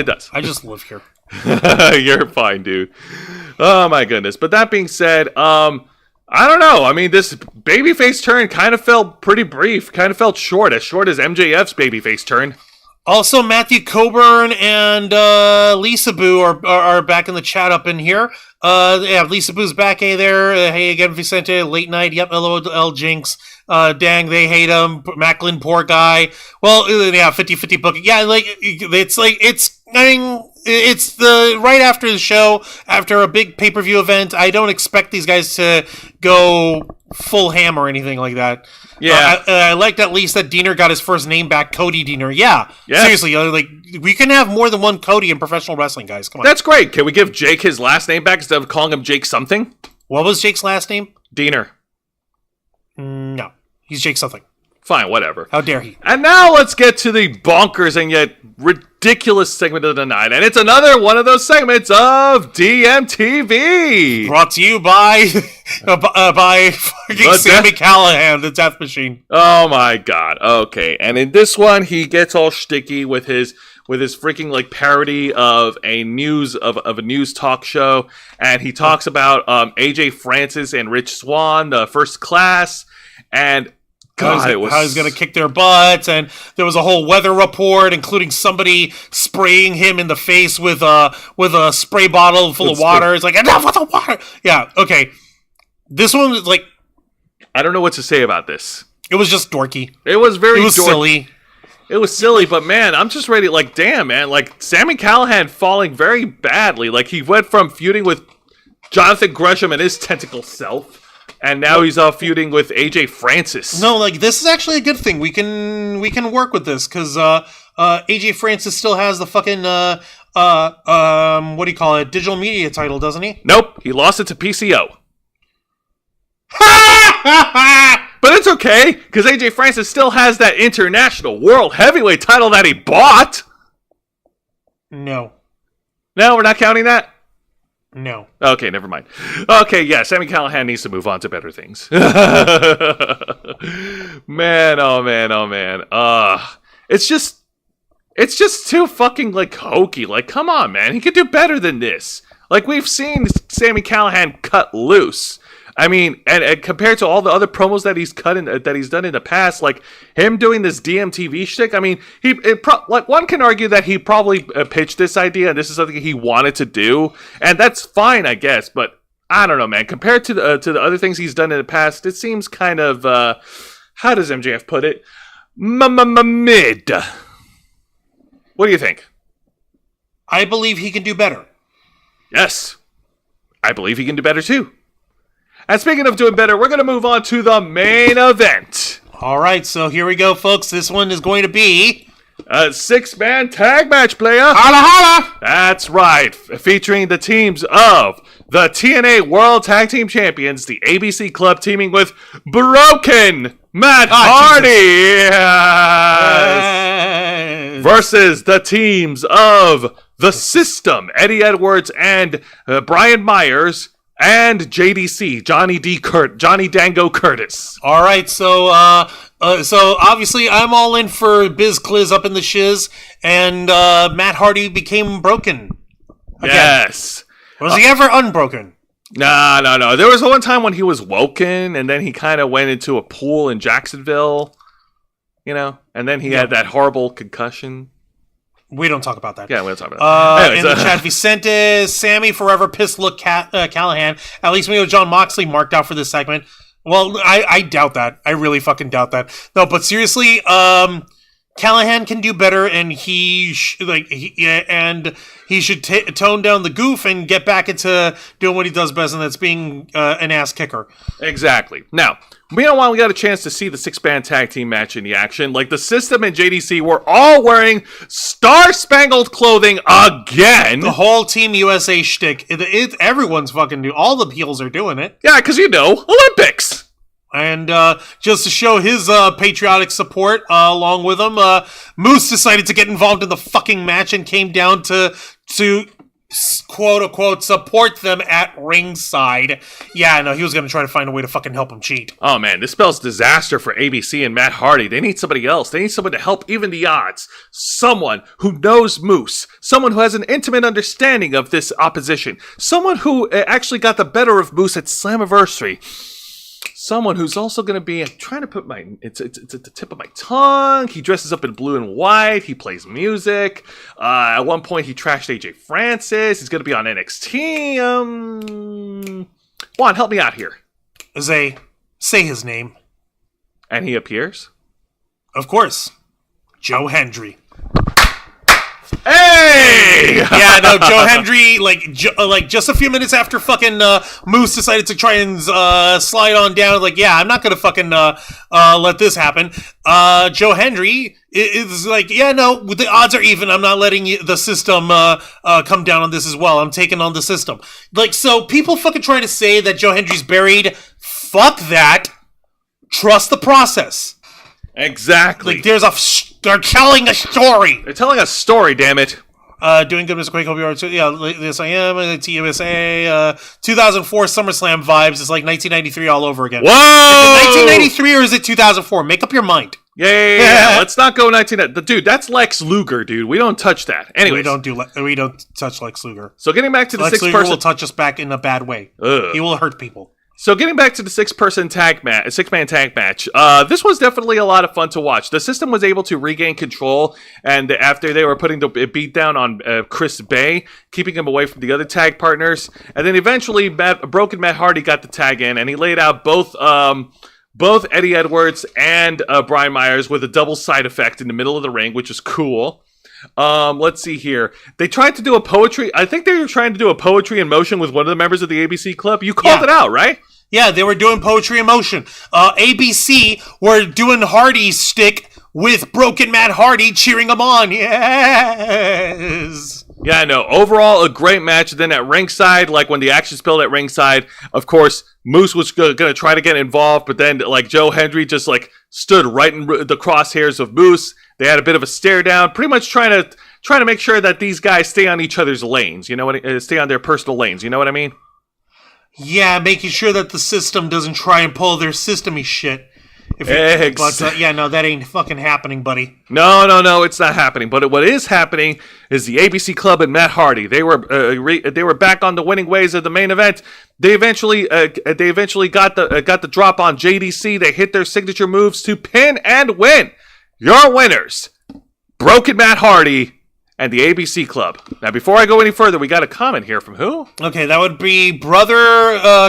does.
I just live here.
You're fine, dude. Oh, my goodness. But that being said, I don't know. I mean, this babyface turn kind of felt pretty brief. Kind of felt short as MJF's babyface turn.
Also, Matthew Coburn and Lisa Boo are back in the chat up in here. Yeah, Lisa Boo's back. Hey there. Hey again, Vicente. Late night. Yep. LOL Jinx. Dang, they hate him. Macklin, poor guy. Well, yeah, 50-50 booking. Yeah, it's the right after the show, after a big pay-per-view event. I don't expect these guys to go full ham or anything like that.
Yeah.
I liked at least that Diener got his first name back, Cody Diener. Yeah. Seriously, we can have more than one Cody in professional wrestling, guys. Come on.
That's great. Can we give Jake his last name back instead of calling him Jake something?
What was Jake's last name?
Diener.
No. He's Jake something.
Fine, whatever.
How dare he?
And now let's get to the bonkers and yet ridiculous segment of the night. And it's another one of those segments of DMTV.
Brought to you by fucking Sami Callihan, the Death Machine.
Oh my god. Okay. And in this one, he gets all shticky with his freaking like parody of a news talk show. And he talks about AJ Francis and Rich Swann, the first class. And God,
how he's going to kick their butts, and there was a whole weather report, including somebody spraying him in the face with a spray bottle full of water. It's like, enough with the water! Yeah, okay. This one was like...
I don't know what to say about this.
It was just dorky.
It was
silly.
It was silly, but man, I'm just ready, like, damn, man. Like, Sami Callihan falling very badly. Like, he went from feuding with Jonathan Gresham and his tentacle self, and now he's feuding with AJ Francis.
No, like, this is actually a good thing. We can work with this, because AJ Francis still has the fucking, what do you call it, digital media title, doesn't he?
Nope, he lost it to PCO. But it's okay, because AJ Francis still has that international world heavyweight title that he bought.
No,
we're not counting that?
No.
Okay, never mind. Okay, yeah, Sami Callihan needs to move on to better things. Man, oh man. It's just too fucking, like, hokey. Like, come on, man. He could do better than this. Like, we've seen Sami Callihan cut loose. I mean, and compared to all the other promos that he's done in the past, like him doing this DMTV shtick, I mean, one can argue that he probably pitched this idea and this is something he wanted to do, and that's fine, I guess. But I don't know, man. Compared to the other things he's done in the past, it seems kind of how does MJF put it? Mid. What do you think?
I believe he can do better.
Yes, I believe he can do better too. And speaking of doing better, we're going to move on to the main event.
All right, so here we go, folks. This one is going to be
a 6-man tag match, player.
Holla, holla!
That's right. Featuring the teams of the TNA World Tag Team Champions, the ABC Club, teaming with Broken Matt Hardy. Yes. Versus the teams of The System, Eddie Edwards and Brian Myers, and JDC, Johnny Dango Curtis.
All right, so obviously I'm all in for Biz Cliz up in the shiz, and Matt Hardy became broken. Again.
Yes.
Was he ever unbroken?
No. There was one time when he was woken, and then he kind of went into a pool in Jacksonville, and then he had that horrible concussion.
We don't talk about that.
Yeah, we don't talk about that.
In the chat, Vicente, Sammy, forever pissed look Callahan. At least we know John Moxley marked out for this segment. Well, I doubt that. I really fucking doubt that. No, but seriously, Callahan can do better, and he should tone down the goof and get back into doing what he does best, and that's being an ass kicker.
Exactly. Now, meanwhile, we got a chance to see the 6-man tag team match in the action. Like, the System and JDC were all wearing star-spangled clothing again.
The whole Team USA shtick. Everyone's fucking doing. All the heels are doing it.
Yeah, because Olympics.
And just to show his patriotic support along with him, Moose decided to get involved in the fucking match and came down to quote-unquote support them at ringside. Yeah, no, he was going to try to find a way to fucking help him cheat.
Oh, man, this spells disaster for ABC and Matt Hardy. They need somebody else. They need someone to help even the odds. Someone who knows Moose. Someone who has an intimate understanding of this opposition. Someone who actually got the better of Moose at Slammiversary. someone who's also going to be, I'm trying to put it's at the tip of my tongue. He dresses up in blue and white. He plays music. At one point, he trashed AJ Francis. He's going to be on NXT. Juan, help me out here.
Zay, say his name.
And he appears?
Of course. Joe Hendry.
Hey!
Yeah, no, Joe Hendry, like just a few minutes after fucking Moose decided to try and slide on down, like, yeah, I'm not gonna fucking let this happen. Joe Hendry is like, yeah, no, the odds are even. I'm not letting the system come down on this as well. I'm taking on the system. Like, so people fucking try to say that Joe Hendry's buried. Fuck that. Trust the process.
Exactly.
Like, they're telling a story.
They're telling a story, damn it.
Doing good, Mr. Quake. Hope you are too. Yeah, yes, I am. TUSA. 2004 SummerSlam vibes. It's like 1993 all over again.
Whoa!
Is it 1993 or is it 2004? Make up your mind.
Yeah. Let's not go 1990. Dude, that's Lex Luger, dude. We don't touch that. Anyway,
we don't touch Lex Luger.
So getting back to the
Lex Luger
person
will touch us back in a bad way.
Ugh.
He will hurt people.
So getting back to the six-man tag match, this was definitely a lot of fun to watch. The system was able to regain control, and after they were putting the beat down on Chris Bay, keeping him away from the other tag partners, and then eventually Broken Matt Hardy got the tag in, and he laid out both Eddie Edwards and Brian Myers with a double side effect in the middle of the ring, which was cool. Let's see here. They tried to do a poetry. I think they were trying to do a poetry in motion with one of the members of the ABC Club. You called it out, right?
Yeah, they were doing poetry in motion. ABC were doing Hardy's stick with Broken Matt Hardy cheering him on. Yes.
Yeah, I know. Overall, a great match. Then at ringside, like when the action spilled at ringside, of course, Moose was going to try to get involved, but then like Joe Hendry just like stood right in the crosshairs of Moose. They had a bit of a stare down, pretty much trying to make sure that these guys stay on each other's lanes. You know what? Stay on their personal lanes. You know what I mean?
Yeah, making sure that the system doesn't try and pull their system-y shit. But yeah, no, that ain't fucking happening, buddy.
No, it's not happening. But what is happening is the ABC Club and Matt Hardy. They were back on the winning ways of the main event. They eventually got the drop on JDC. They hit their signature moves to pin and win. Your winners, Broken Matt Hardy and the ABC Club. Now, before I go any further, we got a comment here from who?
Okay, that would be brother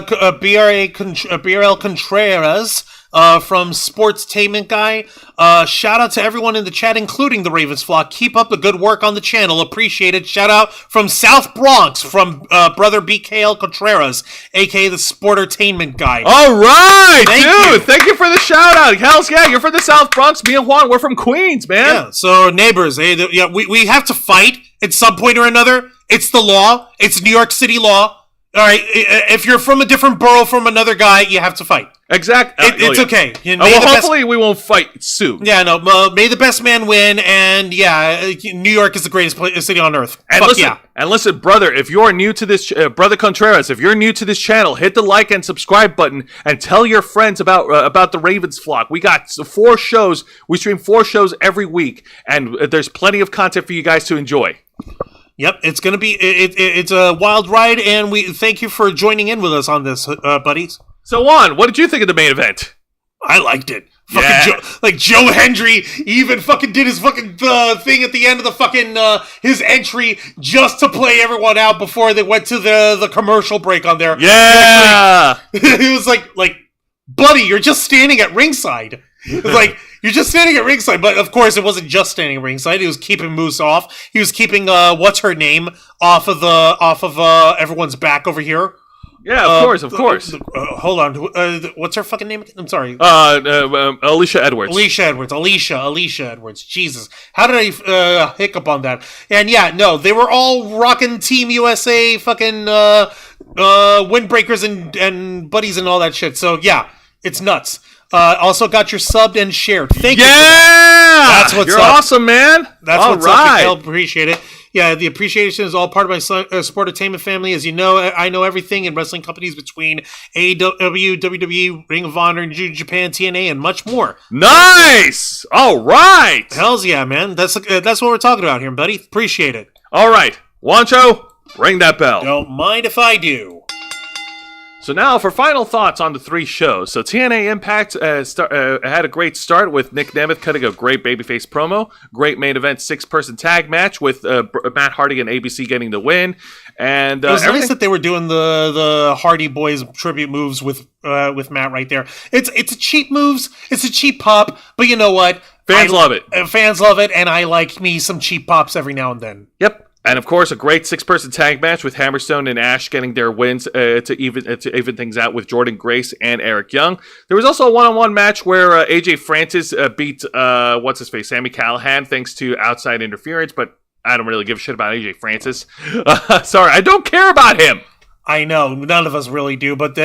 BRL Contreras from Sportstainment Guy. Shout out to everyone in the chat, including the Ravens flock. Keep up the good work on the channel. Appreciate it. Shout out from South Bronx from brother BKL Contreras, aka the Sportertainment Guy.
All right,
Thank you.
Thank you for the shout out. Hells yeah, you're from the South Bronx. Me and Juan, we're from Queens, man.
Yeah, so neighbors, we have to fight at some point or another. It's the law. It's New York City law. All right, if you're from a different borough from another guy, you have to fight.
Exactly.
It's okay.
Hopefully we won't fight soon.
Yeah, no. May the best man win, and yeah, New York is the greatest city on earth.
And listen, brother, if you're new to this, brother Contreras, if you're new to this channel, hit the like and subscribe button, and tell your friends about the Ravens flock. We got 4 shows. We stream 4 shows every week, and there's plenty of content for you guys to enjoy.
Yep, it's gonna be it's a wild ride, and we thank you for joining in with us on this, buddies.
So, Juan, what did you think of the main event?
I liked it.
Yeah.
Joe Hendry even fucking did his fucking thing at the end of the fucking his entry just to play everyone out before they went to the commercial break on there.
Yeah,
it was like, buddy, you're just standing at ringside. It's like, you're just standing at ringside, but of course it wasn't just standing at ringside. He was keeping Moose off. He was keeping what's her name off of everyone's back over here.
Yeah, of course.
Hold on, what's her fucking name? I'm sorry.
Alicia Edwards.
Alicia Edwards. Jesus, how did I hiccup on that? And yeah, no, they were all rocking Team USA fucking windbreakers and buddies and all that shit. So yeah, it's nuts. Also got your subbed and shared. Thank you.
Yeah,
that's what's
you're
up.
Awesome, man.
That's
all
what's
right.
up. I appreciate it. Yeah, the appreciation is all part of my Sportertainment family. As you know, I know everything in wrestling companies between AEW, WWE, Ring of Honor, New Japan, TNA, and much more.
Nice. All right.
Hells yeah, man. That's what we're talking about here, buddy. Appreciate it.
All right, Wancho, ring that bell.
Don't mind if I do.
So now for final thoughts on the 3 shows. So TNA Impact had a great start with Nick Nemeth cutting a great babyface promo. Great main event 6-person tag match with Matt Hardy and ABC getting the win. And
it was nice that they were doing the Hardy Boys tribute moves with Matt right there. It's a cheap moves. It's a cheap pop. But you know what?
Fans love it.
Fans love it, and I like me some cheap pops every now and then.
Yep. And of course, a great 6-person tag match with Hammerstone and Ash getting their wins to even things out with Jordan Grace and Eric Young. There was also a one-on-one match where AJ Francis beat Sami Callihan thanks to outside interference, but I don't really give a shit about AJ Francis. Sorry, I don't care about him.
I know none of us really do, but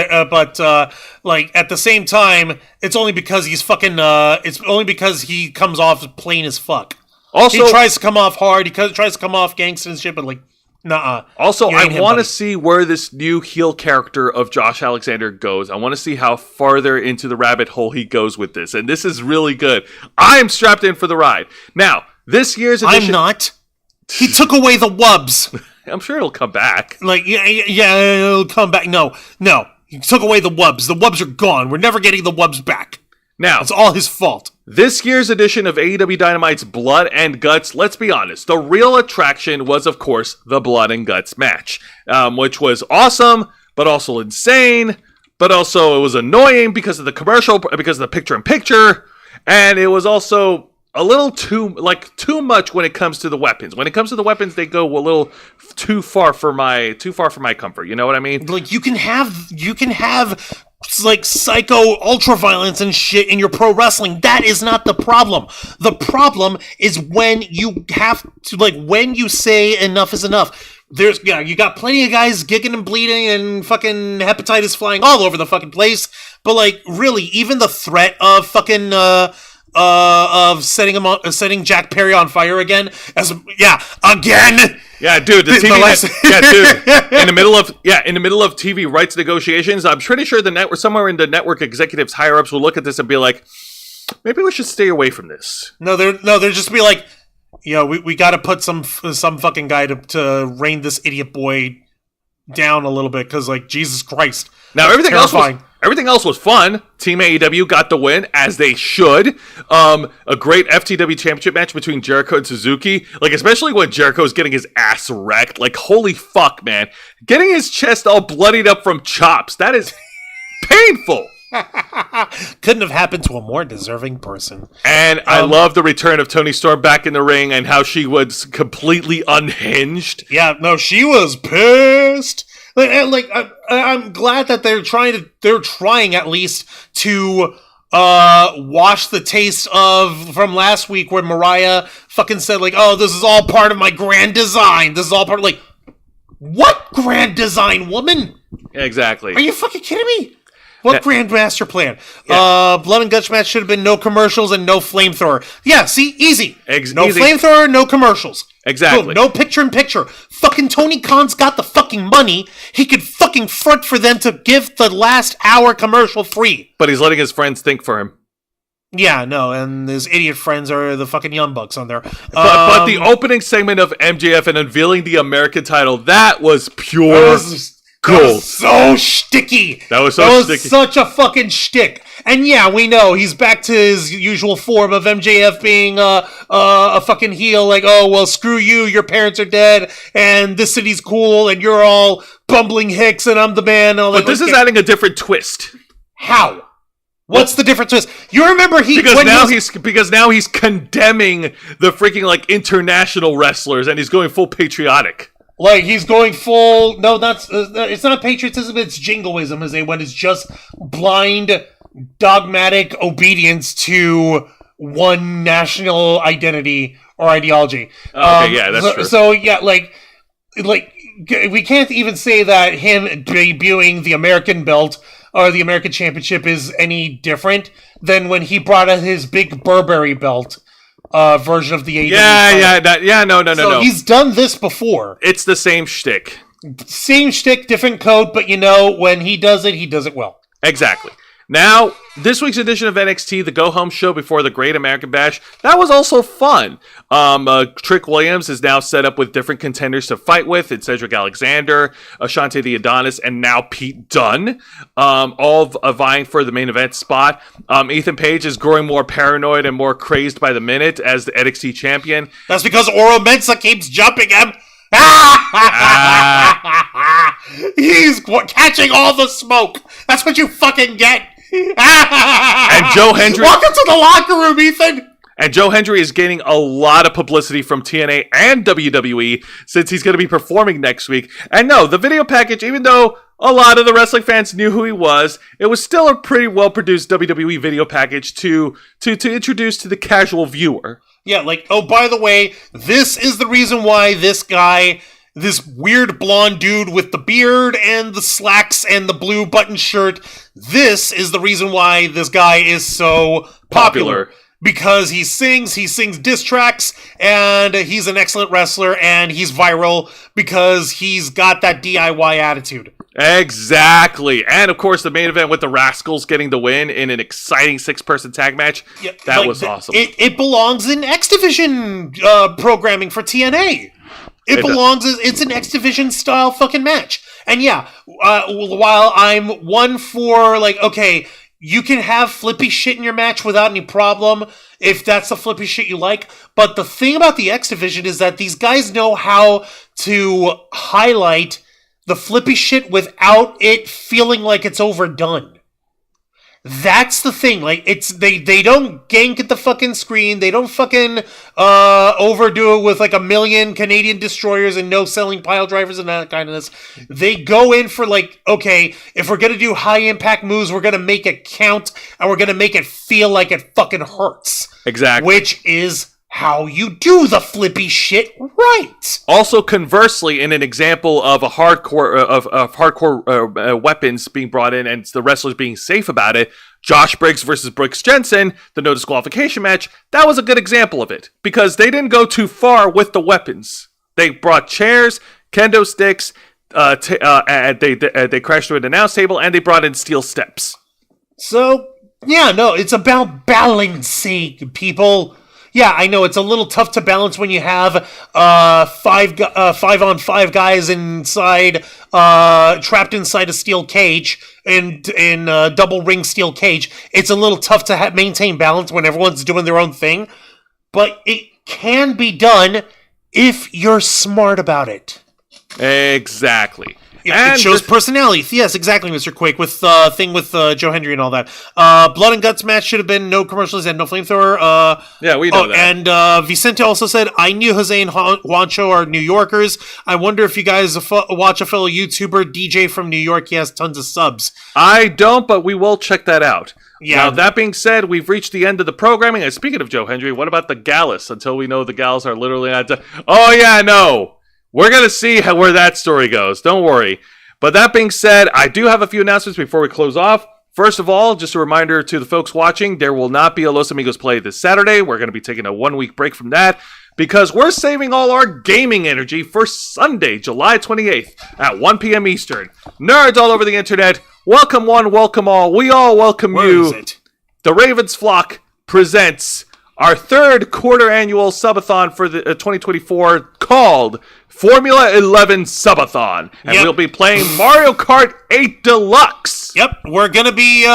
like at the same time, it's only because he's fucking. It's only because he comes off plain as fuck. Also, he tries to come off hard. He tries to come off gangster and shit, but like, nuh-uh.
Also, I want to see where this new heel character of Josh Alexander goes. I want to see how farther into the rabbit hole he goes with this, and this is really good. I am strapped in for the ride. Now, this year's edition...
I'm not. He took away the wubs.
I'm sure it'll come back.
Like, yeah, it'll come back. No. He took away the wubs. The wubs are gone. We're never getting the wubs back.
Now,
it's all his fault.
This year's edition of AEW Dynamite's Blood and Guts, let's be honest, the real attraction was, of course, the Blood and Guts match, which was awesome, but also insane, but also it was annoying because of the commercial, because of the picture-in-picture, and it was also a little too much when it comes to the weapons. When it comes to the weapons, they go a little too far for my comfort. You know what I mean?
Like you can have like psycho ultra violence and shit in your pro wrestling. That is not the problem. The problem is when you have to, like, when you say enough is enough. You got plenty of guys gigging and bleeding and fucking hepatitis flying all over the fucking place. But like, really, even the threat of fucking of setting Jack Perry on fire again again.
Yeah, dude, the TV in the middle of TV rights negotiations, I'm pretty sure the network, somewhere in the network executives higher ups will look at this and be like, maybe we should stay away from this.
They're just be like, we got to put some fucking guy to rein this idiot boy down a little bit, because like, Jesus Christ.
Now everything else was fun. Team AEW got the win, as they should. A great FTW championship match between Jericho and Suzuki. Like, especially when Jericho's getting his ass wrecked. Like, holy fuck, man. Getting his chest all bloodied up from chops. That is painful.
Couldn't have happened to a more deserving person.
And I love the return of Toni Storm back in the ring and how she was completely unhinged.
Yeah, no, she was pissed. I'm glad that they're trying at least to wash the taste from last week where Mariah fucking said like, oh, this is all part of my grand design. This is all part of, like, what grand design, woman?
Exactly.
Are you fucking kidding me? What grand master plan? Yeah. Blood and Guts match should have been no commercials and no flamethrower. Yeah, see? Easy. No flamethrower, no commercials.
Exactly.
Boom, no picture-in-picture. Fucking Tony Khan's got the fucking money. He could fucking front for them to give the last hour commercial free.
But he's letting his friends think for him.
Yeah, no, and his idiot friends are the fucking Young Bucks on there.
But the opening segment of MJF and unveiling the American title, that was pure... Cool.
That was so shticky.
That was
such a fucking shtick. And yeah, we know he's back to his usual form of MJF being a fucking heel. Like, oh, well, screw you. Your parents are dead, and this city's cool, and you're all bumbling hicks, and I'm the man.
But this is adding a different twist.
How? What's the different twist? You remember
because now he's condemning the freaking like international wrestlers, and he's going full patriotic.
Like, he's going full... No, it's not patriotism, it's jingoism, as when it's just blind, dogmatic obedience to one national identity or ideology.
Okay, yeah, that's true.
So, yeah, like, we can't even say that him debuting the American belt or the American championship is any different than when he brought out his big Burberry belt. Version of the AEW.
No.
He's done this before.
It's the same shtick.
Same shtick, different code, but when he does it well.
Exactly. Now, this week's edition of NXT, the go-home show before the Great American Bash, that was also fun. Trick Williams is now set up with different contenders to fight with. It's Cedric Alexander, Ashante the Adonis, and now Pete Dunne, all vying for the main event spot. Ethan Page is growing more paranoid and more crazed by the minute as the NXT champion.
That's because Oro Mensah keeps jumping him. He's catching all the smoke. That's what you fucking get.
And Joe Hendry.
Welcome to the locker room, Ethan.
And Joe Hendry is gaining a lot of publicity from TNA and WWE since he's going to be performing next week. And no, the video package, even though a lot of the wrestling fans knew who he was, it was still a pretty well-produced WWE video package to introduce to the casual viewer.
Yeah, like, oh, by the way, this is the reason why this guy, this weird blonde dude with the beard and the slacks and the blue button shirt, this is the reason why this guy is so popular. Because he sings diss tracks, and he's an excellent wrestler, and he's viral because he's got that DIY attitude.
Exactly. And, of course, the main event with the Rascals getting the win in an exciting 6-person tag match. Yeah, that was awesome.
It belongs in X Division programming for TNA. It's an X Division style fucking match. And yeah, while I'm one for, like, okay, you can have flippy shit in your match without any problem if that's the flippy shit you like. But the thing about the X Division is that these guys know how to highlight the flippy shit without it feeling like it's overdone. That's the thing. Like, it's they don't gank at the fucking screen. They don't fucking overdo it with like a million Canadian destroyers and no selling pile drivers and that kind of this. They go in for like, okay, if we're gonna do high impact moves, we're gonna make it count and we're gonna make it feel like it fucking hurts.
Exactly.
Which is how you do the flippy shit right.
Also, conversely, in an example of a hardcore weapons being brought in and the wrestlers being safe about it, Josh Briggs versus Brooks Jensen, the no disqualification match, that was a good example of it because they didn't go too far with the weapons. They brought chairs, kendo sticks, and they crashed through an announce table, and they brought in steel steps.
So yeah, no, it's about balancing, people. Yeah, I know it's a little tough to balance when you have 5-on-5 guys inside, trapped inside a steel cage in double ring steel cage. It's a little tough to maintain balance when everyone's doing their own thing, but it can be done if you're smart about it.
Exactly.
It shows personality. Yes, exactly, Mr. Quake. With thing with Joe Hendry and all that. Blood and Guts match should have been no commercials and no flamethrower.
Yeah, we know that.
And Vicente also said, I knew Jose and Juancho are New Yorkers. I wonder if you guys watch a fellow YouTuber, DJ from New York. He has tons of subs.
I don't, but we will check that out.
Yeah.
Now, that being said, we've reached the end of the programming. And speaking of Joe Hendry, what about the Gallus? Until we know the Gals are literally not... Oh, yeah, no. We're going to see where that story goes. Don't worry. But that being said, I do have a few announcements before we close off. First of all, just a reminder to the folks watching, there will not be a Los Amigos play this Saturday. We're going to be taking a 1-week break from that because we're saving all our gaming energy for Sunday, July 28th at 1 p.m. Eastern. Nerds all over the internet, welcome one, welcome all. We all welcome you.
Where is it?
The Ravens Flock presents our third quarter annual subathon for the 2024 called Formula 11 Subathon. And we'll be playing Mario Kart 8 Deluxe.
Yep, we're going to be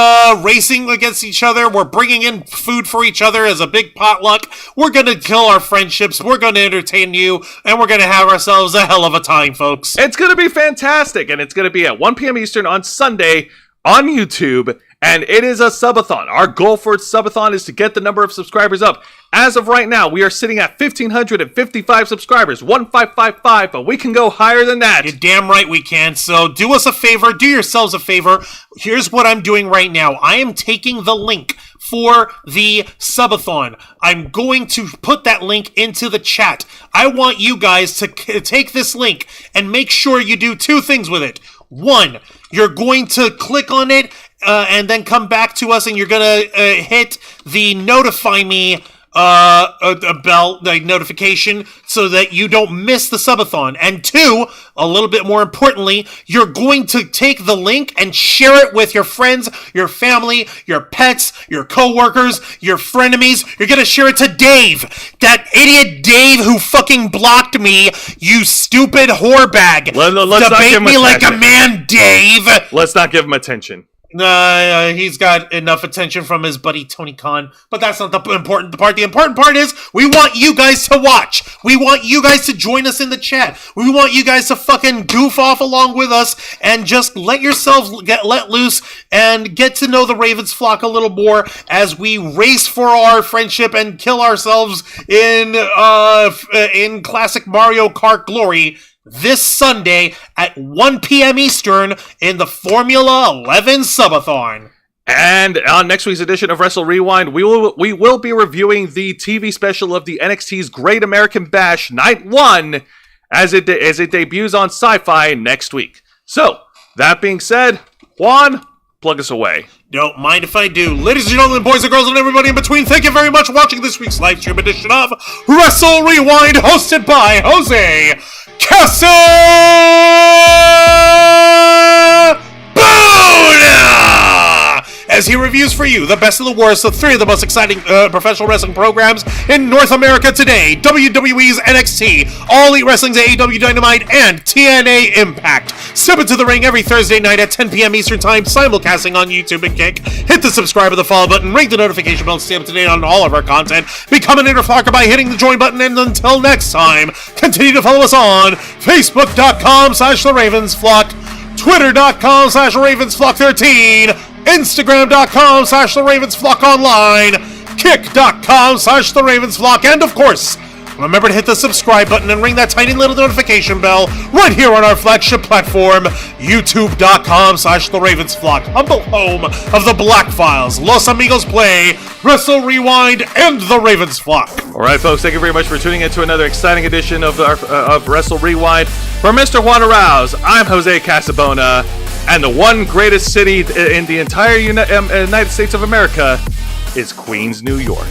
racing against each other. We're bringing in food for each other as a big potluck. We're going to kill our friendships. We're going to entertain you. And we're going to have ourselves a hell of a time, folks.
It's going to be fantastic. And it's going to be at 1 p.m. Eastern on Sunday on YouTube. And it is a subathon. Our goal for its subathon is to get the number of subscribers up. As of right now, we are sitting at 1,555 subscribers, 1555, but we can go higher than that.
You're damn right we can. So do us a favor, do yourselves a favor. Here's what I'm doing right now. I am taking the link for the subathon. I'm going to put that link into the chat. I want you guys to take this link and make sure you do two things with it. One, you're going to click on it and then come back to us and you're going to hit the notify me a bell notification so that you don't miss the subathon. And 2, a little bit more importantly, you're going to take the link and share it with your friends, your family, your pets, your coworkers, your frenemies. You're gonna share it to Dave, that idiot Dave who fucking blocked me. You stupid whore bag.
Let's not
Debate
give him
me like a
attention.
man, Dave.
Let's not give him attention.
He's got enough attention from his buddy Tony Khan, but that's not the important part. The important part is we want you guys to watch. We want you guys to join us in the chat. We want you guys to fucking goof off along with us and just let yourselves get let loose and get to know the Ravens flock a little more as we race for our friendship and kill ourselves in classic Mario Kart glory this Sunday at 1 p.m. Eastern in the Formula 11 Subathon.
And on next week's edition of Wrestle Rewind, we will be reviewing the TV special of the NXT's Great American Bash Night 1 as it debuts on Sci-Fi next week. So, that being said, Juan, plug us away.
Don't mind if I do. Ladies and gentlemen, boys and girls, and everybody in between, thank you very much for watching this week's live stream edition of Wrestle Rewind, hosted by Jose Casabona! As he reviews for you the best of the worst of 3 of the most exciting professional wrestling programs in North America today: WWE's NXT, All Elite Wrestling's AEW Dynamite, and TNA Impact. Step into the ring every Thursday night at 10 p.m. Eastern Time, simulcasting on YouTube and Kick. Hit the subscribe or the follow button, ring the notification bell to stay up to date on all of our content. Become an interflocker by hitting the join button, and until next time, continue to follow us on Facebook.com/TheRavensFlock, Twitter.com/RavensFlock13, Instagram.com/TheRavensFlockOnline, Kick.com/TheRavensFlock, and of course, remember to hit the subscribe button and ring that tiny little notification bell right here on our flagship platform, YouTube.com/TheRavensFlock, humble home of the Black Files, Los Amigos Play, Wrestle Rewind, and The Ravens Flock.
All right, folks, thank you very much for tuning in to another exciting edition of Wrestle Rewind. For Mr. Juan Arouse, I'm Jose Casabona, and the one greatest city in the entire United States of America is Queens, New York.